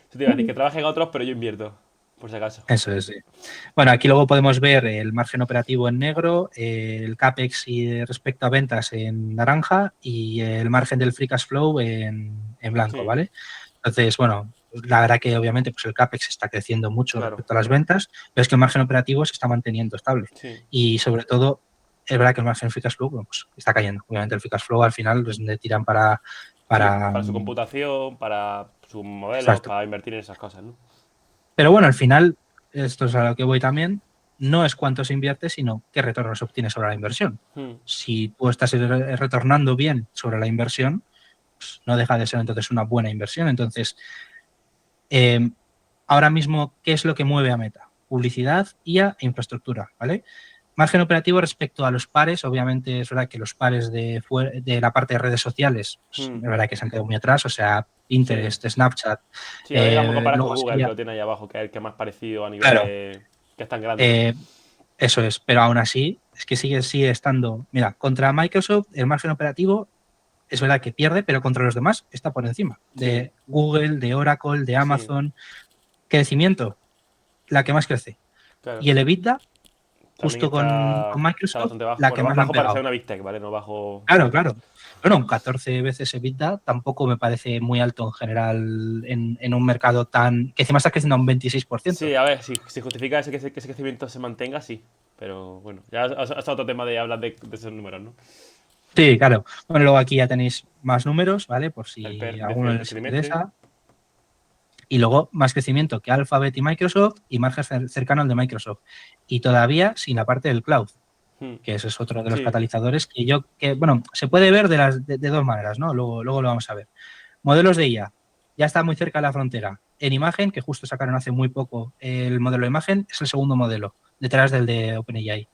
Eso te iba a decir que trabajen otros, pero yo invierto, por si acaso. Eso es, sí. Bueno, aquí luego podemos ver el margen operativo en negro, el CAPEX y respecto a ventas en naranja y el margen del free cash flow en blanco, Sí, ¿vale? Entonces, bueno, la verdad que obviamente pues el CAPEX está creciendo mucho claro. respecto a las ventas, pero es que el margen operativo se está manteniendo estable. Sí. Y sobre todo, es verdad que el margen free cash flow bueno, pues, está cayendo. Obviamente el free cash flow al final es donde tiran Sí, para para su computación, para sus modelos, exacto. para invertir en esas cosas, ¿no? Pero bueno, al final, esto es a lo que voy también, no es cuánto se invierte, sino qué retorno se obtiene sobre la inversión. Hmm, Si tú estás retornando bien sobre la inversión, pues no deja de ser entonces una buena inversión. Entonces, eh, ahora mismo, ¿qué es lo que mueve a Meta? Publicidad, IA e infraestructura, ¿vale? Margen operativo respecto a los pares, obviamente es verdad que los pares de la parte de redes sociales, pues, hmm, es verdad que se han quedado muy atrás, o sea, sí. Pinterest, Snapchat, Sí, ahora digamos comparas con luego Google, que sería, lo tiene ahí abajo, que es el que más parecido a nivel claro, de... que es tan grande, ¿no? eh, eso es, pero aún así es que sigue estando. Mira, contra Microsoft el margen operativo es verdad que pierde, pero contra los demás está por encima. Sí, De Google, de Oracle, de sí, Amazon. Crecimiento, la que más crece. claro. Y el EBITDA, También justo está, con está Microsoft, bastante bajo. la Bueno, que más la han bajo para ser pegado. una Big Tech, ¿vale? No bajo... Claro, claro. Bueno, un 14 veces EBITDA tampoco me parece muy alto en general en un mercado tan. Que encima está creciendo a un 26%. Sí, a ver, si justifica que ese crecimiento se mantenga, sí. Pero bueno, ya es otro tema de hablar de esos números, ¿no? Sí, claro. Bueno, luego aquí ya tenéis más números, ¿vale? Por El si PER a de alguno este les trimestre. interesa. Y luego más crecimiento que Alphabet y Microsoft y margen cercano al de Microsoft. Y todavía sin la parte del cloud, Hmm, que ese es otro de los sí, catalizadores que bueno, se puede ver de dos maneras, ¿no? Luego lo vamos a ver. Modelos de IA. Ya está muy cerca de la frontera. En imagen, que justo sacaron hace muy poco el modelo de imagen, es el segundo modelo, detrás del de OpenAI.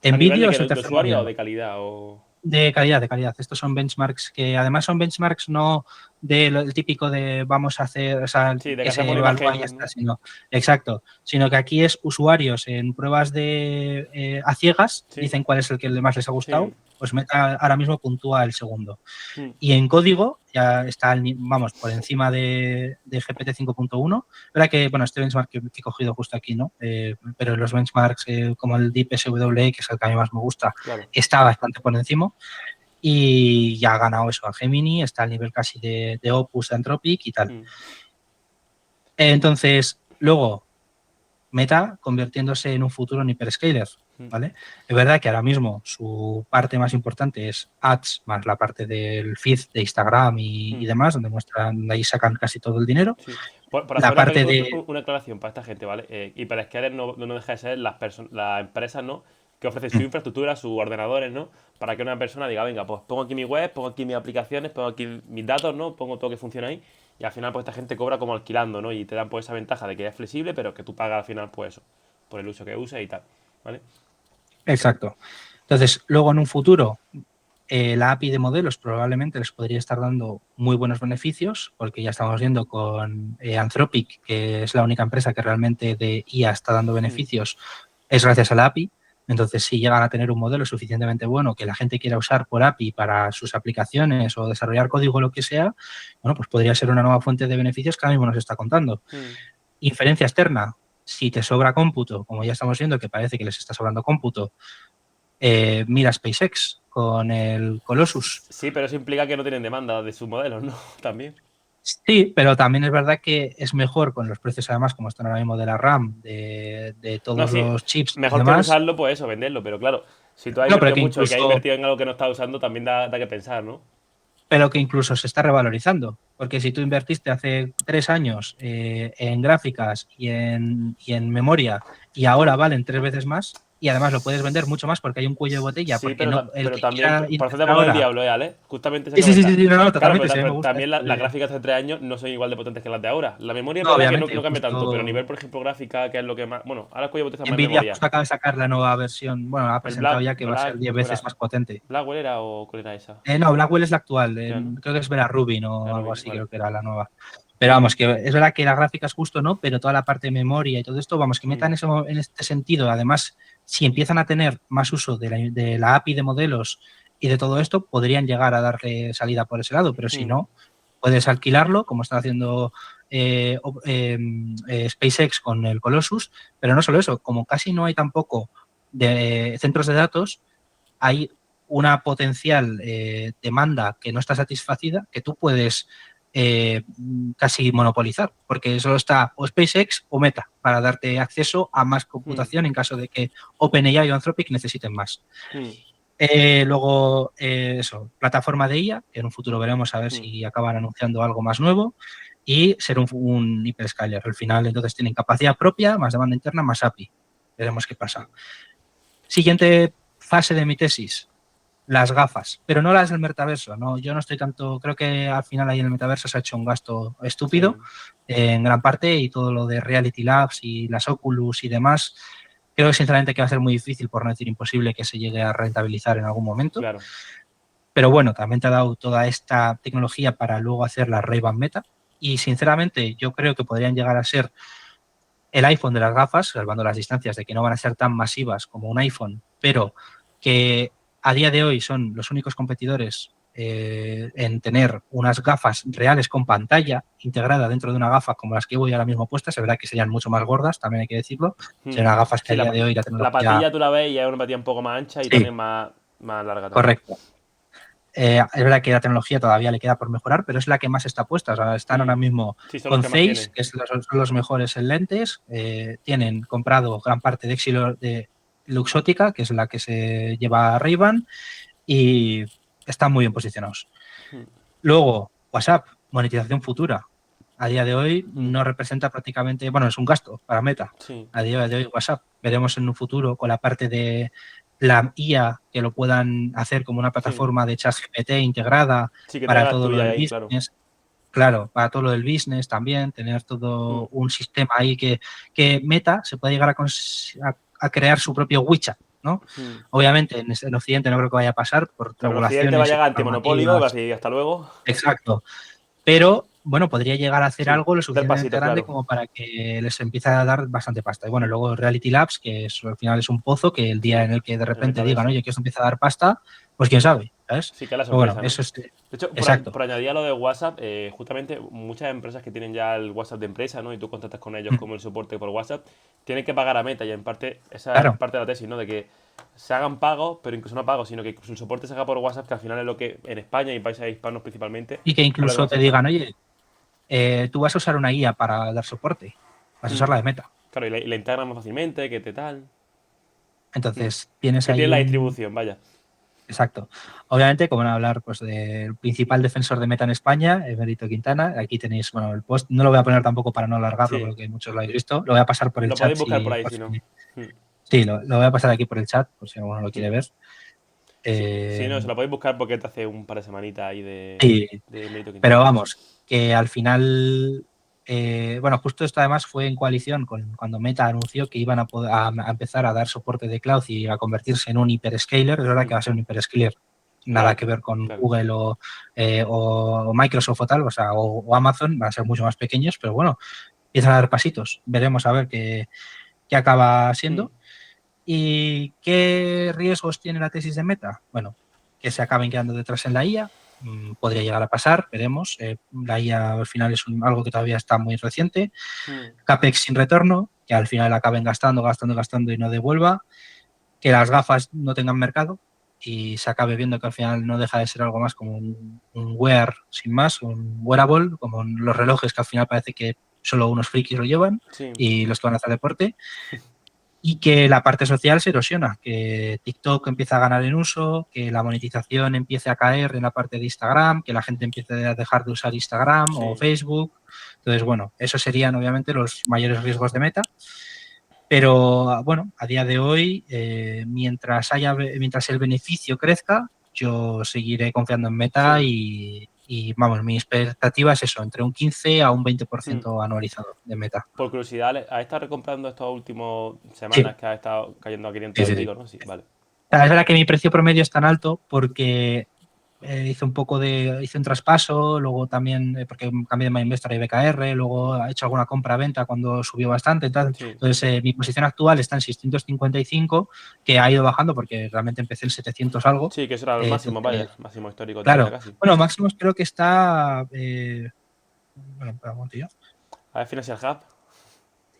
a En nivel de vídeo que es el de tercer usuario o modelo. de calidad o... De calidad, de calidad. Estos son benchmarks que además son benchmarks no del típico de vamos a hacer, o sea, Sí, de que que se hacemos una evalúa y ya imagen, está, ¿no? sino, exacto, sino que aquí es usuarios en pruebas a ciegas, Sí, dicen cuál es el que más les ha sí. gustado, pues Meta ahora mismo puntúa el segundo. Hmm, Y en código ya está, vamos, por encima de GPT 5.1. Verdad que, bueno, este benchmark que he cogido justo aquí, ¿no? Pero los benchmarks como el Deep SWE, que es el que a mí más me gusta, claro. está bastante por encima y ya ha ganado eso a Gemini, está al nivel casi de Opus, de Anthropic y tal. Hmm, Entonces, luego, Meta convirtiéndose en un futuro en hyperscaler, hmm, ¿vale? Es verdad que ahora mismo su parte más importante es Ads, más la parte del feed de Instagram y hmm. demás, donde muestran, donde ahí sacan casi todo el dinero. Sí. Por hacer La parte de, una aclaración para esta gente, ¿vale? Hyperscaler no deja de ser las empresas, ¿no? Que ofrecen su infraestructura, sus ordenadores, ¿no? Para que una persona diga, venga, pues pongo aquí mi web, pongo aquí mis aplicaciones, pongo aquí mis datos, ¿no? Pongo todo que funciona ahí. y al final pues esta gente cobra como alquilando, ¿no? Y te dan pues esa ventaja de que es flexible, pero que tú pagas al final pues eso, por el uso que uses y tal, ¿vale? Exacto. Entonces, luego en un futuro, la API de modelos probablemente les podría estar dando muy buenos beneficios, porque ya estamos viendo con Anthropic, que es la única empresa que realmente de IA está dando beneficios, es gracias a la API. Entonces, si llegan a tener un modelo suficientemente bueno que la gente quiera usar por API para sus aplicaciones o desarrollar código o lo que sea, bueno, pues podría ser una nueva fuente de beneficios que ahora mismo nos está contando. Inferencia externa. Si te sobra cómputo, como ya estamos viendo que parece que les está sobrando cómputo, mira SpaceX con el Colossus. Sí, pero eso implica que no tienen demanda de sus modelos, ¿no? También. Sí, pero también es verdad que es mejor con los precios, además, como están ahora mismo de la RAM, de No, todos sí, los chips y mejor que no demás. usarlo, pues eso, venderlo, pero claro, si tú has No, pero invertido que mucho y que has incluso, invertido en algo que no estás usando, también da que pensar, ¿no? se está revalorizando. Porque si tú invertiste hace 3 años en gráficas y en memoria y ahora valen 3 veces más, y además lo puedes vender mucho más porque hay un cuello de botella, Sí, porque no el pero que también, quiera por hacerte invertir abogado del ahora. diablo, ¿Ale? Justamente esa Sí, que sí, sí, sí, comenta. sí, no, no, Claro, totalmente, sí, me pero gusta también esto las de... gráficas de hace 3 años no son igual de potentes que las de ahora. La memoria es No, verdad que obviamente, no cambia tanto, pero a nivel, justo por ejemplo, gráfica, que es lo que más. Bueno, ahora el cuello de botella es más Nvidia memoria. justo acaba de sacar la nueva versión, bueno, ha El presentado ya que va a ser 10 ¿cómo veces era? más potente. ¿Blackwell era o cuál era esa? No, Blackwell es la actual, Ya, ¿no? creo que es Vera Rubin La o algo Rubin, así, vale. creo que era la nueva. Pero vamos, que es verdad que las gráficas justo no, pero toda la parte de memoria y todo esto, vamos, que metan eso en este sentido. Además, si empiezan a tener más uso de la API de modelos y de todo esto, podrían llegar a darle salida por ese lado, pero si no, puedes alquilarlo, como está haciendo SpaceX con el Colossus, pero no solo eso, como casi no hay tampoco de centros de datos, hay una potencial demanda que no está satisfacida que tú puedes casi monopolizar, porque solo está o SpaceX o Meta para darte acceso a más computación en caso de que OpenAI o Anthropic necesiten más. Luego, eso, plataforma de IA, que en un futuro veremos a ver si acaban anunciando algo más nuevo, y ser un hyperscaler. Al final, entonces, tienen capacidad propia, más demanda interna, más API. Veremos qué pasa. Siguiente fase de mi tesis, las gafas, pero no las del metaverso. No, yo no estoy tanto, creo que al final ahí en el metaverso se ha hecho un gasto estúpido en gran parte y todo lo de Reality Labs y las Oculus y demás. Creo sinceramente que va a ser muy difícil, por no decir imposible, que se llegue a rentabilizar en algún momento. Claro. Pero bueno, también te ha dado toda esta tecnología para luego hacer la Ray-Ban Meta. Y sinceramente, yo creo que podrían llegar a ser el iPhone de las gafas, salvando las distancias de que no van a ser tan masivas como un iPhone, pero que a día de hoy son los únicos competidores en tener unas gafas reales con pantalla integrada dentro de una gafa como las que voy ahora mismo puestas. Es verdad que serían mucho más gordas, también hay que decirlo. Serían gafas que Sí, a día de hoy la la tecnología... patilla tú la ves y es una patilla un poco más ancha y Sí, también más larga también. correcto. Es verdad que la tecnología todavía le queda por mejorar, pero es la que más está puesta. O sea, están ahora mismo Sí, son los con que más Zeiss, tienen. que son los mejores en lentes. Tienen comprado gran parte de Luxótica, que es la que se lleva a Ray-Ban, y están muy bien posicionados. Luego, WhatsApp, monetización futura. A día de hoy no representa prácticamente, bueno, es un gasto para Meta. Sí. A día de hoy WhatsApp. Veremos en un futuro con la parte de la IA que lo puedan hacer como una Sí. plataforma de ChatGPT integrada Sí, que para tengas la todo lo tuya del ahí, claro. business. Claro, para todo lo del business también, tener todo un sistema ahí que Meta se puede llegar a crear su propio WeChat, ¿no? Obviamente en Occidente no creo que vaya a pasar por Claro, en Occidente va a regulaciones y llegar por antimonopolio y va a normativas. decir hasta luego. Exacto. Pero, bueno, podría llegar a hacer Sí, algo lo dar suficientemente pasitos, grande claro. como para que les empiece a dar bastante pasta. Y bueno, luego Reality Labs, que al final es un pozo que el día Sí, en el que de el repente digan, metaverso. oye, que esto empieza a dar pasta, pues quién sabe, ¿sabes? Sí, que es la Pero bueno, sorpresa, ¿no? eso es De hecho, exacto. por añadir a lo de WhatsApp, justamente muchas empresas que tienen ya el WhatsApp de empresa, ¿no? Y tú contactas con ellos como el soporte por WhatsApp, tienen que pagar a Meta y en parte, esa es Claro. parte de la tesis, ¿no? De que se hagan pagos, pero incluso no pagos, sino que incluso el soporte se haga por WhatsApp, que al final es lo que en España y en países hispanos principalmente, Y que es lo que incluso más se te usa. digan, oye, tú vas a usar una guía para dar soporte, vas a usar la de Meta. Claro, y la integran más fácilmente, que te tal. Entonces, tienes Que ahí tiene la un... distribución, vaya. Exacto. Obviamente, como van a hablar pues, del principal defensor de Meta en España, Emerito Quintana, aquí tenéis bueno, el post. No lo voy a poner tampoco para no alargarlo, Sí, porque muchos lo habéis visto. Lo voy a pasar por el lo chat podéis buscar por ahí, por si no. si... Sí, lo voy a pasar aquí por el chat, por si alguno lo quiere ver. Sí, Eh, no, se lo podéis buscar porque te hace un par de semanitas ahí sí, de mérito pero quinto. vamos, que al final, bueno, justo esto además fue en coalición con cuando Meta anunció que iban a empezar a dar soporte de cloud y a convertirse en un hyperscaler. Es verdad que va a ser un hyperscaler, nada que Light, ver con claro. Google o Microsoft o tal, o sea, o Amazon, van a ser mucho más pequeños, pero bueno, empiezan a dar pasitos. Veremos a ver qué acaba Mm, siendo. ¿Y qué riesgos tiene la tesis de Meta? Bueno, que se acaben quedando detrás en la IA, podría llegar a pasar, veremos. La IA al final es algo que todavía está muy reciente. mm, CAPEX sin retorno, que al final acaben gastando y no devuelva. Que las gafas no tengan mercado y se acabe viendo que al final no deja de ser algo más como un wear sin más, un wearable, como los relojes que al final parece que solo unos frikis lo llevan sí. y los que van a hacer deporte. Y que la parte social se erosiona, que TikTok empieza a ganar en uso, que la monetización empiece a caer en la parte de Instagram, que la gente empiece a dejar de usar Instagram o Sí. Facebook. Entonces, bueno, esos serían obviamente los mayores riesgos de Meta. Pero bueno, a día de hoy, mientras el beneficio crezca, yo seguiré confiando en Meta Sí. y vamos, mi expectativa es eso, entre un 15 a un Mm. 20% anualizado de Meta. Por curiosidad, ¿has estado recomprando estas últimas Sí, semanas que has estado cayendo a 500 sí, y sí, sí. pico, ¿no? Sí, vale. Es verdad que mi precio promedio es tan alto porque hice un traspaso, luego también, porque cambié de MyInvestor a BKR, luego he hecho alguna compra-venta cuando subió bastante. Sí. Entonces, mi posición actual está en 655, que ha ido bajando porque realmente empecé en 700 algo. Sí, que eso era el máximo, vaya. Entonces, Máximo histórico tuyo ya claro. casi. Bueno, Maximus creo que está. Bueno, espera un momentillo. A ver, Financial Hub.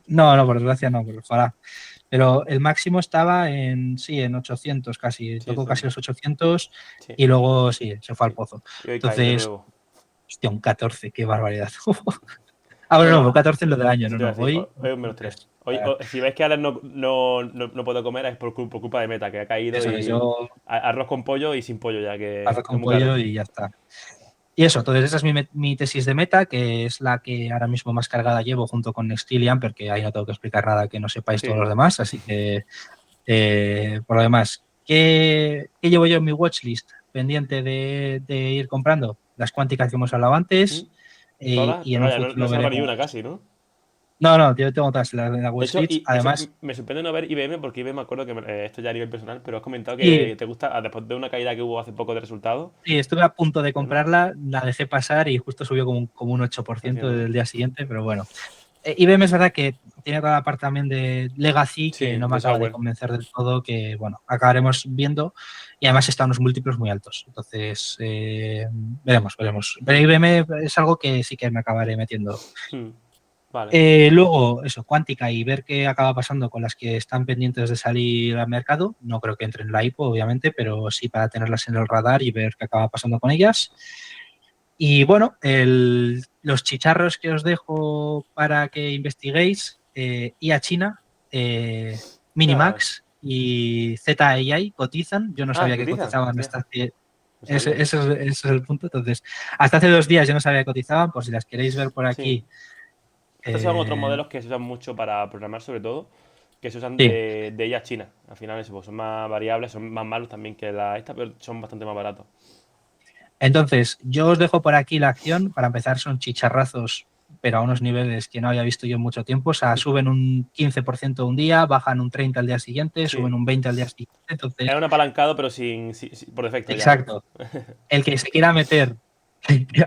No, no, por desgracia no, pero ojalá. Pero el máximo estaba sí, en 800 casi, Sí, tocó eso. casi los 800 Sí, y luego sí, se fue al sí. pozo. Y hoy cae de Entonces, nuevo. hostia, un 14, qué barbaridad. Bueno, no, Bueno, un 14 es lo del año, eso no, te iba a no, decir. hoy Hoy es un un menos 3. 3. Hoy, si ves que Alex no puedo comer es por culpa de Meta, que ha caído Eso es, y yo arroz con pollo y sin pollo ya, que arroz es con muy caro. pollo y ya está. Y eso, entonces esa es mi tesis de Meta, que es la que ahora mismo más cargada llevo junto con Nextil y Amper, que ahí no tengo que explicar nada que no sepáis todos Sí. los demás, así que por lo demás, ¿qué llevo yo en mi watchlist pendiente de ir comprando? Las cuánticas que hemos hablado ¿Mm? antes y, Todas, y en un vaya, no futuro salva ni veremos. una casi, ¿no? No, no, yo tengo todas la De hecho, watchlist. y eso Además, me sorprende no ver IBM porque IBM me acuerdo que esto ya a nivel personal, pero has comentado sí, que te gusta después de una caída que hubo hace poco de resultados. sí, estuve a punto de ¿No? comprarla, la dejé pasar y justo subió como un 8% Haciendo. del día siguiente, pero bueno. IBM es verdad que tiene toda la parte también de Legacy Sí, que no me de acaba de software. convencer del todo, que bueno, acabaremos viendo y además están unos múltiplos muy altos. Entonces, veremos. Pero Hmm, IBM es algo que sí que me acabaré metiendo. hmm. Vale. Luego, eso, cuántica y ver qué acaba pasando con las que están pendientes de salir al mercado. No creo que entren en la IPO, obviamente, pero sí para tenerlas en el radar y ver qué acaba pasando con ellas. Y bueno, los chicharros que os dejo para que investiguéis, IA China, Ya. Minimax y ZAI cotizan. Yo no Ah, sabía que cotizan. cotizaban Hostia, hasta hace... no Ese, sabía. ese es el punto. Entonces, hasta hace 2 días yo no sabía que cotizaban, por si las queréis ver por Sí. aquí. Estos son otros eh, modelos que se usan mucho para programar, sobre todo, que se usan sí. de IA China. Al final, eso, pues, son más variables, son más malos también que esta, pero son bastante más baratos. Entonces, yo os dejo por aquí la acción. Para empezar, son chicharrazos, pero a unos niveles que no había visto yo en mucho tiempo. O sea, suben un 15% un día, bajan un 30% al día siguiente, suben Sí. un 20% al día siguiente. Es Entonces, un apalancado, pero por defecto ya, ¿no? exacto. El que se quiera meter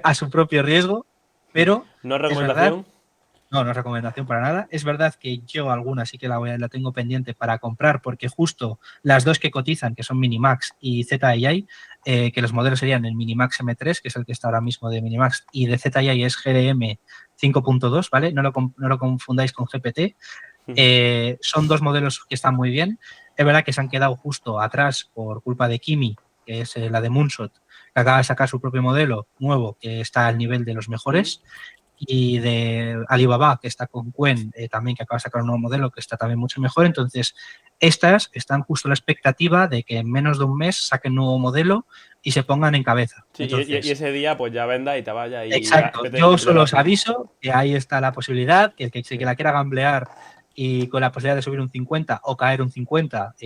a su propio riesgo, pero No es es verdad. recomendación. No, no es recomendación para nada. Es verdad que yo alguna sí que la tengo pendiente para comprar porque justo las dos que cotizan, que son Minimax y ZAI, que los modelos serían el Minimax M3, que es el que está ahora mismo de Minimax, y de ZAI es GRM 5.2, ¿vale? No lo confundáis con GPT. Son dos modelos que están muy bien. Es verdad que se han quedado justo atrás por culpa de Kimi, que es la de Moonshot, que acaba de sacar su propio modelo nuevo, que está al nivel de los mejores y de Alibaba, que está con Quen, también que acaba de sacar un nuevo modelo que está también mucho mejor. Entonces, estas están justo a la expectativa de que en menos de un mes saquen un nuevo modelo y se pongan en cabeza. Sí, y Entonces, ese día pues ya venda y te vaya y exacto, yo vete solo os rápido. aviso que ahí está la posibilidad, que el que Sí. la quiera gamblear y con la posibilidad de subir un 50 o caer un 50,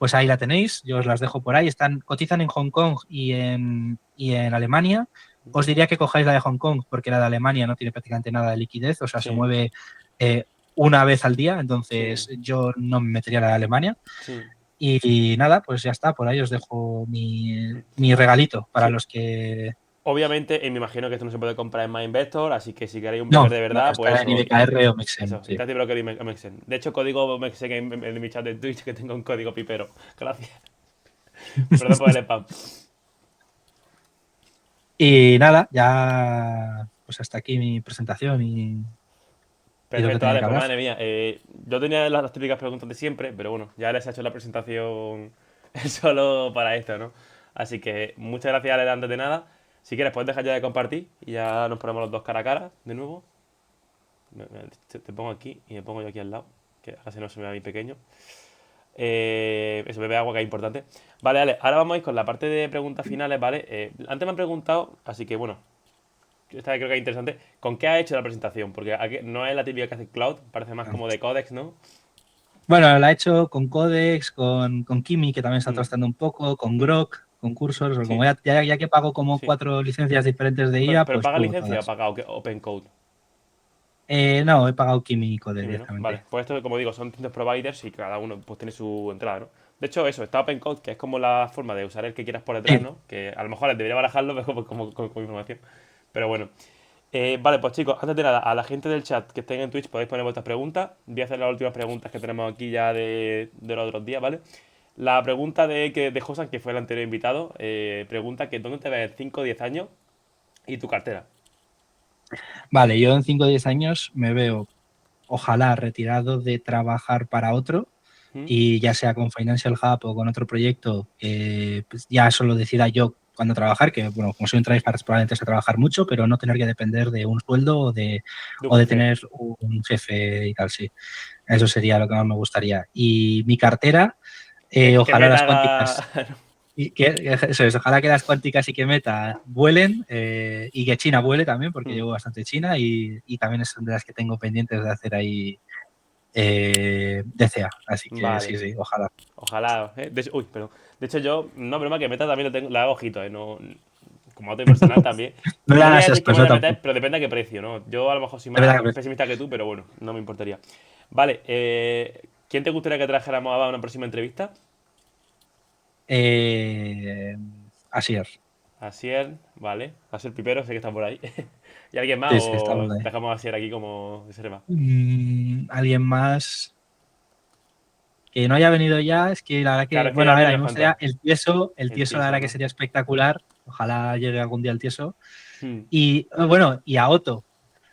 pues ahí la tenéis, yo os las dejo por ahí. Cotizan en Hong Kong y en Alemania. Os diría que cojáis la de Hong Kong porque la de Alemania no tiene prácticamente nada de liquidez, o sea, se Sí, mueve una vez al día, sí, entonces yo no me metería la de Alemania. sí. Y nada, pues ya está, por ahí os dejo mi regalito para Sí, los que... obviamente, me imagino que esto no se puede comprar en MyInvestor, así que si queréis un No, paper de no, verdad, pues está en IBKR o Mexen, eso, sí. Interactive Broker y Mexen. De hecho, código Mexen en mi chat de Twitch, que tengo un código pipero. Gracias. Perdón por el spam. Y nada, ya pues hasta aquí mi presentación y lo que Perfecto, tenía vale, que pues hablar. madre mía. Yo tenía las típicas preguntas de siempre, pero bueno, ya les he hecho la presentación solo para esto, ¿no? Así que muchas gracias, Ale, antes de nada. Si quieres, puedes dejar ya de compartir y ya nos ponemos los dos cara a cara de nuevo. Te pongo aquí y me pongo yo aquí al lado, que ahora si no se me ve a mí pequeño. Eso, bebe agua, que es importante. Vale, vale, ahora vamos a ir con la parte de preguntas finales, ¿vale? Antes me han preguntado, así que bueno, esta creo que es interesante. ¿Con qué ha hecho la presentación? Porque no es la típica que hace Cloud, parece más como de Codex, ¿no? Bueno, la he hecho con Codex, con Kimi, que también está Mm, trastando un poco, con mm, Grok, con Cursor, o como sí, ya que pago como sí. 4 licencias diferentes de Pero, IA, pero pues ¿paga pruebo licencia o todas. paga Open Code? No, he pagado Kimi y Code Kimi, ¿no? Vale, directamente. pues esto, como digo, son distintos providers y cada uno pues tiene su entrada, ¿no? De hecho, eso, está OpenCode, que es como la forma de usar el que quieras por detrás, Sí. ¿no? Que a lo mejor debería barajarlo pero como información. Pero bueno. Vale, pues chicos, antes de nada, a la gente del chat que estén en Twitch podéis poner vuestras preguntas. Voy a hacer las últimas preguntas que tenemos aquí ya de los otros días, ¿vale? La pregunta de Josan, que fue el anterior invitado, pregunta que ¿dónde te ves en 5 o 10 años y tu cartera? Vale, yo en 5 o 10 años me veo, ojalá, retirado de trabajar para otro ¿Mm? y ya sea con Financial Hub o con otro proyecto, pues ya solo decida yo cuándo trabajar, que bueno, como soy un tryhard probablemente sé trabajar mucho, pero no tener que depender de un sueldo De un o de jefe. tener un jefe y tal, sí. Eso sería lo que más me gustaría. Y mi cartera, Que ojalá Meta las haga. cuánticas, eso es, ojalá que las cuánticas y que Meta vuelen y que China vuele también, porque Hmm, llevo bastante China y también son de las que tengo pendientes de hacer ahí DCA. Así que vale. sí, sí, ojalá. Ojalá. De hecho, uy, pero. De hecho, yo, no broma, que Meta también le hago ojito, ¿eh? No, como auto personal también. No le No te voy a hagas decir que me esfuerzo voy a meter, tampoco. pero depende a qué precio, ¿no? Yo a lo mejor soy De verdad más que pesimista que tú, pero bueno, no me importaría. Vale, ¿quién te gustaría que trajéramos a una próxima entrevista? eh, así es. Asier, vale. Asier Pipero, sé que está por ahí. ¿Y alguien más Sí, sí, o estamos ahí. dejamos a Asier aquí como reserva? Alguien más que no haya venido ya, es que la verdad Claro, que, es que bueno, ya a ver, a mí haría me gustaría falta. el El tieso, la tieso, verdad que ¿no? sería espectacular. Ojalá llegue algún día el tieso. Hmm. Y bueno, y a Otto,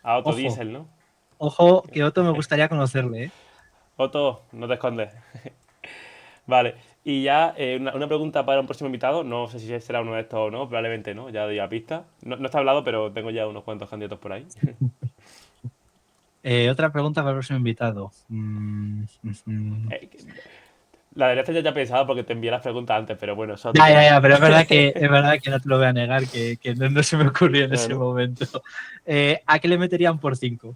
A Otto ojo, Diesel, ¿no? ojo, que Otto me gustaría conocerle, ¿eh? Otto, no te escondes. Vale, y ya una pregunta para un próximo invitado. No sé si será uno de estos o no, probablemente no, ya doy a pista. No, no está hablado, pero tengo ya unos cuantos candidatos por ahí. Otra pregunta para el próximo invitado. Eh, la de este ya he pensado porque te envié las preguntas antes, pero bueno, eso es otro Ya, tema. pero es verdad que no te lo voy a negar, que no se me ocurrió en No, ese no. momento. ¿A qué le meterían por 5?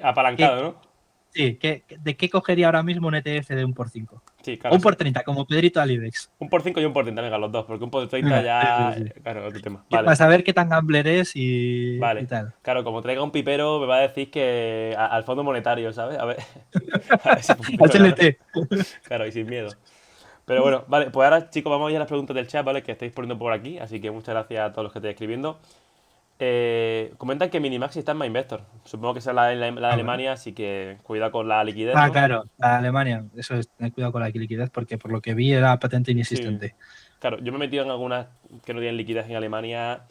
Apalancado, ¿no? Sí, ¿de qué cogería ahora mismo un ETF de un por 5? Sí, O claro, un sí. por 30 como Pedrito Alidex. Un por 5 y un por 30, venga, los dos, porque un por 30 Venga, sí, sí, ya. sí. Claro, otro tema. Vale, Para saber qué tan gambler es y vale. tal. Claro, como traiga un pipero, me va a decir que al Fondo Monetario, ¿sabes? A ver, a ver si Al funciona, ¿no? CLT. Claro, y sin miedo. Pero bueno, vale, pues ahora chicos vamos a ir a las preguntas del chat, ¿vale? Que estáis poniendo por aquí, así que muchas gracias a todos los que estáis escribiendo. Comentan que Minimax está en MyInvestor. Supongo que será la de Ah, bueno. Alemania, así que cuidado con la liquidez, ¿no? Claro, la Alemania. Eso es, tener cuidado con la liquidez porque por lo que vi era patente Sí. inexistente. Claro, yo me he metido en algunas que no tienen liquidez en Alemania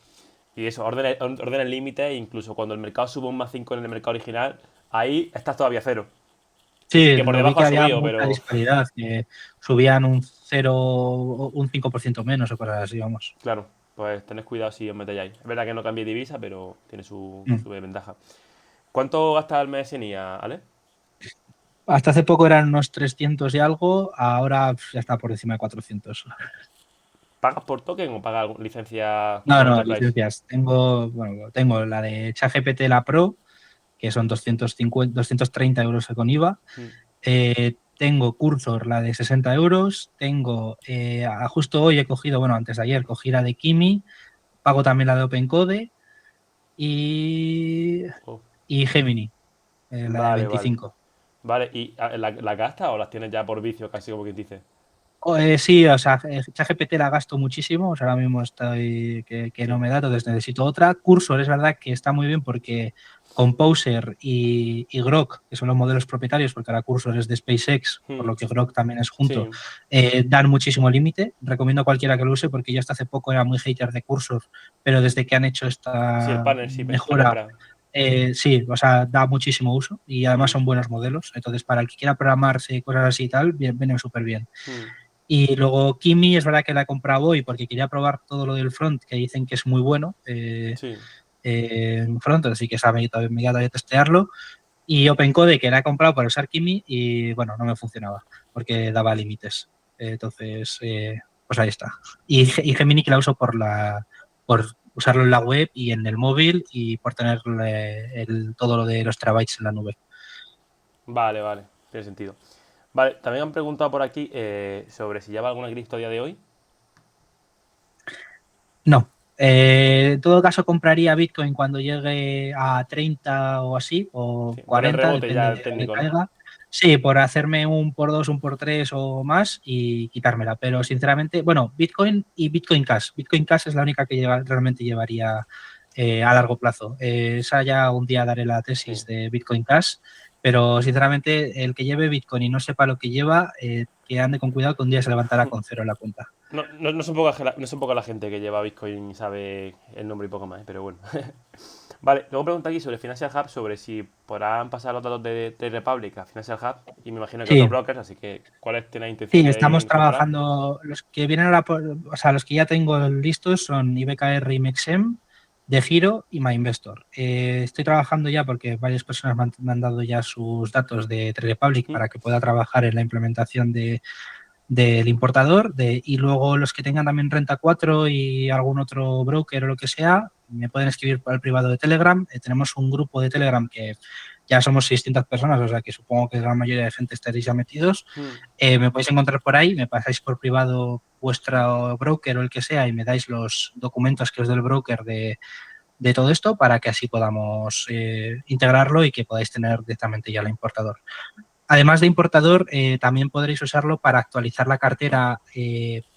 y eso, orden el límite, e incluso cuando el mercado sube un más 5 en el mercado original, ahí estás todavía cero. Sí, Que por lo vi debajo que ha había subido, mucha pero disparidad, que subían un 0, un 5% menos o cosas así, vamos. claro, pues tened cuidado si os metéis ahí. Es verdad que no cambie divisa, pero tiene su ventaja. ¿Cuánto gastas al mes en IA, Ale? Hasta hace poco eran unos 300 y algo, ahora ya está por encima de 400. ¿Pagas por token o pagas licencia No, con no, Enterprise? licencias. Tengo la de ChatGPT, la Pro, que son 230 euros con IVA. Mm, tengo Cursor, la de 60 euros, tengo, justo hoy he cogido, bueno, antes de ayer cogí la de Kimi, pago también la de OpenCode y, Oh, y Gemini, la de vale, vale. 25. Vale, ¿y la gastas o las tienes ya por vicio, casi como quien dice? Sí, o sea, ChatGPT la gasto muchísimo, o sea, ahora mismo estoy que no Sí. me da, entonces necesito otra. Cursor es verdad que está muy bien porque Composer y Grok, que son los modelos propietarios, porque ahora Cursor es de SpaceX, por Hmm, lo que Grok también es junto, sí. dan muchísimo límite. Recomiendo a cualquiera que lo use porque yo hasta hace poco era muy hater de Cursor, pero desde que han hecho Sí, el esta partnership este con mejora, Opera. sí, o sea, da muchísimo uso y además Hmm, son buenos modelos. Entonces, para el que quiera programarse y cosas así y tal, vienen súper bien. hmm, Y luego Kimi es verdad que la he comprado hoy porque quería probar todo lo del front, que dicen que es muy bueno sí. en front, así que me queda todavía testearlo. Y OpenCode, que la he comprado para usar Kimi y bueno, no me funcionaba porque daba límites. Entonces, pues ahí está. Y Gemini que la uso por usarlo en la web y en el móvil y por tener todo lo de los terabytes en la nube. Vale, vale. Tiene sentido. Vale, también han preguntado por aquí sobre si lleva alguna cripto a día de hoy. No. En todo caso, compraría Bitcoin cuando llegue a 30 o así, o Sí, por el 40, rebote depende ya de dónde técnico, ¿no? caiga. Sí, por hacerme un por dos, un por tres o más y quitármela. Pero sinceramente, bueno, Bitcoin y Bitcoin Cash. Bitcoin Cash es la única que realmente llevaría a largo plazo. Esa ya un día daré la Sí. tesis de Bitcoin Cash, pero sinceramente, el que lleve Bitcoin y no sepa lo que lleva, que ande con cuidado que un día se levantará con cero en la cuenta. No son poca, no son poca la gente que lleva Bitcoin y sabe el nombre y poco más, pero bueno. Vale, luego pregunta aquí sobre Financial Hub, sobre si podrán pasar los datos de Republic a Financial Hub, y me imagino que otros Sí, brokers, así que ¿cuáles tienen intención sí, de estamos incorporar? trabajando. Los que vienen o sea, los que ya tengo listos son IBKR y Mexem, De Giro y MyInvestor. Estoy trabajando ya porque varias personas me han dado ya sus datos de Trade Republic ¿Mm? para que pueda trabajar en la implementación del importador y luego los que tengan también Renta 4 y algún otro broker o lo que sea, me pueden escribir por el privado de Telegram. Tenemos un grupo de Telegram que ya somos 600 personas, o sea que supongo que la mayoría de gente estaréis ya metidos. ¿Mm? Me podéis encontrar por ahí, me pasáis por privado vuestro broker o el que sea y me dais los documentos que os dé el broker de todo esto para que así podamos integrarlo y que podáis tener directamente ya el importador. Además de importador, también podréis usarlo para actualizar la cartera.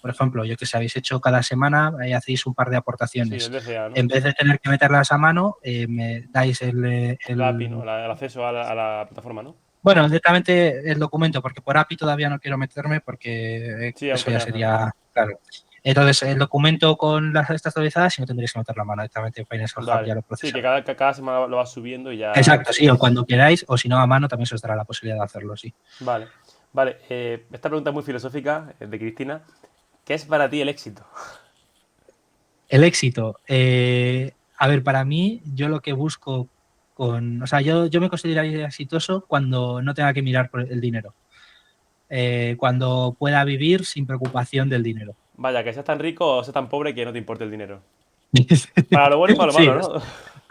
Por ejemplo, yo que sé, habéis hecho cada semana, hacéis un par de Sí, el aportaciones. DCA, ¿no? En vez de tener que meterlas a mano, me dais El API, ¿no? El acceso a la plataforma, ¿no? bueno, directamente el documento, porque por API todavía no quiero meterme porque Sí, aún eso te ya queda hacerlo. sería, claro. Entonces, el documento con las estas actualizadas y no tendréis que meter la mano directamente. Financial Hub ya Vale. lo Sí, que procesará. cada semana lo vas subiendo y ya. Exacto, sí, o cuando queráis, o si no a mano también se os dará la posibilidad de hacerlo, sí. Vale. Vale, esta pregunta es muy filosófica, de Cristina. ¿Qué es para ti el éxito? El éxito. A ver, para mí, yo lo que busco o sea, yo me consideraría exitoso cuando no tenga que mirar por el dinero, cuando pueda vivir sin preocupación del dinero. Vaya, que seas tan rico o seas tan pobre que no te importe el dinero. Para lo bueno y para lo Sí, malo, ¿no? o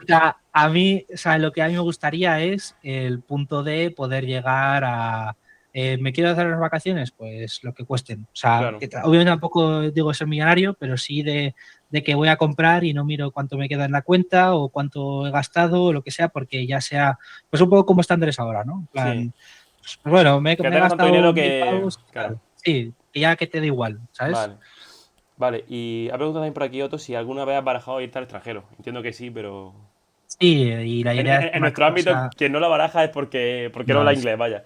sea, a mí, o sea, lo que a mí me gustaría es el punto de poder llegar a, ¿me quiero hacer las vacaciones? Pues lo que cuesten. O sea, Claro. obviamente tampoco digo ser millonario, pero sí de que voy a comprar y no miro cuánto me queda en la cuenta o cuánto he gastado o lo que sea, porque ya sea, pues un poco como estándares ahora, ¿no? En Sí. plan, pues bueno, Que me he tengas tanto gastado dinero 1000 pavos, Claro. tal. Sí, que ya que te da igual, ¿sabes? Vale. Vale, y ha preguntado también por aquí Otto si alguna vez has barajado irte al extranjero. Entiendo que sí, pero. Sí, y la idea es que En una nuestro ámbito, cosa... quien no la baraja es porque no No, habla inglés, vaya.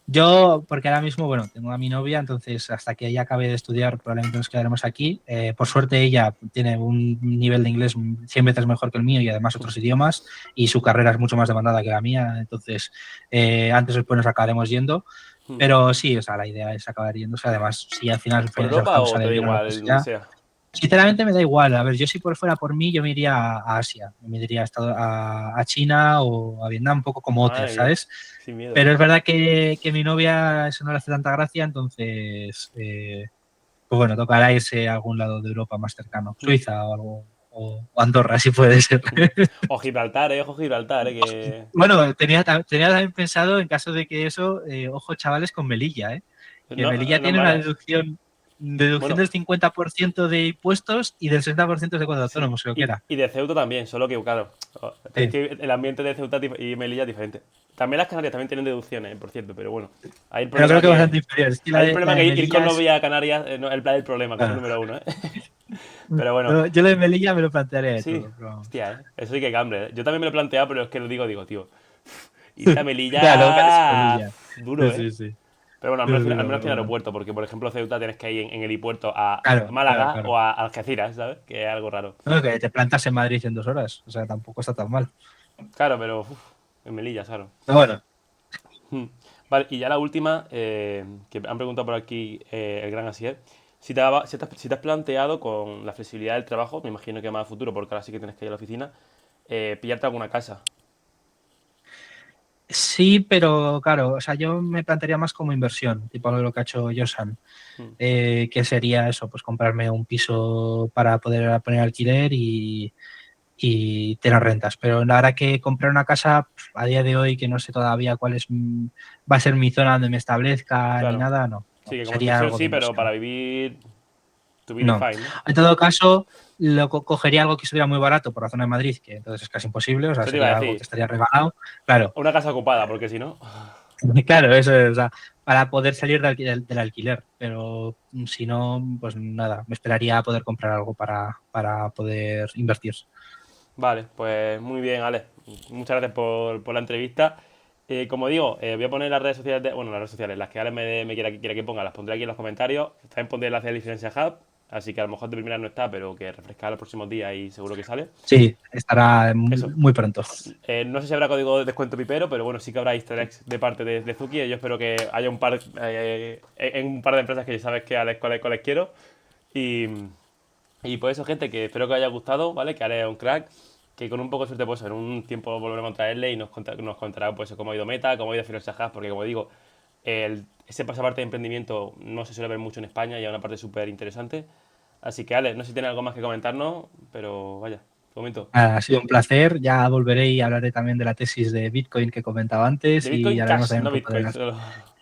yo, porque ahora mismo, bueno, tengo a mi novia, entonces hasta que ella acabe de estudiar probablemente nos quedaremos aquí. Por suerte ella tiene un nivel de inglés 100 veces mejor que el mío y además otros idiomas y su carrera es mucho más demandada que la mía, entonces antes o después nos acabaremos yendo. Pero sí, o sea, la idea es acabar yéndose. Además, si al final el ¿Por Financial Europa Hub o te sale da bien o lo que igual donde sea, sea? sinceramente me da igual. A ver, yo si por fuera por mí, yo me iría a Asia, me iría a China o a Vietnam, un poco como Otter, Madre mía, ¿sabes? sin miedo. Pero es verdad que mi novia eso no le hace tanta gracia, entonces, pues bueno, tocará irse a algún lado de Europa más cercano, Suiza o algo, o Andorra, si puede ser. O Gibraltar, ojo Gibraltar, que... Bueno, tenía también pensado, en caso de que eso, ojo chavales, con Melilla, que No, Melilla no es tiene una mala, ¿eh? deducción Bueno, del 50% de impuestos y del 60% de cuotas sí. autónomos, creo que era. Y de Ceuta también, solo que, claro, es Sí. que el ambiente de Ceuta y Melilla es diferente. También las Canarias también tienen deducciones, por cierto, pero bueno. Hay el Pero creo problema que que... bastante inferior. Es que Hay el la problema de que ir con Melilla es... novia a Canarias no, el plan del problema, que es el ah. número uno, ¿eh? Pero bueno, Yo lo de Melilla me lo plantearía de sí, todo. Pero vamos. hostia, ¿eh? Eso sí que cambia, ¿eh? Yo también me lo he planteado, pero es que lo digo, tío. Irte a Claro, luego caerse en Melilla... Melilla. Duro, Sí, ¿eh? sí, sí. Pero bueno, Duro, al duro, menos pero tiene bueno. aeropuerto, porque por ejemplo Ceuta tienes que ir en helipuerto a Claro, claro, Málaga claro. o a Algeciras, ¿sabes? Que es algo raro. No, que te plantas en Madrid en 2 horas. O sea, tampoco está tan mal. Claro, pero en Melilla, claro. Pero bueno, Hmm. Vale, y ya la última, que han preguntado por aquí el gran Asier. Si te has planteado con la flexibilidad del trabajo, me imagino que más a futuro, porque ahora sí que tienes que ir a la oficina, pillarte alguna casa. sí, pero claro, o sea, yo me plantearía más como inversión, tipo lo que ha hecho Josan, Hmm. que sería eso, pues comprarme un piso para poder poner alquiler y tener rentas. Pero la verdad que comprar una casa a día de hoy, que no sé todavía cuál es, va a ser mi zona donde me establezca ni Claro. nada, no, Sí, no, que como sería inversión algo de sí, pero para inversión. vivir, to be No. defined, ¿no? En todo caso, cogería algo que estuviera muy barato por la zona de Madrid, que entonces es casi imposible, o sea, Eso te iba a sería algo que decir. estaría regalado. Claro, Una casa ocupada, porque si no. claro, eso es, o sea, para poder salir del alquiler, pero si no, pues nada, me esperaría a poder comprar algo para poder invertir. Vale, pues muy bien, Alex. Muchas gracias por la entrevista. Como digo, voy a poner las redes sociales, bueno, las redes sociales, las que Alex quiera que ponga, las pondré aquí en los comentarios. También pondré el enlace de Licencia Hub, así que a lo mejor de primera no está, pero que refrescará los próximos días y seguro que sale. Sí, estará muy, Eso. muy pronto. No sé si habrá código de descuento pipero, pero bueno, sí que habrá easter eggs de parte de Zuki. Yo espero que haya un par, en un par de empresas que ya sabes que Alex, cuáles quiero. Y, y por eso, gente, que espero que os haya gustado, ¿vale? Que Alex es un crack. Que con un poco de suerte, pues en un tiempo volveremos a traerle y nos contará pues cómo ha ido Meta, cómo ha ido Finanzas Hub, porque como digo, ese pasaporte de emprendimiento no se suele ver mucho en España y es una parte súper interesante. Así que, Alex, no sé si tienes algo más que comentarnos, pero vaya, te comento. Ha sido un placer, ya volveré y hablaré también de la tesis de Bitcoin que comentaba De antes y Bitcoin hablaremos Cash, también un no poco de Bitcoin, las solo.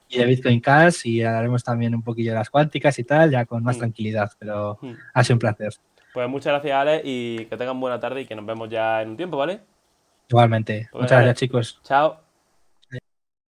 y de Bitcoin Cash y hablaremos también un poquillo de las cuánticas y tal, ya con más Hmm, tranquilidad, pero hmm. ha sido un placer. Pues muchas gracias, Alex, y que tengan buena tarde y que nos vemos ya en un tiempo, ¿vale? Igualmente, Pues venga, muchas gracias Alex. chicos. Chao.